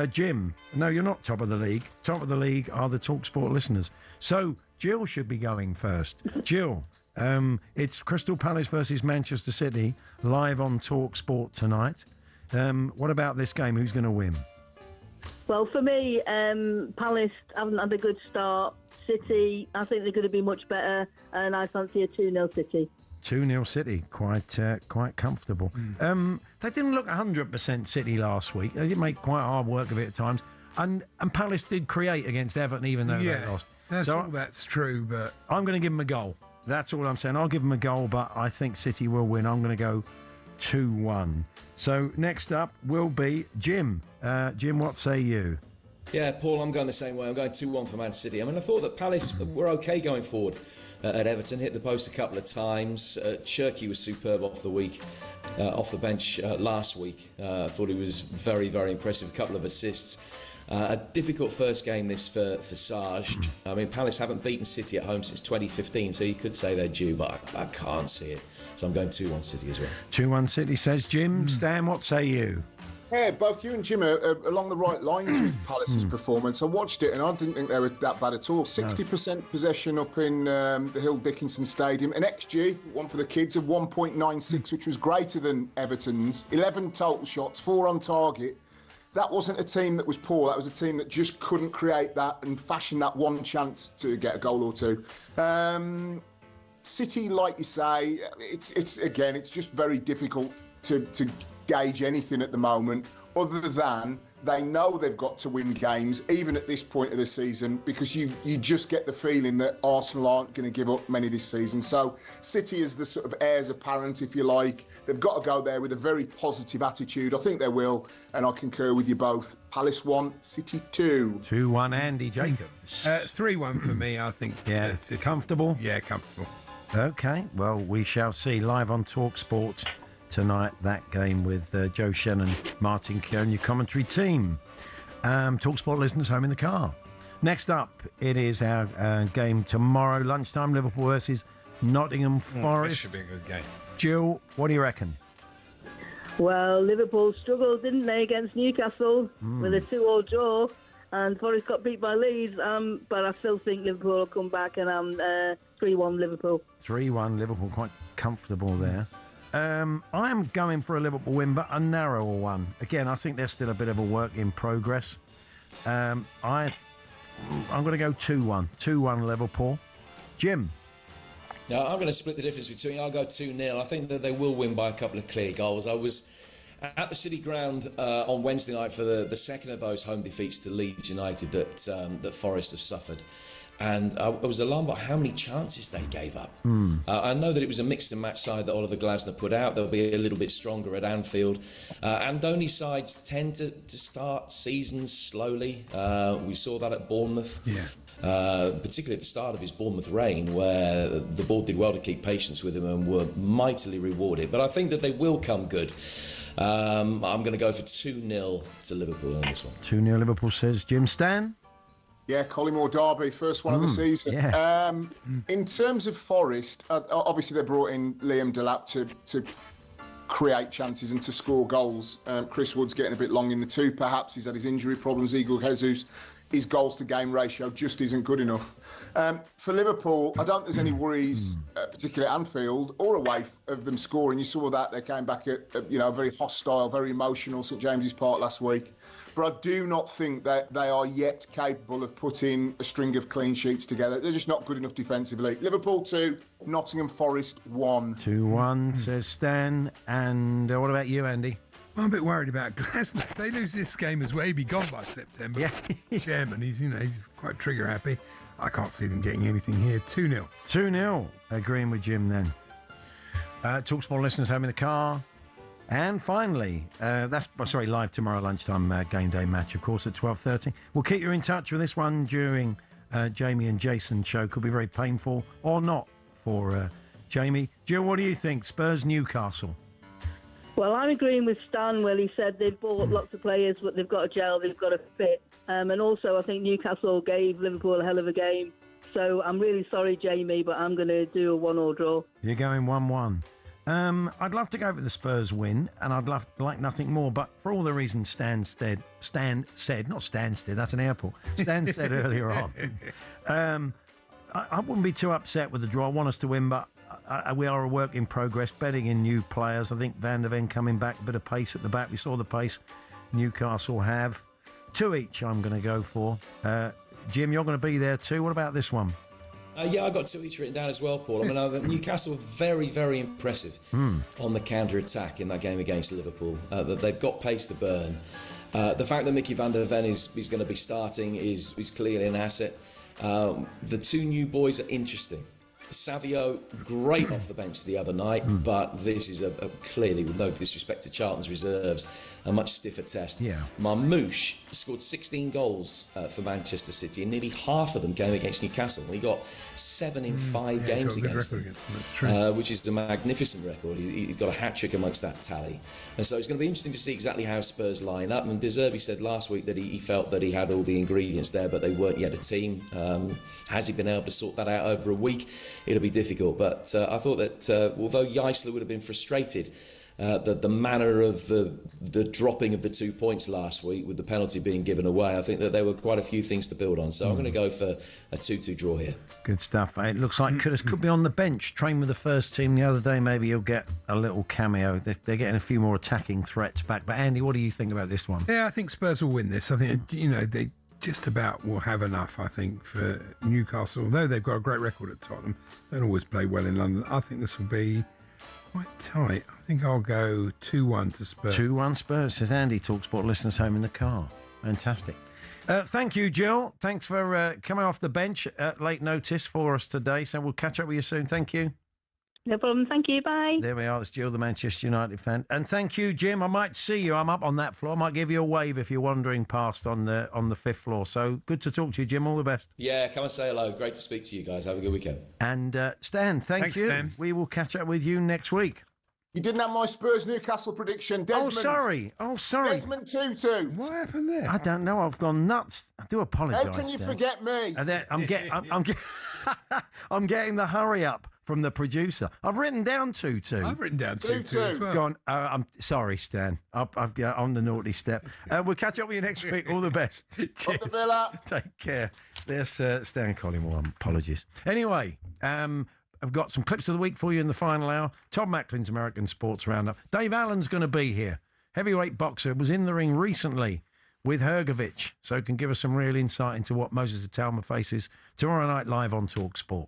Jim, no, you're not top of the league. Top of the league are the talkSPORT listeners. So Jill should be going first. Jill, it's Crystal Palace versus Manchester City live on talkSPORT tonight. What about this game? Who's going to win? Well, for me, Palace haven't had a good start. City, I think they're going to be much better, and I fancy a 2-0 City. 2-0 City, quite comfortable. They didn't look 100% City last week. They did make quite hard work of it at times. And Palace did create against Everton, even though they lost. That's true, but... I'm going to give them a goal. That's all I'm saying. I'll give them a goal, but I think City will win. I'm going to go 2-1. So next up will be Jim. Jim, what say you? Yeah, Paul, I'm going the same way. I'm going 2-1 for Man City. I mean, I thought that Palace were okay going forward at Everton, hit the post a couple of times. Cherky was superb off the bench last week. I thought he was very, very impressive. A couple of assists. A difficult first game this for Sarge. I mean, Palace haven't beaten City at home since 2015, so you could say they're due, but I can't see it. So I'm going 2-1 City as well. 2-1 City, says Jim. Stan, what say you? Yeah, both you and Jim are along the right lines with Palace's performance. I watched it and I didn't think they were that bad at all. 60% possession up in the Hill Dickinson Stadium. An XG, one for the kids, of 1.96, which was greater than Everton's. 11 total shots, 4 on target. That wasn't a team that was poor. That was a team that just couldn't create that and fashion that one chance to get a goal or two. City, like you say, it's just very difficult to gauge anything at the moment, other than they know they've got to win games, even at this point of the season, because you just get the feeling that Arsenal aren't going to give up many this season. So City is the sort of heirs apparent, if you like. They've got to go there with a very positive attitude. I think they will, and I concur with you both. Palace 1, City 2. 2-1, Andy Jacobs. 3-1 for me, I think. Yeah, comfortable? Yeah, comfortable. Okay, well, we shall see live on talkSPORT tonight, that game with Joe Shannon, Martin Keown, your commentary team. talkSPORT listeners home in the car. Next up, it is our game tomorrow, lunchtime, Liverpool versus Nottingham Forest. This should be a good game. Jill, what do you reckon? Well, Liverpool struggled, didn't they, against Newcastle with a 2-2 draw, and Forest got beat by Leeds, but I still think Liverpool will come back, and I'm 3-1 Liverpool. 3-1 Liverpool, quite comfortable there. I am going for a Liverpool win, but a narrower one. Again, I think there's still a bit of a work in progress. I'm going to go 2-1. 2-1 Liverpool. Jim? I'm going to split the difference between. I'll go 2-0. I think that they will win by a couple of clear goals. I was at the City Ground on Wednesday night for the second of those home defeats to Leeds United that Forest have suffered. And I was alarmed by how many chances they gave up. I know that it was a mixed and match side that Oliver Glasner put out. They'll be a little bit stronger at Anfield. Andoni sides tend to start seasons slowly. We saw that at Bournemouth. Particularly at the start of his Bournemouth reign, where the board did well to keep patience with him and were mightily rewarded. But I think that they will come good. I'm going to go for 2-0 to Liverpool in this one. 2-0 Liverpool, says Jim. Stan? Yeah, Collymore Derby, first one of the season. Yeah. In terms of Forest, obviously they brought in Liam Delap to create chances and to score goals. Chris Wood's getting a bit long in the tooth, perhaps. He's had his injury problems. Igor Jesus, his goals-to-game ratio just isn't good enough. For Liverpool, I don't think there's any worries, particularly at Anfield or away, of them scoring. You saw that. They came back at very hostile, very emotional St James's Park last week. But I do not think that they are yet capable of putting a string of clean sheets together. They're just not good enough defensively. Liverpool 2, Nottingham Forest 1. 2-1, says Stan. And what about you, Andy? I'm a bit worried about Glasner. If they lose this game as well, he'll be gone by September. Yeah. Chairman, he's quite trigger happy. I can't see them getting anything here. 2-0. 2-0. Agreeing with Jim then. talkSPORT listeners home in the car. And finally, live tomorrow lunchtime game day match, of course, at 12:30. We'll keep you in touch with this one during Jamie and Jason's show. Could be very painful or not for Jamie. Jill, what do you think? Spurs Newcastle. Well, I'm agreeing with Stan where he said they've bought lots of players, but they've got to gel, they've got to fit. And also, I think Newcastle gave Liverpool a hell of a game. So I'm really sorry, Jamie, but I'm going to do a 1-1 draw. You're going 1-1. I'd love to go for the Spurs win, and I'd like nothing more, but for all the reasons Stan said, not Stansted, that's an airport, Stan said earlier on, I wouldn't be too upset with the draw. I want us to win, but we are a work in progress, betting in new players. I think Van der Ven coming back, a bit of pace at the back. We saw the pace Newcastle have. 2 each I'm going to go for. Jim, you're going to be there too. What about this one? Yeah, I got 2 each written down as well, Paul. I mean, Newcastle were very, very impressive on the counter-attack in that game against Liverpool. They've got pace to burn. The fact that Mickey van der Ven is going to be starting is clearly an asset. The 2 new boys are interesting. Savio, great off the bench the other night, but this is a clearly, with no disrespect to Charlton's reserves, a much stiffer test. Yeah. Marmoush scored 16 goals for Manchester City, and nearly half of them came against Newcastle. He got 7 in 5 games against them, which is a magnificent record. He's got a hat-trick amongst that tally. And so it's going to be interesting to see exactly how Spurs line up. And De Zerbi said last week that he felt that he had all the ingredients there, but they weren't yet a team. Has he been able to sort that out over a week? It'll be difficult. But I thought that although Geisler would have been frustrated the manner of the dropping of the 2 points last week with the penalty being given away, I think that there were quite a few things to build on. So I'm going to go for a 2-2 draw here. Good stuff. It looks like Kudus could be on the bench, trained with the first team the other day. Maybe he'll get a little cameo. They're getting a few more attacking threats back. But Andy, what do you think about this one? Yeah, I think Spurs will win this. I think, they just about will have enough, I think, for Newcastle. Although they've got a great record at Tottenham, they don't always play well in London. I think this will be quite tight. I think I'll go 2-1 to Spurs. 2-1 Spurs, says Andy, talkSPORT listeners home in the car. Fantastic. Thank you, Jill. Thanks for coming off the bench at late notice for us today. So we'll catch up with you soon. Thank you. No problem. Thank you. Bye. There we are. It's Jill, the Manchester United fan. And thank you, Jim. I might see you. I'm up on that floor. I might give you a wave if you're wandering past on the fifth floor. So good to talk to you, Jim. All the best. Yeah, come and say hello. Great to speak to you guys. Have a good weekend. And Stan, thanks, you. Stan. We will catch up with you next week. You didn't have my Spurs Newcastle prediction, Desmond. Oh, sorry. Desmond 2-2. What happened there? I don't know. I've gone nuts. I do apologise. How can you forget me? I'm getting the hurry up from the producer. I've written down 2-2. I've written down 2-2 as well. Go on. I'm sorry, Stan. I've got on the naughty step. We'll catch up with you next week. All the best. Cheers. the Villa. Take care. There's Stan Collymore. Apologies. Anyway, I've got some clips of the week for you in the final hour. Tom Macklin's American Sports Roundup. Dave Allen's going to be here. Heavyweight boxer, was in the ring recently with Hrgovic, so can give us some real insight into what Moses Atalma faces tomorrow night live on talkSPORT.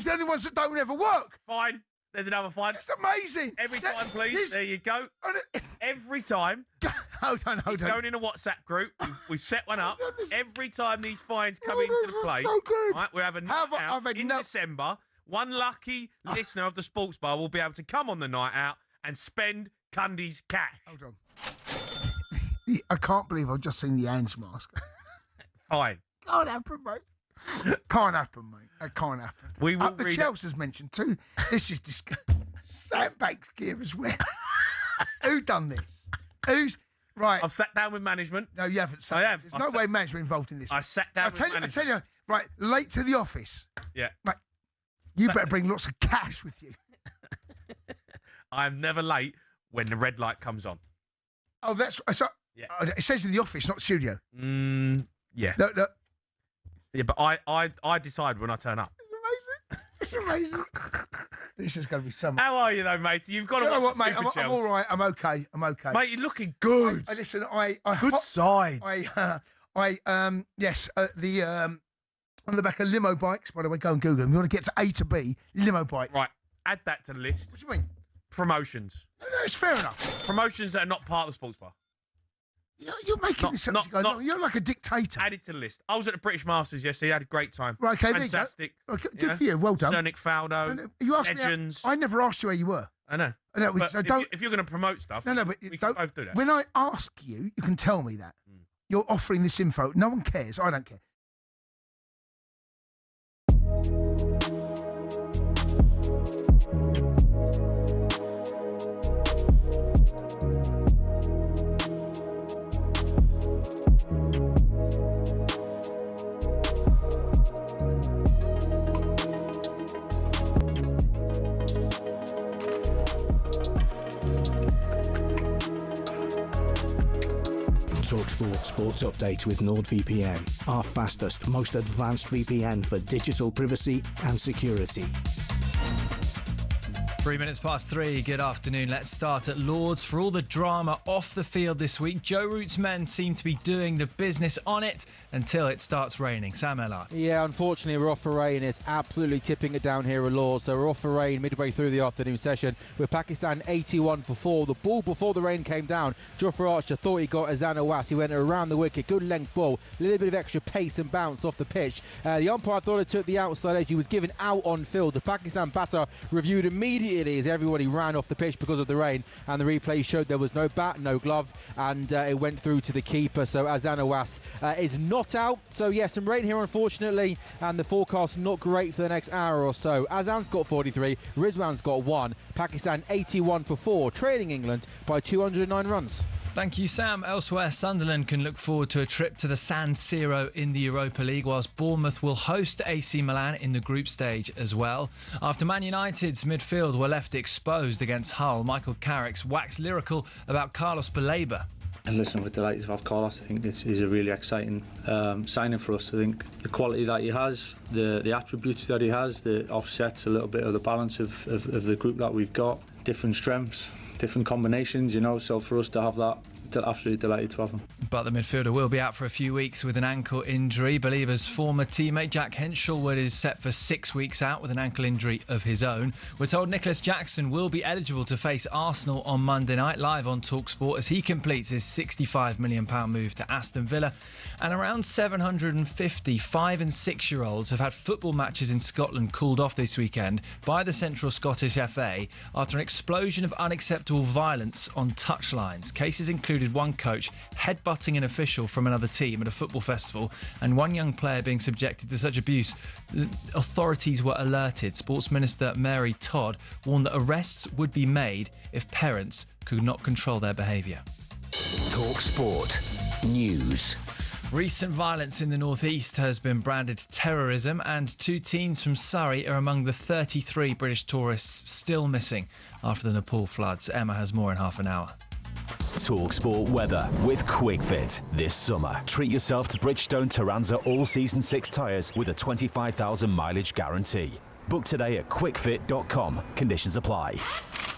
The only ones that don't ever work. Fine. There's another fine. It's amazing. Every time, please. There you go. Every time. Hold on. It's going in a WhatsApp group. We set one up. Every time these fines come into the play. So good. Right, we have a night out in December. One lucky listener of the Sports Bar will be able to come on the night out and spend Cundy's cash. Hold on. I can't believe I've just seen the Ange mask. Fine. Can't happen, mate. Can't happen, mate. That can't happen. We will the Chelsea's mentioned too. This is disgusting. Sandbags gear as well. Who done this? Who's right? I've sat down with management. No, you haven't. I have. There's no way management involved in this. I sat down with management. I tell you, right, late to the office. Yeah. Right, you better bring lots of cash with you. I'm never late when the red light comes on. Oh, that's so. Yeah. It says in the office, not studio. Yeah. No. Yeah, but I decide when I turn up. It's amazing. This is going to be so much. How are you though, mate? You've got to you know what, watch mate? I'm all right. I'm okay. Mate, you're looking good. Listen, good side. Yes, on the back of limo bikes. By the way, go and Google them. You want to get to A to B, limo bike. Right, add that to the list. What do you mean? Promotions. No, it's fair enough. Promotions that are not part of the Sports Bar. You're making this up. You're like a dictator. Added to the list. I was at the British Masters yesterday. I had a great time. Right, okay, fantastic. Okay, good for you. Well done. Sir Nick Faldo. You asked Legends. me. I never asked you where you were. I know. But so if you're going to promote stuff, but we can both do that. When I ask you, you can tell me that. You're offering this info. No one cares. I don't care. talkSPORT Sports Update with NordVPN, our fastest, most advanced VPN for digital privacy and security. 3:03. Good afternoon. Let's start at Lord's. For all the drama off the field this week, Joe Root's men seem to be doing the business on it until it starts raining. Sam Ellard. Yeah, unfortunately, we're off for rain. It's absolutely tipping it down here at Lord's. So we're off for rain midway through the afternoon session with Pakistan 81 for 4. The ball before the rain came down, Jofra Archer thought he got Azan Awas. He went around the wicket. Good length ball. A little bit of extra pace and bounce off the pitch. The umpire thought it took the outside edge. He was given out on field. The Pakistan batter reviewed immediately as everybody ran off the pitch because of the rain, and the replay showed there was no bat, no glove, and it went through to the keeper. So Azan Awas is not out. So yes, some rain here unfortunately, and the forecast not great for the next hour or so. Azan's got 43, Rizwan's got 1. Pakistan 81 for 4, trailing England by 209 runs. Thank you, Sam. Elsewhere, Sunderland can look forward to a trip to the San Siro in the Europa League, whilst Bournemouth will host AC Milan in the group stage as well. After Man United's midfield were left exposed against Hull, Michael Carrick's waxed lyrical about Carlos Baleba. And listen, we're delighted to have Carlos. I think this is a really exciting signing for us. I think the quality that he has, the attributes that he has, that offsets a little bit of the balance of the group that we've got. Different strengths, different combinations, so for us to have that, absolutely delighted to have him. But the midfielder will be out for a few weeks with an ankle injury. Baleba's former teammate Jack Henschelwood is set for 6 weeks out with an ankle injury of his own. We're told Nicholas Jackson will be eligible to face Arsenal on Monday night, live on talkSPORT, as he completes his £65 million move to Aston Villa. And around 750 5- and 6-year-olds have had football matches in Scotland called off this weekend by the Central Scottish FA after an explosion of unacceptable violence on touchlines. Cases included one coach headbutting an official from another team at a football festival and one young player being subjected to such abuse that authorities were alerted. Sports Minister Mary Todd warned that arrests would be made if parents could not control their behaviour. talkSPORT News. Recent violence in the northeast has been branded terrorism, and 2 teens from Surrey are among the 33 British tourists still missing after the Nepal floods. Emma has more in half an hour. talkSPORT weather with QuickFit. This summer, treat yourself to Bridgestone Turanza all-season 6 tyres with a 25,000 mileage guarantee. Book today at quickfit.com. Conditions apply.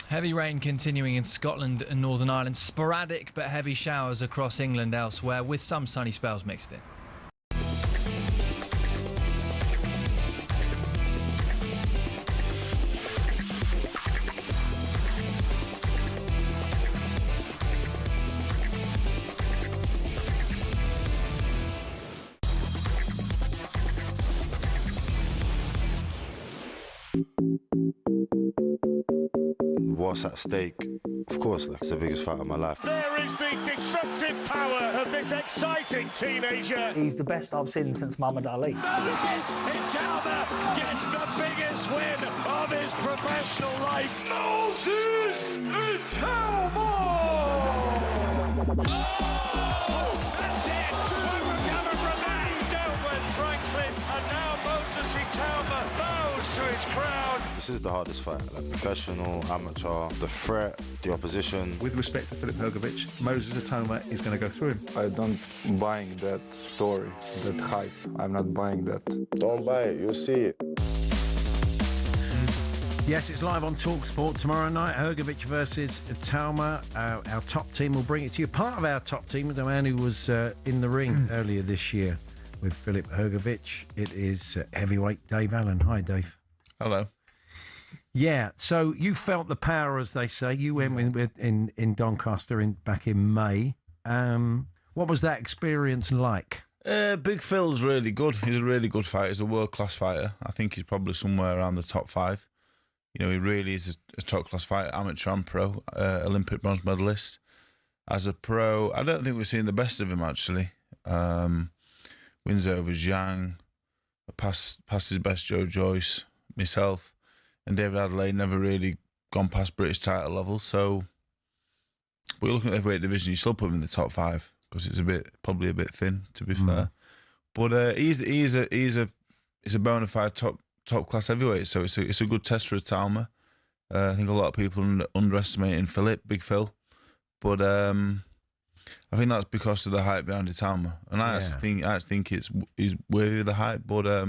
Heavy rain continuing in Scotland and Northern Ireland. Sporadic but heavy showers across England elsewhere, with some sunny spells mixed in. What's at stake? Of course, it's the biggest fight of my life. There is the destructive power of this exciting teenager. He's the best I've seen since Muhammad Ali. Moses Italma gets the biggest win of his professional life. Moses Italma! Oh, that's it! Overcoming Ronaldo with Franklin, and now Moses Italma bows to his crown. This is the hardest fight. Like professional, amateur, the threat, the opposition. With respect to Filip Hrgović, Moses Italma is going to go through him. I don't buying that story, that hype. I'm not buying that. Don't buy it, you'll see it. Yes, it's live on talkSPORT tomorrow night. Hrgović versus Italma. Our top team will bring it to you. Part of our top team, the man who was in the ring earlier this year with Filip Hrgović. It is heavyweight Dave Allen. Hi, Dave. Hello. Yeah, so you felt the power, as they say. You went in Doncaster back in May. What was that experience like? Big Phil's really good. He's a really good fighter. He's a world-class fighter. I think he's probably somewhere around the top 5. He really is a top-class fighter, amateur and pro, Olympic bronze medalist. As a pro, I don't think we've seen the best of him, actually. Wins over Zhang, past his best Joe Joyce, myself. And David Adelaide never really gone past British title level. So, but you're looking at the heavyweight division, you still put him in the top 5 because it's probably a bit thin, to be fair. But he's a bona fide top class heavyweight. So it's a good test for Italma. I think a lot of people are underestimating Filip, Big Phil, but I think that's because of the hype behind Italma. And I actually think he's worthy of the hype. But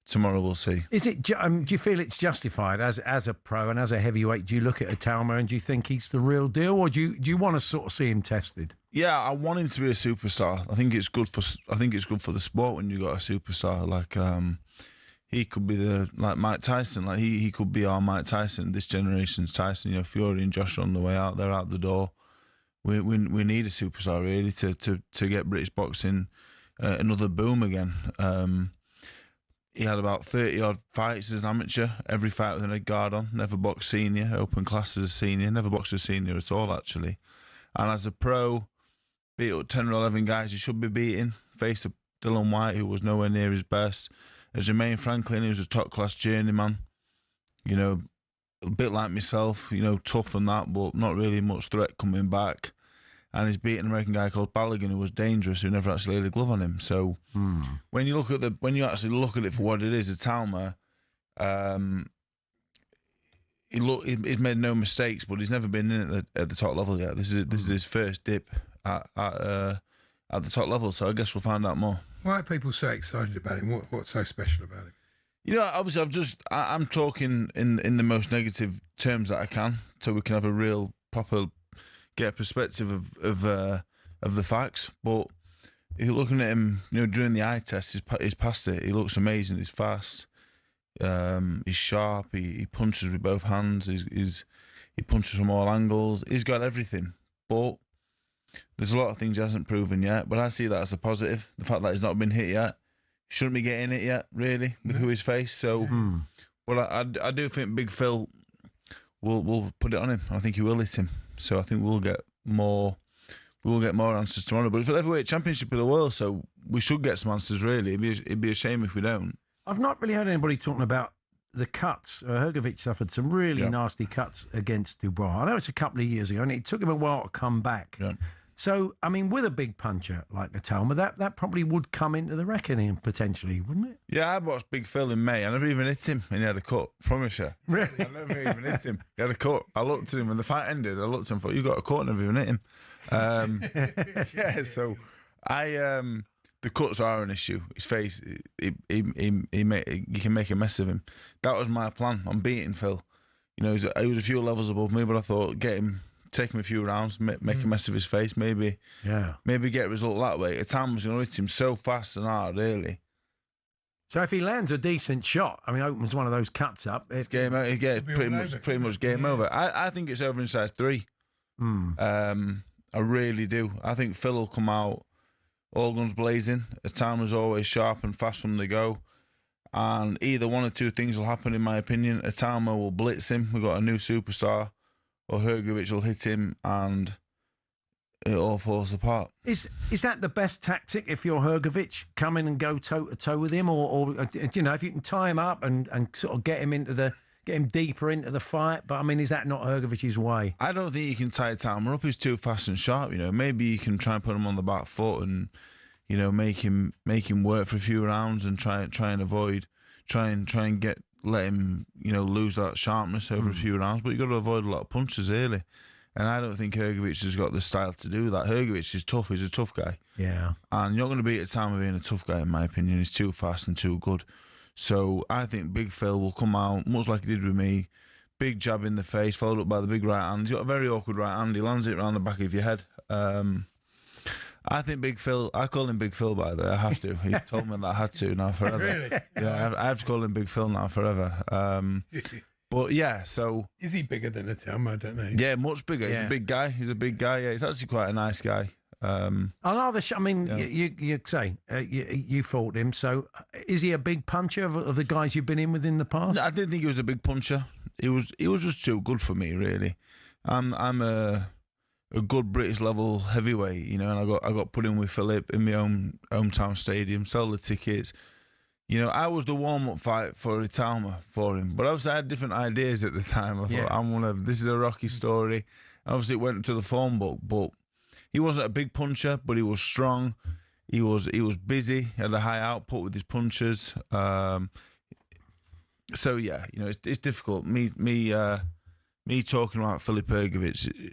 tomorrow we'll see. Is it? Do you feel it's justified as a pro and as a heavyweight? Do you look at Atalma and do you think he's the real deal, or do you want to sort of see him tested? Yeah, I want him to be a superstar. I think it's good for the sport when you got a superstar like he could be like Mike Tyson. Like he could be our Mike Tyson, this generation's Tyson. You know, Fury and Josh are on the way out. They're out the door. We need a superstar really to get British boxing another boom again. He had about 30 odd fights as an amateur. Every fight with an head guard on. Never boxed senior. Open class as a senior. Never boxed as a senior at all actually. And as a pro, beat up 10 or 11 guys he should be beating. Faced a Dylan White who was nowhere near his best. A Jermaine Franklin who was a top class journeyman. You know, a bit like myself. You know, tough and that, but not really much threat coming back. And he's beaten an American guy called Balogun who was dangerous, who never actually laid a glove on him. So when you actually look at it for what it is, Atalma, he's made no mistakes, but he's never been in at the top level yet. This is his first dip at the top level. So I guess we'll find out more. Why are people so excited about him? What's so special about him? You know, obviously I'm talking in the most negative terms that I can, so we can have a real proper get a perspective of the facts. But if you're looking at him, you know, during the eye test, he's past it. He looks amazing. He's fast. He's sharp. He punches with both hands. He punches from all angles. He's got everything. But there's a lot of things he hasn't proven yet. But I see that as a positive. The fact that he's not been hit yet. He shouldn't be getting it yet, really, with who he's faced. So, well, I do think Big Phil will put it on him. I think he will hit him. So I think we'll get more answers tomorrow. But it's the heavyweight championship of the world, so we should get some answers. Really, it'd be a shame if we don't. I've not really heard anybody talking about the cuts. Hrgović suffered some really nasty cuts against Dubois. I know it's a couple of years ago, and it took him a while to come back. Yeah. So, I mean, with a big puncher like Atalma, that probably would come into the reckoning potentially, wouldn't it? Yeah, I watched Big Phil in May. I never even hit him, and he had a cut. Promise you. Really? I never even hit him. He had a cut. I looked at him when the fight ended. I looked at him and thought, you got a cut, never even hit him. Yeah, so the cuts are an issue. His face, you can make a mess of him. That was my plan. I'm beating Phil. You know, he was a few levels above me, but I thought, take him a few rounds, make a mess of his face, maybe get a result that way. Atalma was going to hit him so fast and hard, really. So if he lands a decent shot, I mean, opens one of those cuts up, it's game over. It's pretty much game over. I think it's over in size 3. I really do. I think Phil will come out all guns blazing. Atalma's always sharp and fast from the go. And either one or two things will happen, in my opinion. Atalma will blitz him. We've got a new superstar. Or Hrgović will hit him and it all falls apart. Is that the best tactic if you're Hrgović? Come in and go toe-to-toe with him? Or you know, if you can tie him up and sort of get him deeper into the fight? But, I mean, is that not Hrgovic's way? I don't think you can tie Atalma up. He's too fast and sharp, you know. Maybe you can try and put him on the back foot and, you know, make him work for a few rounds and try and avoid, let him, you know, lose that sharpness over a few rounds. But you've got to avoid a lot of punches, really. And I don't think Hrgović has got the style to do that. Hrgović is tough. He's a tough guy. Yeah. And you're not going to beat Atalma being a tough guy, in my opinion. He's too fast and too good. So I think Big Phil will come out, much like he did with me. Big jab in the face, followed up by the big right hand. He's got a very awkward right hand. He lands it around the back of your head. I think Big Phil, I call him Big Phil, by the way. I have to. He told me that I had to now forever. Really? Yeah, I have to call him Big Phil now forever. But yeah, so. Is he bigger than Atalma? I don't know. Yeah, much bigger. Yeah. He's a big guy. Yeah, he's actually quite a nice guy. You say you fought him. So is he a big puncher of the guys you've been in with in the past? I didn't think he was a big puncher. He was just too good for me, really. I'm a good British level heavyweight, you know, and I got put in with Philip in my hometown stadium, sell the tickets. You know, I was the warm-up fight for Atalma for him, but obviously I had different ideas at the time. I thought, this is a Rocky story. Obviously it went to the form book, but he wasn't a big puncher, but he was strong. He was busy, he had a high output with his punches. So yeah, you know, it's difficult. Me talking about Filip Hrgović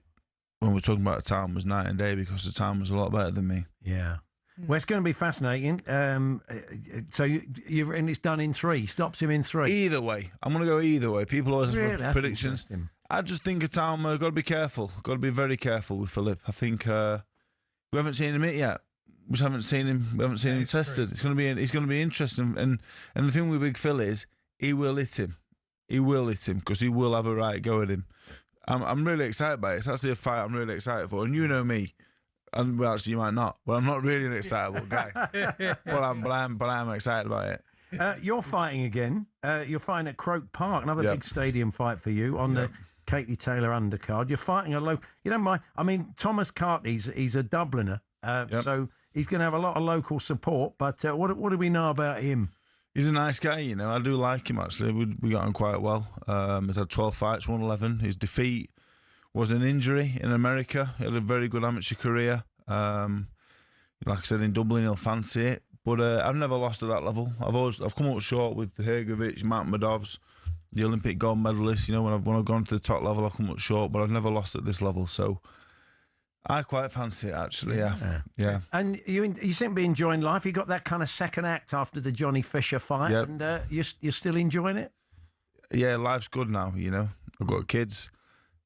when we're talking about Atalma was night and day because Atalma was a lot better than me. Yeah. Well, it's going to be fascinating. So and it's done in 3. Stops him in 3. Either way. I'm going to go either way. People always Really? have predictions. I just think at time got to be careful. Got to be very careful with Philip. I think we haven't seen him hit yet. We just haven't seen him. We haven't seen him tested. It's going to be interesting. And the thing with Big Phil is he will hit him. He will hit him because he will have a right go at him. I'm really excited about it. It's actually a fight I'm really excited for. And you know me. And well, actually, you might not. Well, I'm not really an excitable guy. but I'm excited about it. You're fighting again. You're fighting at Croke Park, another big stadium fight for you on the Katie Taylor undercard. You're fighting a local. You don't mind. I mean, Thomas Cartney's he's a Dubliner, so he's going to have a lot of local support. But what do we know about him? He's a nice guy, you know. I do like him, actually. We got on quite well. He's had 12 fights, won 11. His defeat was an injury in America. He had a very good amateur career. Like I said, in Dublin, he'll fancy it. But I've never lost at that level. I've come up short with Hergovic, Matt Madovs, the Olympic gold medalist. You know, when I've gone to the top level, I've come up short, but I've never lost at this level. So I quite fancy it, actually. Yeah. And you seem to be enjoying life. You got that kind of second act after the Johnny Fisher fight, and you're still enjoying it. Yeah, life's good now. You know, I've got kids.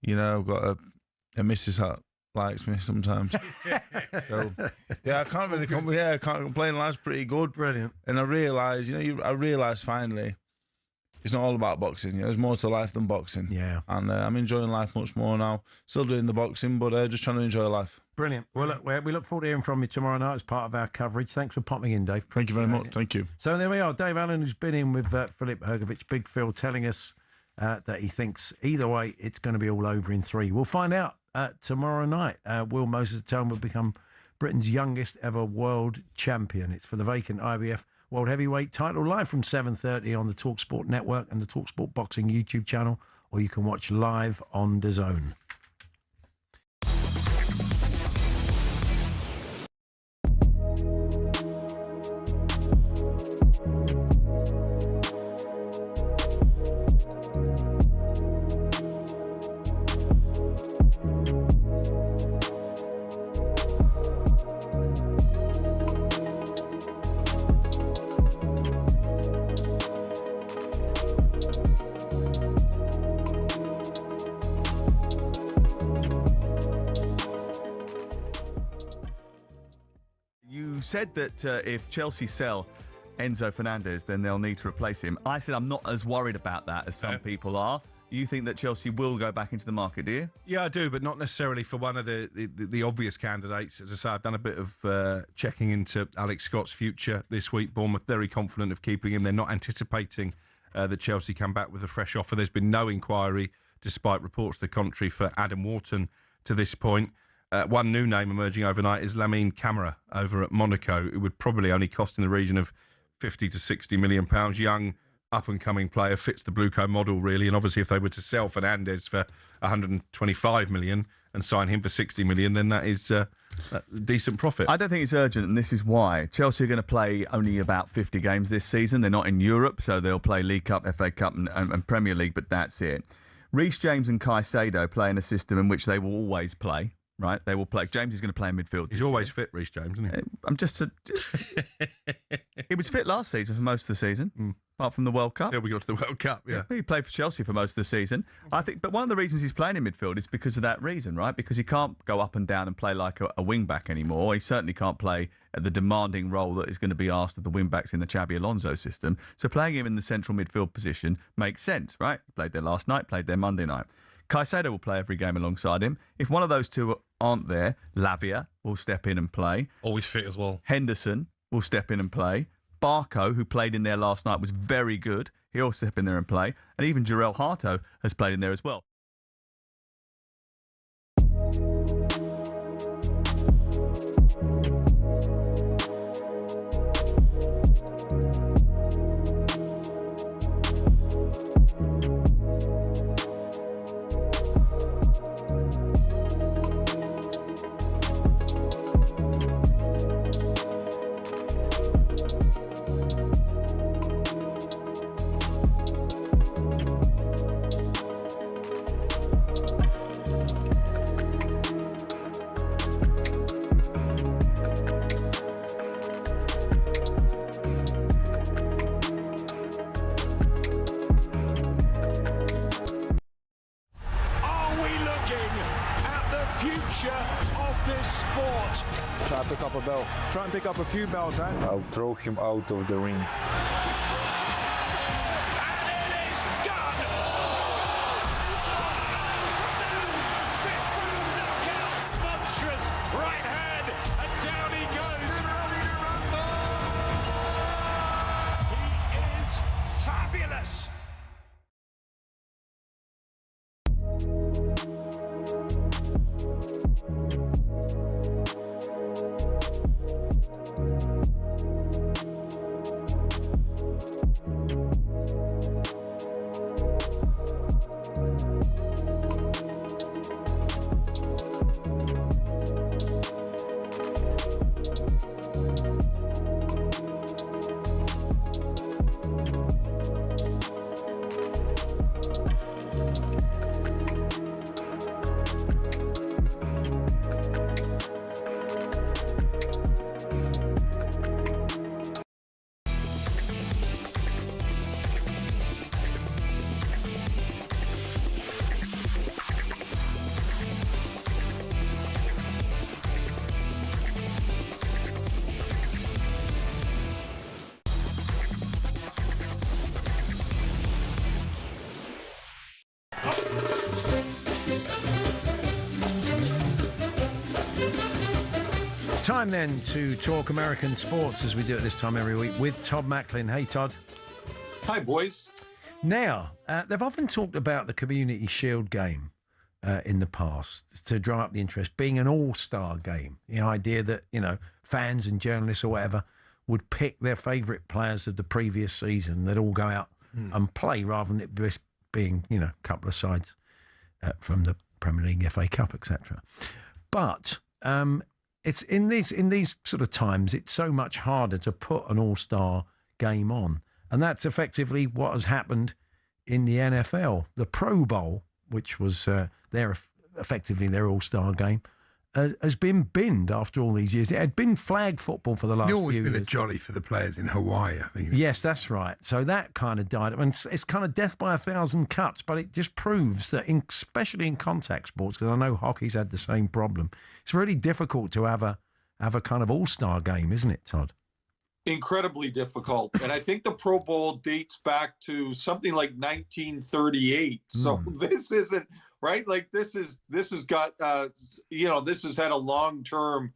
You know, I've got a missus that likes me sometimes. So I can't really I can't complain. Life's pretty good. Brilliant. And I realise, I realise finally, it's not all about boxing. You know, there's more to life than boxing. Yeah. And I'm enjoying life much more now. Still doing the boxing, but just trying to enjoy life. Brilliant. Well, look, we look forward to hearing from you tomorrow night as part of our coverage. Thanks for popping in, Dave. Thank you very much. Thank you. So there we are. Dave Allen, who's been in with Philip Hergovic, Big Phil, telling us that he thinks either way it's going to be all over in 3. We'll find out tomorrow night. Will Moses Tone will become Britain's youngest ever world champion. It's for the vacant IBF World Heavyweight title, live from 7:30 on the talkSPORT network and the talkSPORT Boxing YouTube channel, or you can watch live on DAZN. Said that if Chelsea sell Enzo Fernandez, then they'll need to replace him. I said I'm not as worried about that as some people are. You think that Chelsea will go back into the market, do you? Yeah, I do, but not necessarily for one of the obvious candidates. As I say, I've done a bit of checking into Alex Scott's future this week. Bournemouth very confident of keeping him. They're not anticipating that Chelsea come back with a fresh offer. There's been no inquiry, despite reports to the contrary, for Adam Wharton to this point. One new name emerging overnight is Lamine Camara over at Monaco. It would probably only cost in the region of £50 to £60 million. Young, up-and-coming player, fits the Blueco model, really. And obviously, if they were to sell Fernandez for £125 million and sign him for £60 million, then that is a decent profit. I don't think it's urgent, and this is why. Chelsea are going to play only about 50 games this season. They're not in Europe, so they'll play League Cup, FA Cup and Premier League, but that's it. Reece James and Caicedo play in a system in which they will always play. Right, they will play. James is going to play in midfield. He's always fit, Reece James, isn't he? I'm just. He was fit last season for most of the season, apart from the World Cup. Until we got to the World Cup, yeah. He played for Chelsea for most of the season, I think. But one of the reasons he's playing in midfield is because of that reason, right? Because he can't go up and down and play like a wing back anymore. He certainly can't play at the demanding role that is going to be asked of the wing backs in the Xabi Alonso system. So playing him in the central midfield position makes sense, right? He played there last night, played there Monday night. Caicedo will play every game alongside him. If one of those two aren't there, Lavia will step in and play. Always fit as well. Henderson will step in and play. Barco, who played in there last night, was very good. He'll step in there and play. And even Jarell Harto has played in there as well. bell. Try and pick up a few bells, eh? I'll throw him out of the ring. Right hand, and down he goes. He is fabulous. Time then to talk American sports as we do it this time every week with Todd Macklin. Hey, Todd. Hi, boys. Now, they've often talked about the Community Shield game in the past to drum up the interest, being an all-star game. The idea that, fans and journalists or whatever would pick their favourite players of the previous season. They'd all go out and play rather than it just being, a couple of sides from the Premier League, FA Cup, etc. But it's in these sort of times, it's so much harder to put an all-star game on. And that's effectively what has happened in the NFL. The Pro Bowl, which was effectively their all-star game, has been binned after all these years. It had been flag football for the last few years. It's always been a jolly for the players in Hawaii, I think. Yes, that's right. So that kind of died. And it's kind of death by 1,000 cuts, but it just proves that, especially in contact sports, because I know hockey's had the same problem, it's really difficult to have a kind of all-star game, isn't it, Todd? Incredibly difficult. And I think the Pro Bowl dates back to something like 1938. So this isn't right. Like this has got, this has had a long-term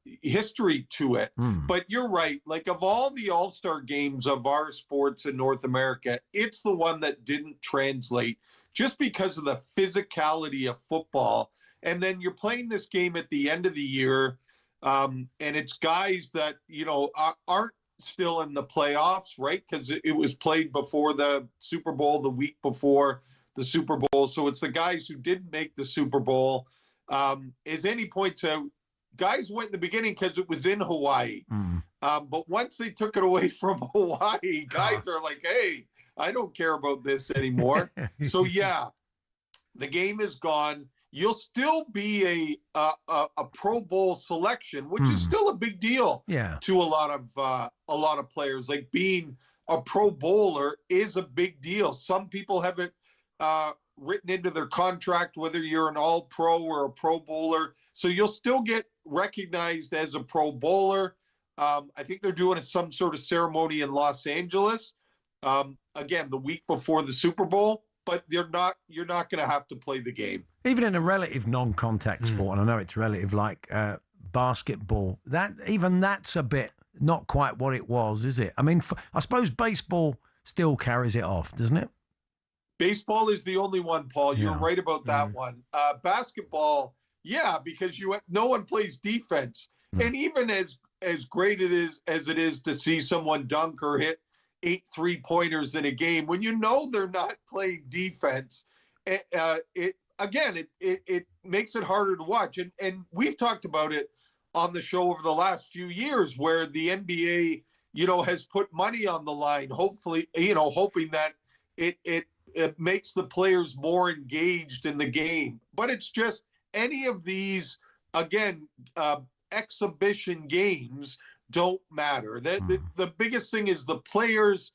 history to it. But you're right. Like of all the all-star games of our sports in North America, it's the one that didn't translate just because of the physicality of football. And then you're playing this game at the end of the year. And it's guys that, aren't still in the playoffs, right? Because it was played before the Super Bowl, the week before the Super Bowl. So it's the guys who didn't make the Super Bowl. As any point to, guys went in the beginning because it was in Hawaii. But once they took it away from Hawaii, guys are like, hey, I don't care about this anymore. So, yeah, the game is gone. You'll still be a Pro Bowl selection, which is still a big deal to a lot of players. Like being a Pro Bowler is a big deal. Some people have it written into their contract, whether you're an All-Pro or a Pro Bowler. So you'll still get recognized as a Pro Bowler. I think they're doing some sort of ceremony in Los Angeles. Again, the week before the Super Bowl. But you're not going to have to play the game. Even in a relative non-contact sport, and I know it's relative, like basketball, that's a bit not quite what it was, is it? I mean, I suppose baseball still carries it off, doesn't it? Baseball is the only one, Paul. You're right about that one. Basketball, yeah, because no one plays defense. And even as great as it is to see someone dunk or hit 8 3-pointers in a game, when they're not playing defense, it makes it harder to watch. And we've talked about it on the show over the last few years, where the NBA, has put money on the line, hopefully, hoping that it makes the players more engaged in the game. But it's just any of these, again, exhibition games don't matter. The biggest thing is the players.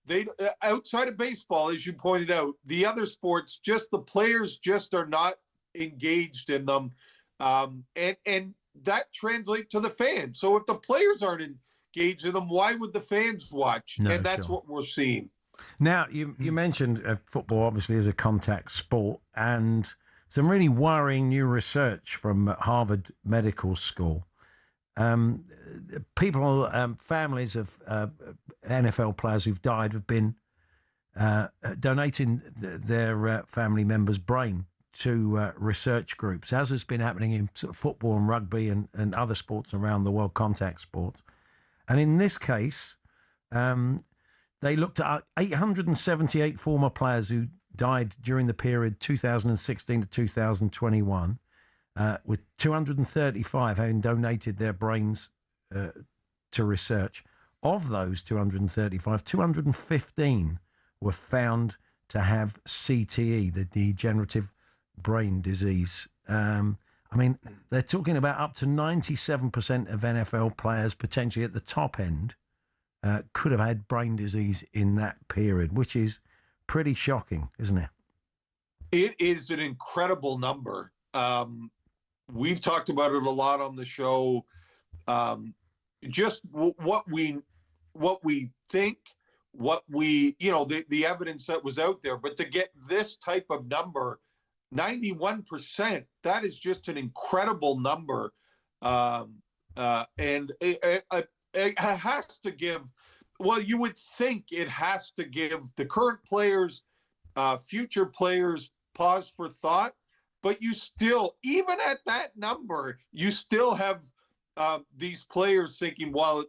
They outside of baseball, as you pointed out, the other sports, just the players just are not engaged in them. And that translate to the fans? So if the players aren't engaged in them, why would the fans watch? No, and that's sure. what we're seeing. Now, you mentioned football obviously as a contact sport, and some really worrying new research from Harvard Medical School. Families of NFL players who've died have been donating their family members' brain to research groups, as has been happening in sort of football and rugby and other sports around the world, contact sports. And in this case, they looked at 878 former players who died during the period 2016 to 2021, with 235 having donated their brains to research. Of those 235, 215 were found to have CTE, the degenerative brain disease. I mean, they're talking about up to 97% of NFL players, potentially at the top end, could have had brain disease in that period, which is pretty shocking, isn't it? It is an incredible number. We've talked about it a lot on the show. Just what we think, the evidence that was out there, but to get this type of number, 91%, that is just an incredible number. And it has to give, well, you would think it has to give the current players, future players pause for thought, but you still, even at that number, you still have these players thinking, well,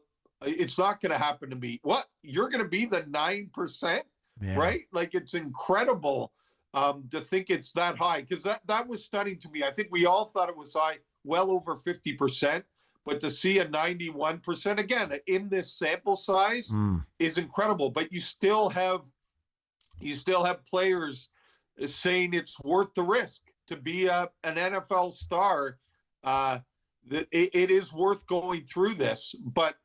it's not going to happen to me. What? You're going to be the 9%, right? Like, it's incredible to think it's that high, because that was stunning to me. I think we all thought it was high, well over 50%. But to see a 91%, again, in this sample size is incredible. But you still have players saying it's worth the risk to be an NFL star. It is worth going through this. But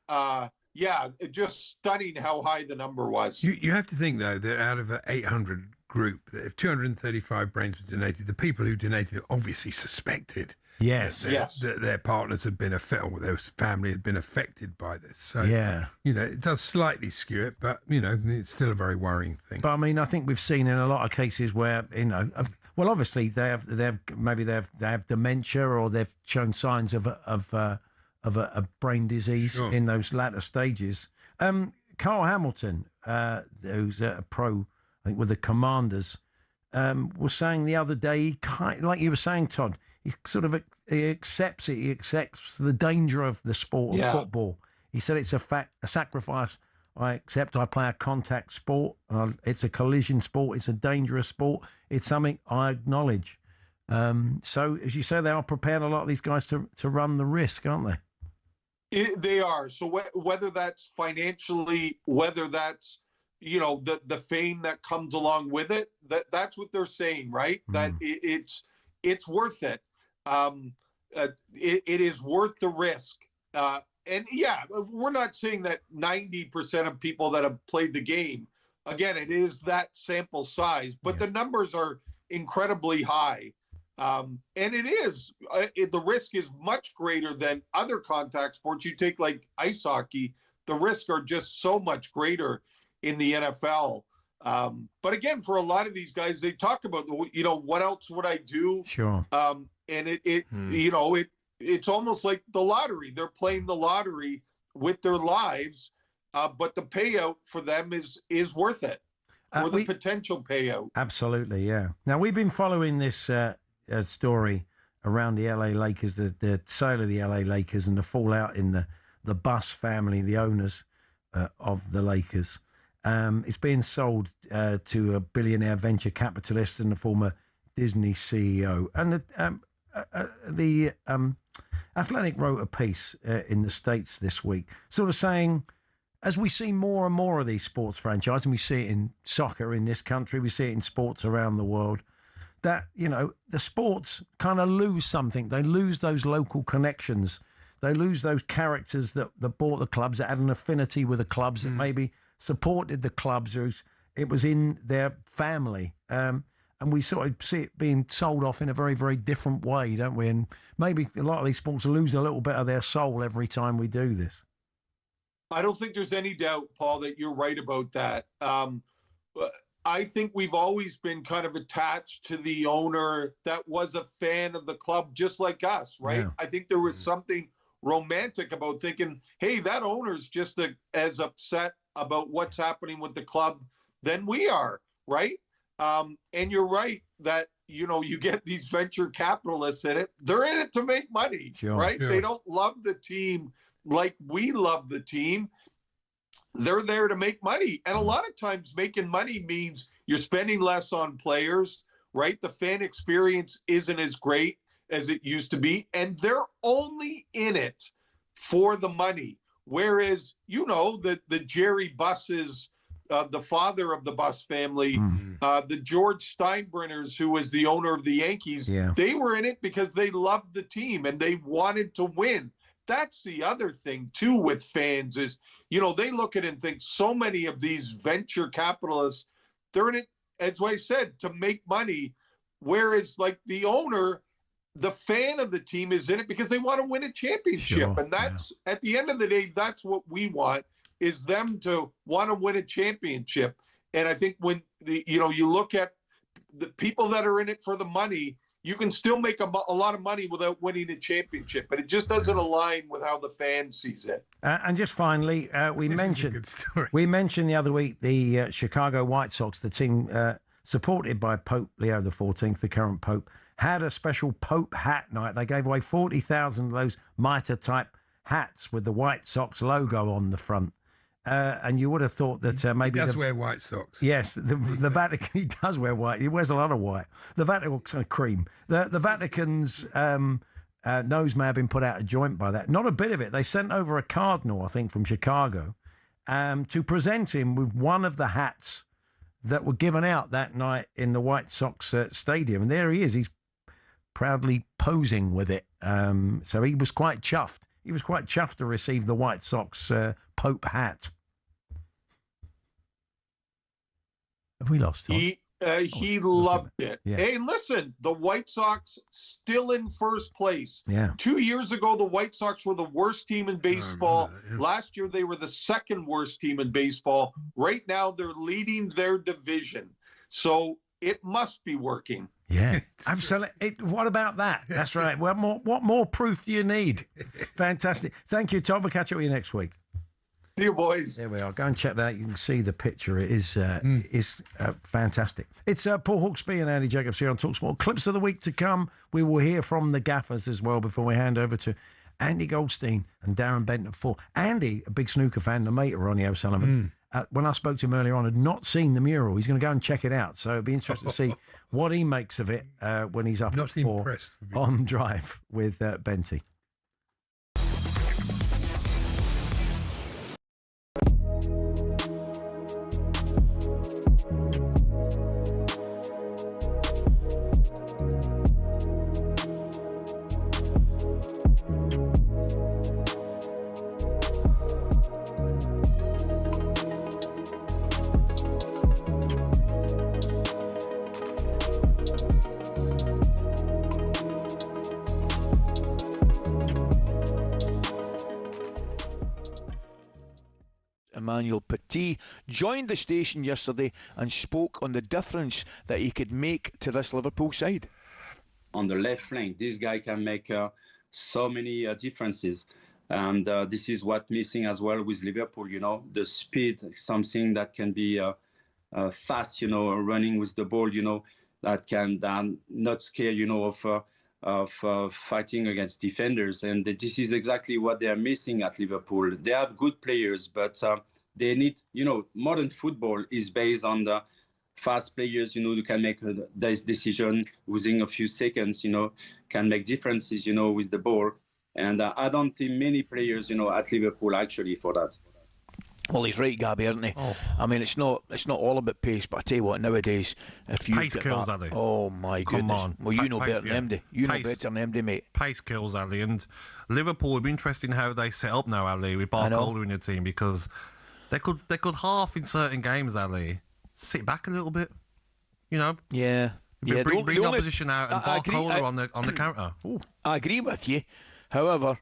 just stunning how high the number was. You have to think, though, that out of an 800 group, that if 235 brains were donated, the people who donated obviously suspected that their partners had been affected, or their family had been affected by this. So, it does slightly skew it, but, it's still a very worrying thing. But I mean, I think we've seen in a lot of cases where, well, obviously they have dementia, or they've shown signs of a brain disease in those latter stages. Carl Hamilton, who's a pro, I think, with the Commanders, was saying the other day, like you were saying, Todd, he accepts it. He accepts the danger of the sport of football. He said it's a sacrifice. I accept. I play a contact sport. It's a collision sport. It's a dangerous sport. It's something I acknowledge. So, as you say, they are prepared, a lot of these guys, to run the risk, aren't they? They are. So whether that's financially, whether that's the fame that comes along with it, that's what they're saying, right? That it's worth it. It is worth the risk. And we're not saying that 90% of people that have played the game, again, it is that sample size, but the numbers are incredibly high. And it is, the risk is much greater than other contact sports. You take like ice hockey, the risks are just so much greater in the NFL. But again, for a lot of these guys, they talk about, what else would I do? Sure. And it's almost like the lottery. They're playing the lottery with their lives, but the payout for them is worth it, or the potential payout. Absolutely, yeah. Now, we've been following this story around the LA Lakers, the sale of the LA Lakers and the fallout in the Buss family, the owners of the Lakers. It's being sold to a billionaire venture capitalist and the former Disney CEO. And the Athletic wrote a piece in the States this week, sort of saying, as we see more and more of these sports franchises, and we see it in soccer in this country, we see it in sports around the world, that, the sports kind of lose something. They lose those local connections. They lose those characters that bought the clubs, that had an affinity with the clubs, that maybe supported the clubs, or it was in their family. and we sort of see it being sold off in a very, very different way, don't we? And maybe a lot of these sports lose a little bit of their soul every time we do this. I don't think there's any doubt, Paul, that you're right about that. I think we've always been kind of attached to the owner that was a fan of the club, just like us, right? Yeah. I think there was something romantic about thinking, hey, that owner's just as upset about what's happening with the club than we are, right? And you're right that, you get these venture capitalists in it. They're in it to make money, right? Sure. They don't love the team like we love the team. They're there to make money. And a lot of times making money means you're spending less on players, right? The fan experience isn't as great as it used to be. And they're only in it for the money. Whereas, the Jerry Busses, the father of the Bus family, the George Steinbrenners, who was the owner of the Yankees, they were in it because they loved the team and they wanted to win. That's the other thing, too, with fans is, they look at it and think so many of these venture capitalists, they're in it, as I said, to make money. Whereas, like the owner, the fan of the team is in it because they want to win a championship. Sure, and that's, at the end of the day, that's what we want, is them to want to win a championship. And I think when, you look at the people that are in it for the money, you can still make a lot of money without winning a championship, but it just doesn't align with how the fan sees it. And just finally, we mentioned the other week the Chicago White Sox, the team supported by Pope Leo XIV, the current Pope, had a special Pope hat night. They gave away 40,000 of those mitre-type hats with the White Sox logo on the front. And you would have thought that maybe... He does wear white socks. Yes, the Vatican, he does wear white. He wears a lot of white. The Vatican, cream. The Vatican's nose may have been put out of joint by that. Not a bit of it. They sent over a cardinal, I think, from Chicago, to present him with one of the hats that were given out that night in the White Sox stadium. And there he is. He's proudly posing with it. So he was quite chuffed. He was quite chuffed to receive the White Sox Pope hat. Have we lost Tom? He loved it. Yeah. Hey, listen, the White Sox still in first place. Yeah. 2 years ago, the White Sox were the worst team in baseball. Last year, they were the second worst team in baseball. Right now, they're leading their division. So it must be working. Yeah, absolutely. What about that? That's right. What more proof do you need? Fantastic. Thank you, Tom. We'll catch up with you next week. See you, boys. There we are. Go and check that out. You can see the picture. It is fantastic. It's Paul Hawksbee and Andy Jacobs here on talkSPORT. Clips of the week to come. We will hear from the gaffers as well before we hand over to Andy Goldstein and Darren Benton for Andy, a big snooker fan, the mate of Ronnie O'Sullivan's. When I spoke to him earlier on, had not seen the mural. He's going to go and check it out. So it'd be interesting to see what he makes of it when he's up at 4 on Drive with Benty. Emmanuel Petit joined the station yesterday and spoke on the difference that he could make to this Liverpool side. On the left flank, this guy can make so many differences. And this is what missing as well with Liverpool, the speed, something that can be fast, running with the ball, that can not scare, of fighting against defenders. And this is exactly what they are missing at Liverpool. They have good players, but they need, modern football is based on the fast players, who can make this decision within a few seconds, can make differences, with the ball. And I don't think many players, at Liverpool actually for that. Well, he's right, Gabby, isn't he? Oh. I mean, it's not all about pace, but I tell you what, nowadays, if you pace kills, Ali. Oh my goodness! Come on. Well, you know better than MD. You know better than MD, mate. Pace kills, Ali, and Liverpool would be interesting how they set up now, Ali, with Barcola in the team, because they could half in certain games, Ali. Sit back a little bit, Yeah. Yeah, bring the the only- opposition out and I agree, Barcola on the counter. I agree with you. However,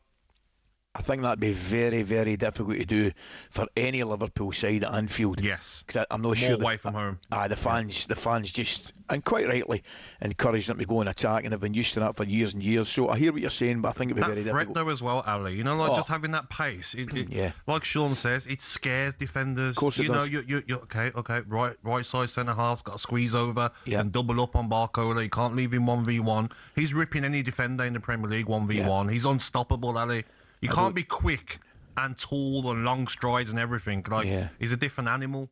I think that'd be very, very difficult to do for any Liverpool side at Anfield. Yes, because I'm not more sure away from home. The fans just, and quite rightly, encourage them to go and attack, and have been used to that for years and years. So I hear what you're saying, but I think it'd be That very threat difficult. though as well, Ali. You know, like just having that pace. Yeah. Like Sean says, it scares defenders. Of course it you know, does. you're okay. Right side centre half's got to squeeze over and double up on Barcola. You can't leave him 1v1. He's ripping any defender in the Premier League 1v1. He's unstoppable, Ali. You can't be quick and tall and long strides and everything. Like he's a different animal.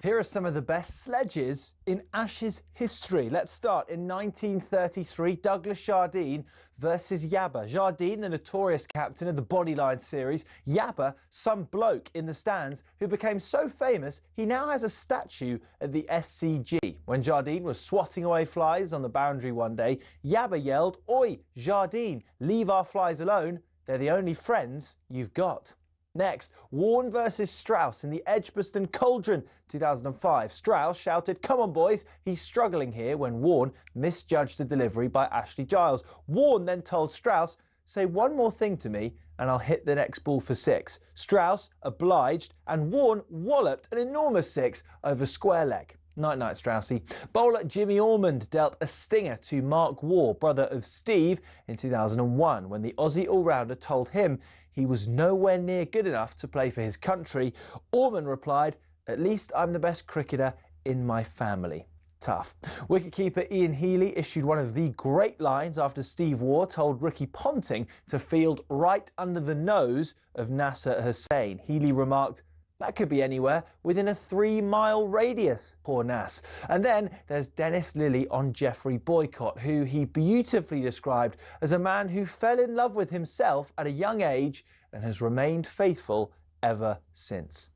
Here are some of the best sledges in Ashes history. Let's start in 1933, Douglas Jardine versus Yabba. Jardine, the notorious captain of the Bodyline series. Yabba, some bloke in the stands who became so famous he now has a statue at the SCG. When Jardine was swatting away flies on the boundary one day, Yabba yelled, "Oi, Jardine, leave our flies alone. They're the only friends you've got." Next, Warne versus Strauss in the Edgbaston Cauldron 2005. Strauss shouted, "Come on boys, he's struggling here," when Warne misjudged the delivery by Ashley Giles. Warne then told Strauss, "Say one more thing to me and I'll hit the next ball for 6. Strauss obliged and Warne walloped an enormous 6 over square leg. Night-night, Straussy. Bowler Jimmy Ormond dealt a stinger to Mark Waugh, brother of Steve, in 2001 when the Aussie all-rounder told him he was nowhere near good enough to play for his country. Ormond replied, "At least I'm the best cricketer in my family." Tough. Wicketkeeper Ian Healy issued one of the great lines after Steve Waugh told Ricky Ponting to field right under the nose of Nasser Hussain. Healy remarked, "That could be anywhere within a 3-mile radius." Poor Nas. And then there's Dennis Lilly on Geoffrey Boycott, who he beautifully described as a man who fell in love with himself at a young age and has remained faithful ever since.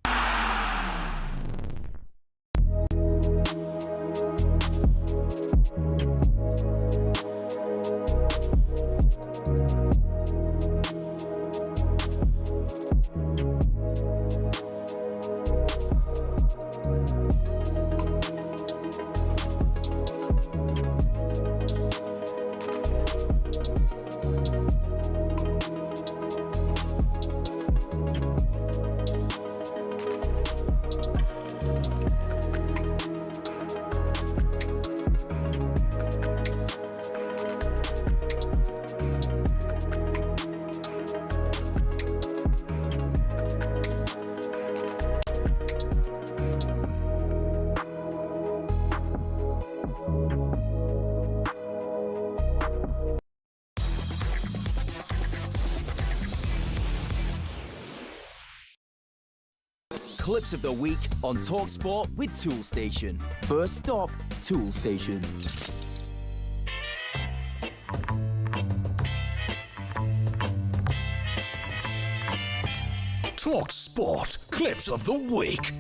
Clips of the week on talkSPORT with Toolstation. First stop, Toolstation. talkSPORT Clips of the Week.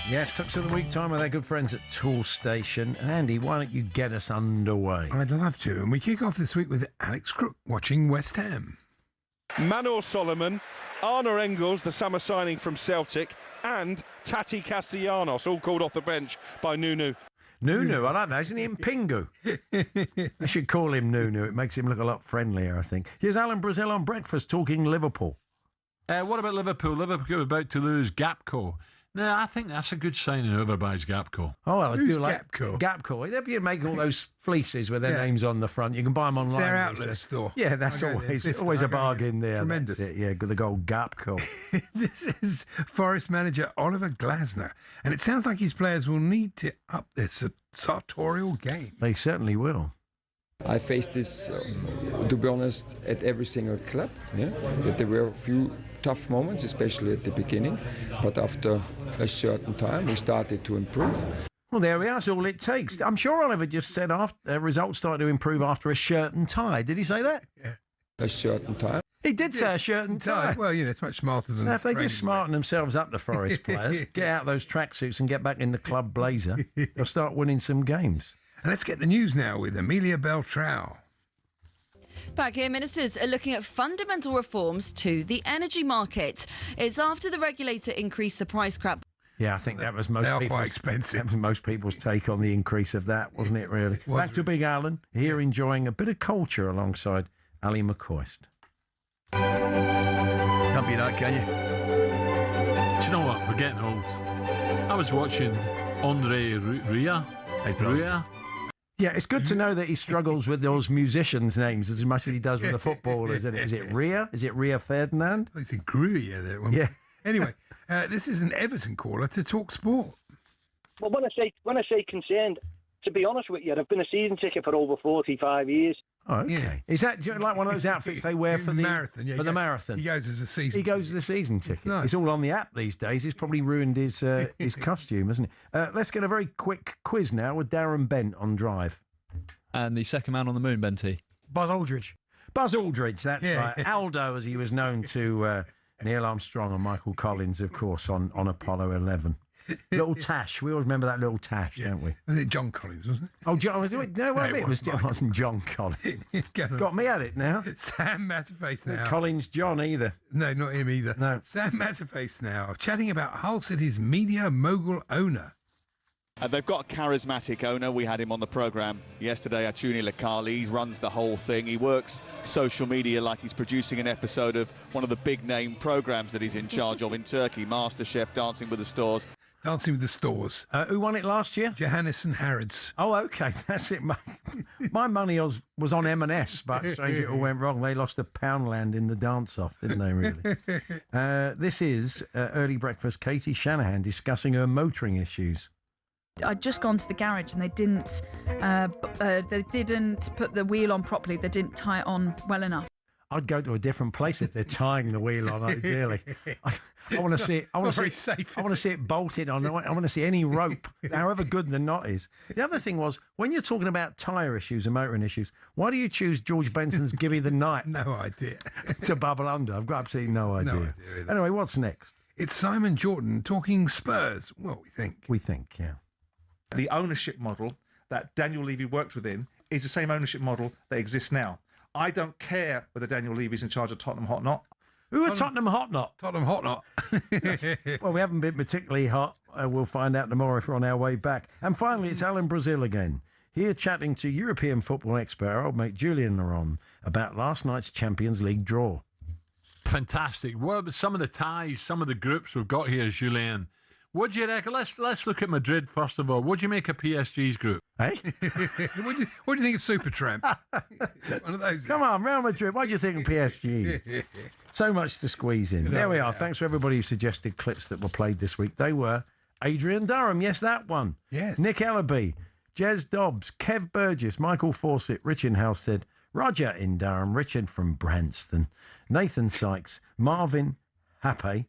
Yes, Clips of the Week time with our good friends at Toolstation. Andy, why don't you get us underway? I'd love to. And we kick off this week with Alex Crook watching West Ham. Manor Solomon, Arna Engels, the summer signing from Celtic, and Tati Castellanos, all called off the bench by Nunu. Nunu, I like that. Isn't he in Pingu? I should call him Nunu. It makes him look a lot friendlier, I think. Here's Alan Brazil on breakfast talking Liverpool. What about Liverpool? Liverpool are about to lose Gapco. No, I think that's a good signing over by Gapco. Oh, well, I Who's do like Gapco? Gapco. If you make all those fleeces with their names on the front, you can buy them online. Their outlet store. Yeah, that's always a bargain there. Tremendous. That's it. Yeah, the gold Gapco. This is Forest manager Oliver Glasner, and it sounds like his players will need to up their sartorial game. They certainly will. I faced this, to be honest, at every single club. Yeah, that there were a few tough moments, especially at the beginning, but after a certain time, we started to improve. Well, there we are. That's all it takes. I'm sure Oliver just said after results started to improve after a shirt and tie. Did he say that? Yeah. A shirt and tie. He did say a shirt and tie. Well, you know, it's much smarter than. So if they just smarten themselves up, the Forest players, get out those tracksuits and get back in the club blazer, they'll start winning some games. And let's get the news now with Amelia Beltrao. Back here, ministers are looking at fundamental reforms to the energy market. It's after the regulator increased the price cap. Yeah, I think that was quite expensive. That was most people's take on the increase of that, wasn't it, really? Back to Big Alan, here enjoying a bit of culture alongside Ali McCoist. Can't be that, can you? Do you know what? We're getting old. I was watching Andre Ria. Yeah, it's good to know that he struggles with those musicians' names as much as he does with the footballers, isn't it? Is it Ria? Is it Ria Ferdinand? Oh, it's a Gruyere there. Yeah. Anyway, this is an Everton caller to talk sport. Well, when I say concerned, to be honest with you, I've been a season ticket for over 45 years. Oh, okay. Yeah. Is that like one of those outfits they wear for the marathon? Yeah, for the marathon. He goes as a season. He goes as a season ticket. Nice. It's all on the app these days. He's probably ruined his costume, hasn't it? Let's get a very quick quiz now with Darren Bent on Drive. And the second man on the moon, Benty. Buzz Aldridge. Buzz Aldridge, that's right. Aldo, as he was known to Neil Armstrong and Michael Collins, of course, on Apollo 11. Little Tash. We all remember that little Tash, don't we? Was it John Collins, wasn't it? Oh, John, was it? No, it wasn't John Collins. Got me at it now. Sam Matterface now. Collins John either. No, not him either. No. Sam Matterface now, chatting about Hull City's media mogul owner. They've got a charismatic owner. We had him on the programme yesterday, Achuni Lakali. He runs the whole thing. He works social media like he's producing an episode of one of the big-name programmes that he's in charge of in Turkey, MasterChef, Dancing with the Stars. Dancing with the Stars. Who won it last year? Johannes and Harrods. Oh, OK, that's it. My money was on M&S, but strangely it all went wrong. They lost a Poundland in the dance-off, didn't they, really? This is Early Breakfast, Katie Shanahan discussing her motoring issues. I'd just gone to the garage and they didn't put the wheel on properly. They didn't tie it on well enough. I'd go to a different place if they're tying the wheel on. Ideally, I want to see it. I want to see it bolted on. I want to see any rope, however good the knot is. The other thing was, when you're talking about tyre issues and motoring issues, why do you choose George Benson's "Give Me the Night"? No idea. To bubble under. I've got absolutely no idea. Anyway, what's next? It's Simon Jordan talking Spurs. Well, we think. Yeah. The ownership model that Daniel Levy worked within is the same ownership model that exists now. I don't care whether Daniel Levy's in charge of Tottenham Hot Knot. Who are Tottenham Hot Knot? Tottenham Hot Knot. Well, we haven't been particularly hot. We'll find out tomorrow if we're on our way back. And finally, it's Alan Brazil again, here chatting to European football expert, our old mate Julian Laurent, about last night's Champions League draw. Fantastic. What about some of the ties, some of the groups we've got here, Julian? What do you reckon? Let's look at Madrid first of all. What do you make of PSG's group? Hey? What do you think of Supertramp? One of those. Come on, Real Madrid. What do you think of PSG? So much to squeeze in. There we are. Thanks for everybody who suggested clips that were played this week. They were Adrian Durham. Yes, that one. Yes. Nick Ellaby, Jez Dobbs, Kev Burgess, Michael Fawcett, Richard Halstead, Roger in Durham, Richard from Branston, Nathan Sykes, Marvin Happe,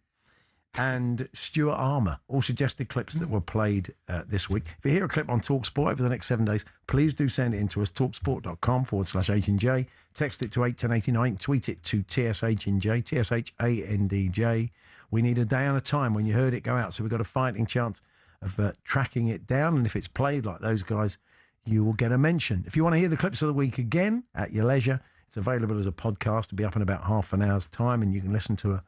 and Stuart Armour, all suggested clips that were played this week. If you hear a clip on talkSPORT over the next 7 days, please do send it in to us, talksport.com/H&J. Text it to 81089, tweet it to TSH&J, TSHANDJ. We need a day and a time when you heard it go out, so we've got a fighting chance of tracking it down, and if it's played like those guys, you will get a mention. If you want to hear the clips of the week again at your leisure, it's available as a podcast. It'll be up in about half an hour's time, and you can listen to a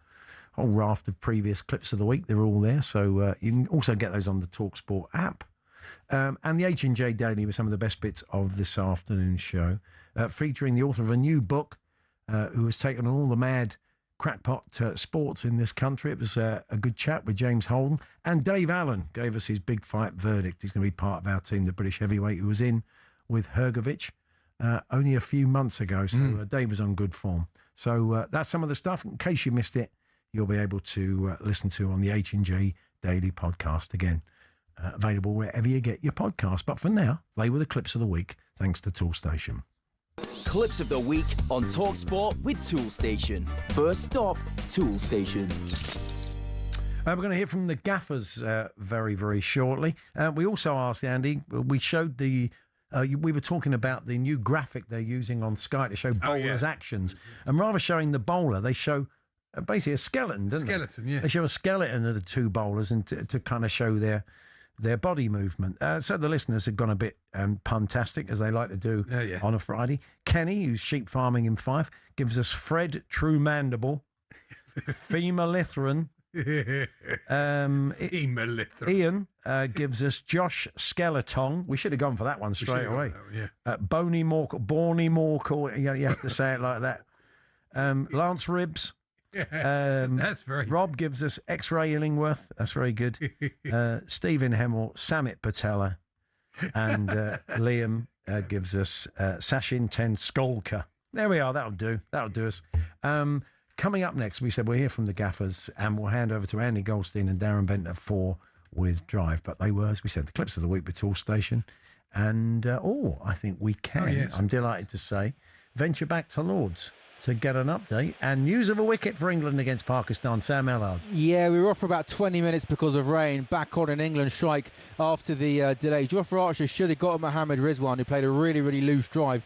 whole raft of previous clips of the week. They're all there. So you can also get those on the talkSPORT app. And the H&J Daily with some of the best bits of this afternoon's show, featuring the author of a new book who has taken on all the mad crackpot sports in this country. It was a good chat with James Holden. And Dave Allen gave us his big fight verdict. He's going to be part of our team, the British heavyweight, who was in with Hrgovic only a few months ago. So Dave was on good form. So that's some of the stuff. In case you missed it, you'll be able to listen to on the H&J Daily podcast again. Available wherever you get your podcast. But for now, they were the clips of the week, thanks to Toolstation. Clips of the week on talkSPORT with Toolstation. First stop, Toolstation. We're going to hear from the gaffers very, very shortly. We also asked Andy, we showed the... we were talking about the new graphic they're using on Sky to show bowlers' actions. And rather showing the bowler, they show... basically a skeleton, don't they? Skeleton, yeah. They show a skeleton of the two bowlers and to kind of show their their body movement. So the listeners have gone a bit puntastic, as they like to do on a Friday. Kenny, who's sheep farming in Fife, gives us Fred True Mandible, Femur Lithran. Ian gives us Josh Skeletong. We should have gone for that one straight away. Boney Morkel. You have to say it like that. Lance Ribs. That's very Rob gives us X-Ray Illingworth. That's very good. Stephen Hemmel, Samit Patella, and Liam gives us Sachin Tendulkar. There we are. That'll do. That'll do us. Coming up next, we said we'll hear from the gaffers, and we'll hand over to Andy Goldstein and Darren Bent at 4 with Drive. But they were, as we said, the clips of the week with Tool Station, and I think we can. I'm delighted to say, venture back to Lords to get an update and news of a wicket for England against Pakistan. Sam Ellard. Yeah, we were off for about 20 minutes because of rain. Back on an England strike after the delay. Jofra Archer should have got Mohammad Rizwan, who played a really, really loose drive,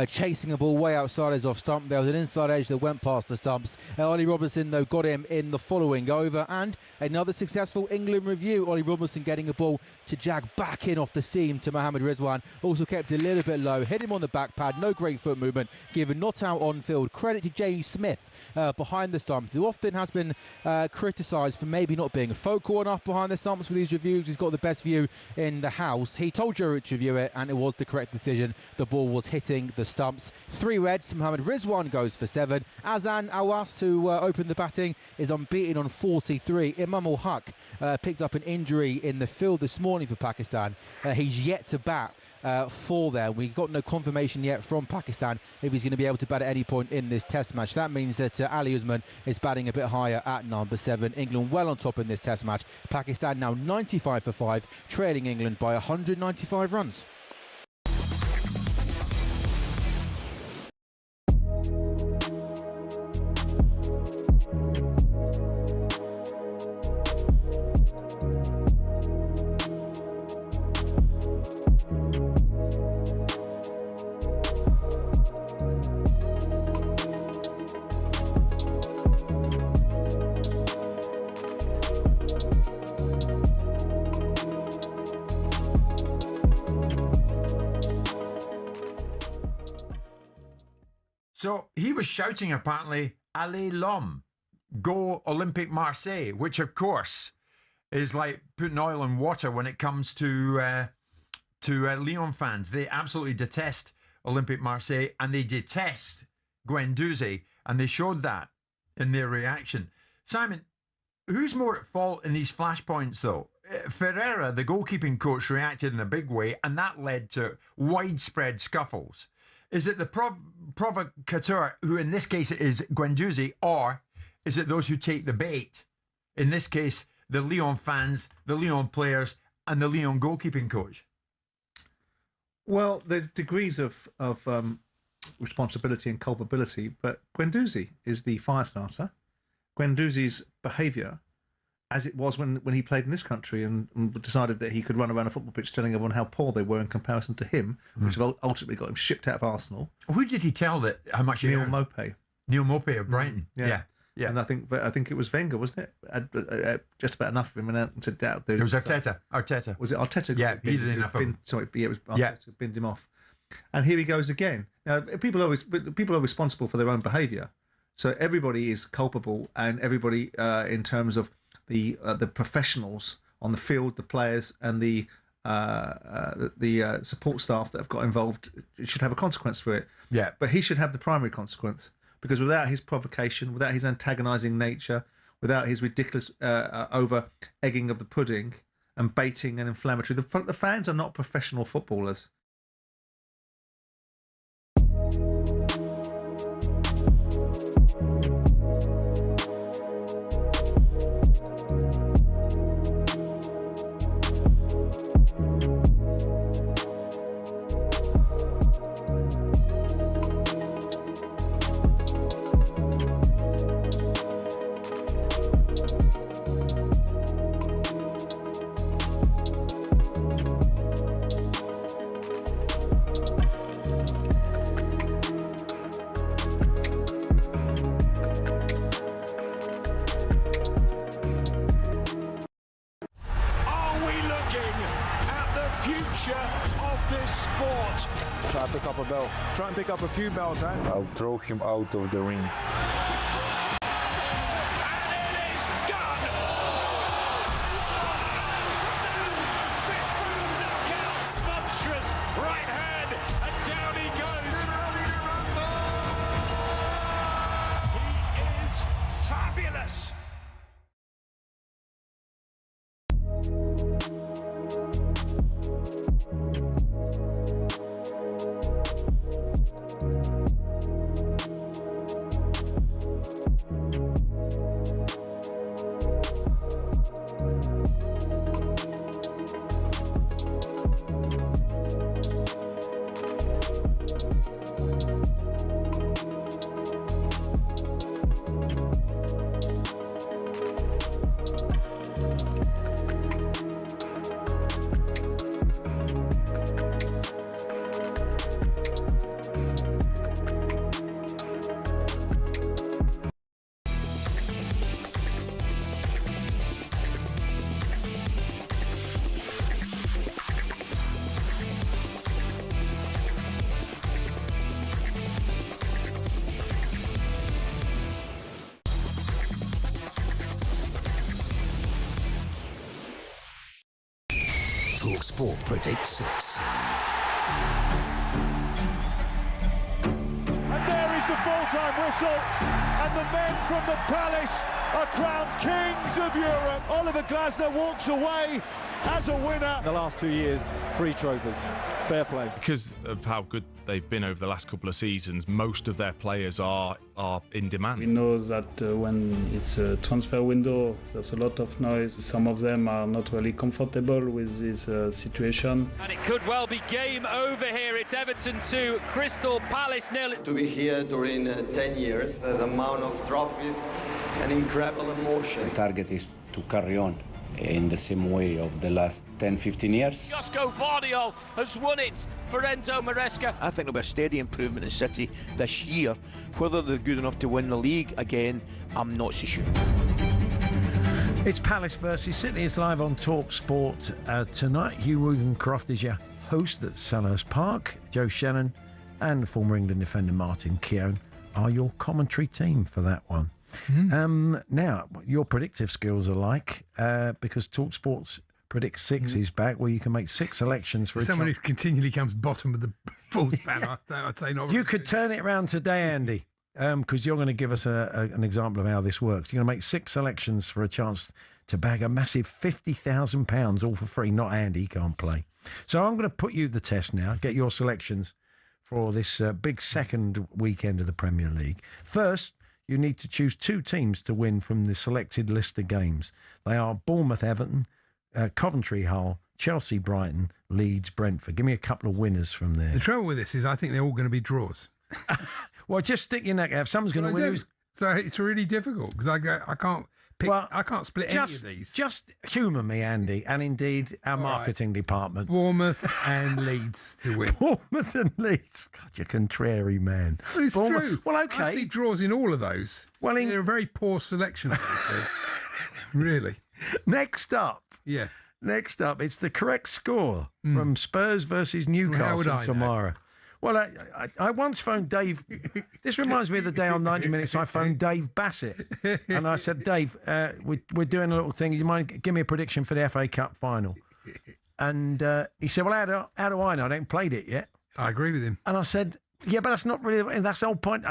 chasing a ball way outside his off stump. There was an inside edge that went past the stumps. Ollie Robertson, though, got him in the following over. And another successful England review. Ollie Robertson getting a ball to jag back in off the seam to Mohammad Rizwan. Also kept a little bit low. Hit him on the back pad. No great foot movement. Given not out on field. Credit to Jamie Smith behind the stumps, who often has been criticised for maybe not being focal enough behind the stumps with these reviews. He's got the best view in the house. He told Joe to review it, and it was the correct decision. The ball was hitting the stumps. 3 reds. Mohammad Rizwan goes for 7. Azan Awas, who opened the batting, is unbeaten on 43. Imam ul Haq picked up an injury in the field this morning for Pakistan. He's yet to bat for there. We've got no confirmation yet from Pakistan if he's going to be able to bat at any point in this test match. That means that Ali Usman is batting a bit higher at number 7. England well on top in this test match. Pakistan now 95 for 5, trailing England by 195 runs. So he was shouting, apparently, Allez l'homme, go Olympique Marseille, which, of course, is like putting oil in water when it comes to Lyon fans. They absolutely detest Olympique Marseille, and they detest Guendouzi, and they showed that in their reaction. Simon, who's more at fault in these flashpoints, though? Ferreira, the goalkeeping coach, reacted in a big way, and that led to widespread scuffles. Is it the provocateur, who in this case is Guendouzi, or is it those who take the bait? In this case, the Lyon fans, the Lyon players, and the Lyon goalkeeping coach? Well, there's degrees of responsibility and culpability, but Guendouzi is the fire starter. Guendouzi's behaviour, as it was when he played in this country and decided that he could run around a football pitch telling everyone how poor they were in comparison to him, which ultimately got him shipped out of Arsenal. Who did he tell that how much he earned? Neil Maupay of Brighton. Yeah. And I think it was Wenger, wasn't it? Just about enough of him and said, it was Arteta. Was it Arteta? Yeah, he did enough of him. Sorry, it was Arteta who binned him off. And here he goes again. Now, people are responsible for their own behaviour. So everybody is culpable, and everybody in terms of the professionals on the field, the players, and the support staff that have got involved should have a consequence for it. Yeah. But he should have the primary consequence, because without his provocation, without his antagonising nature, without his ridiculous over egging of the pudding and baiting and inflammatory, the fans are not professional footballers. looking at the future of this sport. Try and pick up a belt. Try and pick up a few belts, eh? I'll throw him out of the ring. Right hand, and down he goes. He is fabulous. talkSPORT predicts 6. And there is the full-time whistle, and the men from the Palace are crowned kings of Europe. Oliver Glasner walks away as a winner. The last 2 years, 3 trophies. Fair play. Because of how good they've been over the last couple of seasons, most of their players are in demand. We know that when it's a transfer window, there's a lot of noise. Some of them are not really comfortable with this situation. And it could well be game over here. It's Everton 2, Crystal Palace 0. To be here during 10 years, the amount of trophies, an incredible emotion. The target is to carry on in the same way of the last 10-15 years. Josko Vardiol has won it for Enzo Maresca. I think there'll be a steady improvement in City this year. Whether they're good enough to win the league again, I'm not so sure. It's Palace versus City. It's live on talkSPORT tonight. Hugh Wodencroft is your host at Selhurst Park. Joe Shannon and former England defender Martin Keown are your commentary team for that one. Now, your predictive skills are like, because talkSPORT predicts 6 is back, where you can make 6 selections for someone who continually comes bottom of the full span. I'd say not. You could turn it around today, Andy, because you're going to give us an example of how this works. You're going to make 6 selections for a chance to bag a massive £50,000, all for free. Not Andy, he can't play. So I'm going to put you the test now. Get your selections for this big second weekend of the Premier League. First, you need to choose 2 teams to win from the selected list of games. They are Bournemouth, Everton, Coventry, Hull, Chelsea, Brighton, Leeds, Brentford. Give me a couple of winners from there. The trouble with this is I think they're all going to be draws. Well, just stick your neck out. Someone's going to win. So it's really difficult because I can't pick. Well, I can't split any of these. Just humour me, Andy, and indeed our marketing department. Bournemouth and Leeds to win. Bournemouth and Leeds. God, you contrary man. Well, it's true. Well, okay. I see draws in all of those. Well, they're a very poor selection. Really. Next up. Yeah. Next up, it's the correct score from Spurs versus Newcastle tomorrow. Well, I once phoned Dave. This reminds me of the day on 90 Minutes I phoned Dave Bassett. And I said, Dave, we're doing a little thing. You mind give me a prediction for the FA Cup final? And he said, well, how do I know? I haven't played it yet. I agree with him. And I said, yeah, but that's not really, that's the whole point.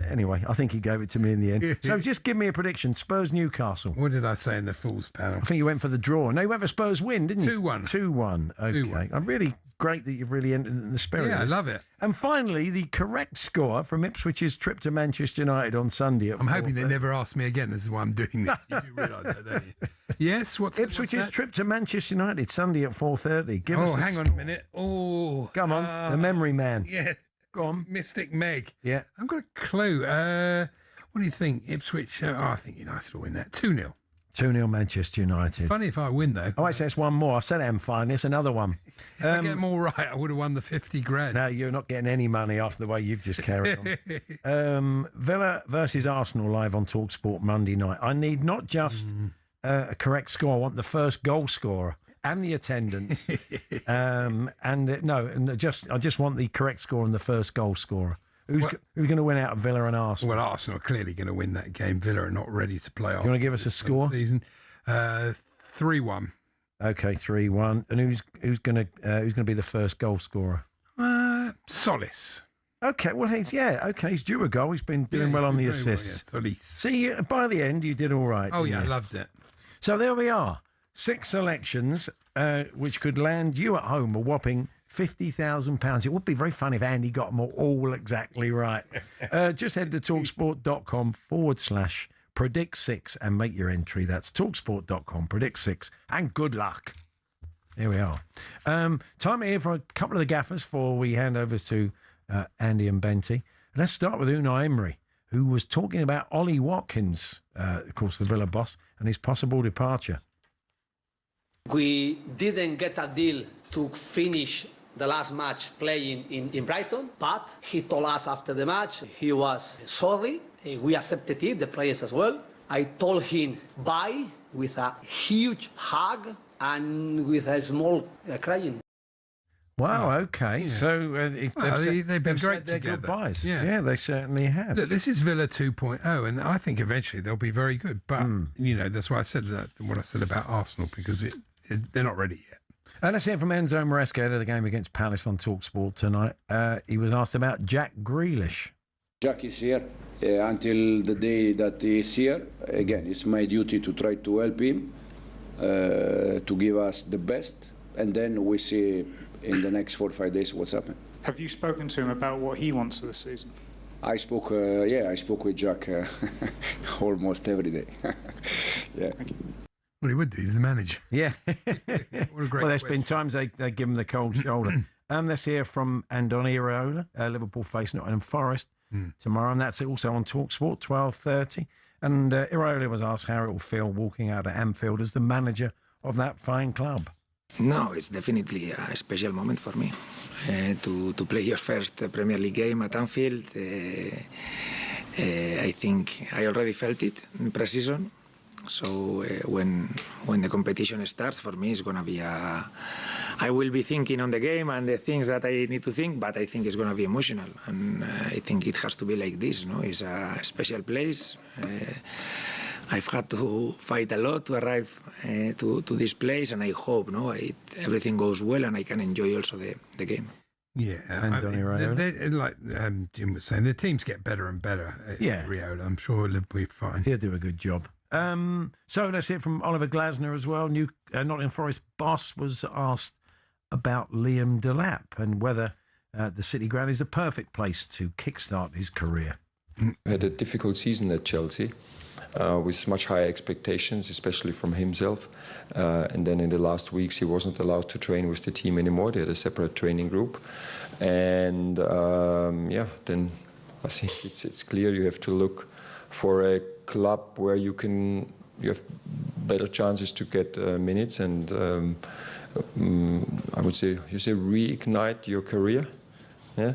Anyway, I think he gave it to me in the end. So just give me a prediction. Spurs, Newcastle. What did I say in the Fool's Panel? I think you went for the draw. No, you went for Spurs win, didn't you? 2-1. 2-1. Okay. 2-1. I'm really great that you've really entered in the spirit. Yeah, I love it. And finally, the correct score from Ipswich's trip to Manchester United on Sunday at I'm hoping they never ask me again. This is why I'm doing this. You do realise that, don't you? Yes, Ipswich's trip to Manchester United Sunday at 4:30. Hang on a minute. Oh, come on, the memory man. Yeah, go on, Mystic Meg. Yeah, I've got a clue. What do you think, Ipswich? I think United will win that 2-0. 2-0 Manchester United. Funny if I win though. Oh, I say it's one more. I said I'm fine. It's another one. If I get them all right, I would have won the 50 grand. No, you're not getting any money off the way you've just carried on. Villa versus Arsenal live on talkSPORT Monday night. I need not just a correct score. I want the first goal scorer and the attendance. I just want the correct score and the first goal scorer. Who's going to win out of Villa and Arsenal? Well, Arsenal are clearly going to win that game. Villa are not ready to play. You want to give us a score? Season 3-1. Okay, 3-1. And who's going to be the first goal scorer? Solis. Okay, well, he's due a goal. He's been doing well on the assists. Well, yeah, See, by the end, you did all right. Oh, yeah, I loved it. So there we are. 6 selections, which could land you at home a whopping £50,000. It would be very fun if Andy got them all exactly right. Just head to talksport.com/predict6 and make your entry. That's talksport.com/predict6. And good luck. Here we are. Time to hear from a couple of the gaffers before we hand over to Andy and Benty. Let's start with Unai Emery, who was talking about Ollie Watkins, of course, the Villa boss, and his possible departure. We didn't get a deal to finish the last match playing in Brighton, but he told us after the match he was sorry. We accepted it, the players as well. I told him bye with a huge hug and with a small crying. Wow, okay. Yeah. So they've been great together. Goodbyes. Yeah, they certainly have. Look, this is Villa 2.0, and I think eventually they'll be very good. But, that's why I said what I said about Arsenal, because they're not ready yet. Let's hear from Enzo Maresca ahead of the game against Palace on talkSPORT tonight. He was asked about Jack Grealish. Jack is here until the day that he is here. Again, it's my duty to try to help him, to give us the best, and then we see in the next 4 or 5 days what's happened. Have you spoken to him about what he wants for the season? I spoke with Jack almost every day. Yeah. Well, he would do. He's the manager. Yeah. What a great there's been times they give him the cold shoulder. Let's hear from Andoni Iraola, Liverpool face Nottingham Forest tomorrow, and that's also on talkSPORT, 12:30. And Iraola was asked how it will feel walking out at Anfield as the manager of that fine club. No, it's definitely a special moment for me to play your first Premier League game at Anfield. I think I already felt it in pre-season. So when the competition starts, for me, it's going to be I will be thinking on the game and the things that I need to think, but I think it's going to be emotional. And I think it has to be like this, no? It's a special place. I've had to fight a lot to arrive to this place, and I hope everything goes well and I can enjoy also the game. Yeah, like Jim was saying, the teams get better and better at Iraola. I'm sure he'll be fine. He'll do a good job. So let's hear from Oliver Glasner as well. Nottingham Forest boss was asked about Liam Delap and whether the City Ground is the perfect place to kickstart his career. Had a difficult season at Chelsea. With much higher expectations, especially from himself. And then in the last weeks, he wasn't allowed to train with the team anymore. They had a separate training group. And then I think it's clear you have to look for a club where you have better chances to get minutes. And I would say, reignite your career. Yeah.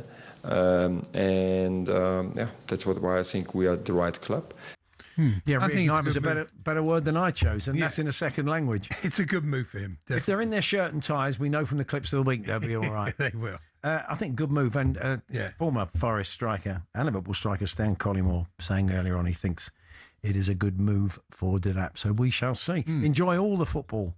That's why I think we are the right club. Yeah, reignite was a better word than I chose, and that's in a second language. It's a good move for him. Definitely. If they're in their shirt and ties, we know from the clips of the week they'll be all right. They will. I think good move. And former Forest striker and Liverpool striker Stan Collymore saying earlier on he thinks it is a good move for Delap. So we shall see. Enjoy all the football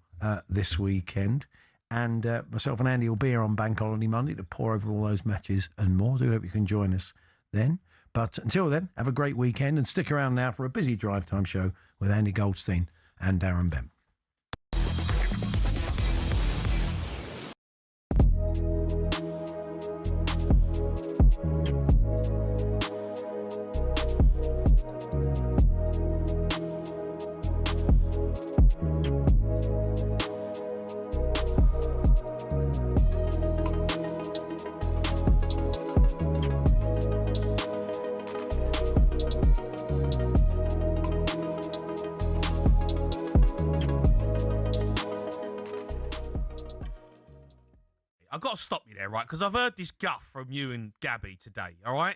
this weekend. And myself and Andy will be here on Bank Holiday Monday to pour over all those matches and more. Do hope you can join us then. But until then, have a great weekend and stick around now for a busy drive time show with Andy Goldstein and Darren Bent. I've got to stop you there, right? Because I've heard this guff from you and Gabby today, all right?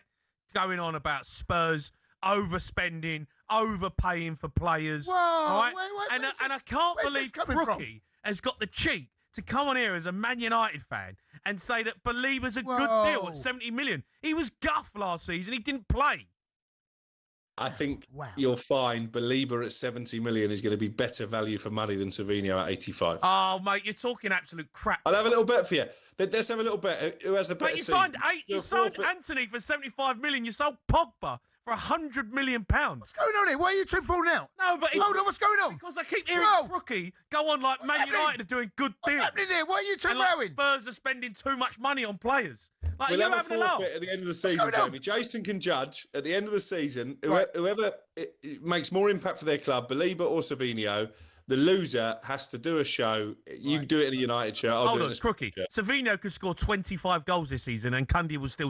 Going on about Spurs overspending, overpaying for players. Whoa, all right? wait, and I can't believe Crookie has got the cheek to come on here as a Man United fan and say that Balib's a good deal at 70 million. He was guff last season. He didn't play. I think you'll find Belieber at 70 million is going to be better value for money than Savinho at 85. Oh, mate, you're talking absolute crap. I'll have a little bet for you. Let's have a little bet. Who has the better season? You signed Anthony for 75 million. You sold Pogba for £100 million. What's going on here? Why are you two falling out? No, but hold on, what's going on? Because I keep hearing Crookie go on like Man United are doing good deals. What's happening here? Why are you two rowing? Spurs are spending too much money on players. Like, we'll have a forfeit at the end of the season, Jamie. Jason can judge at the end of the season whoever makes more impact for their club, Belieber or Savinho. The loser has to do a show. You do it in a United shirt. I'll do it in a Crookie. Savinho could score 25 goals this season, and Cundy will still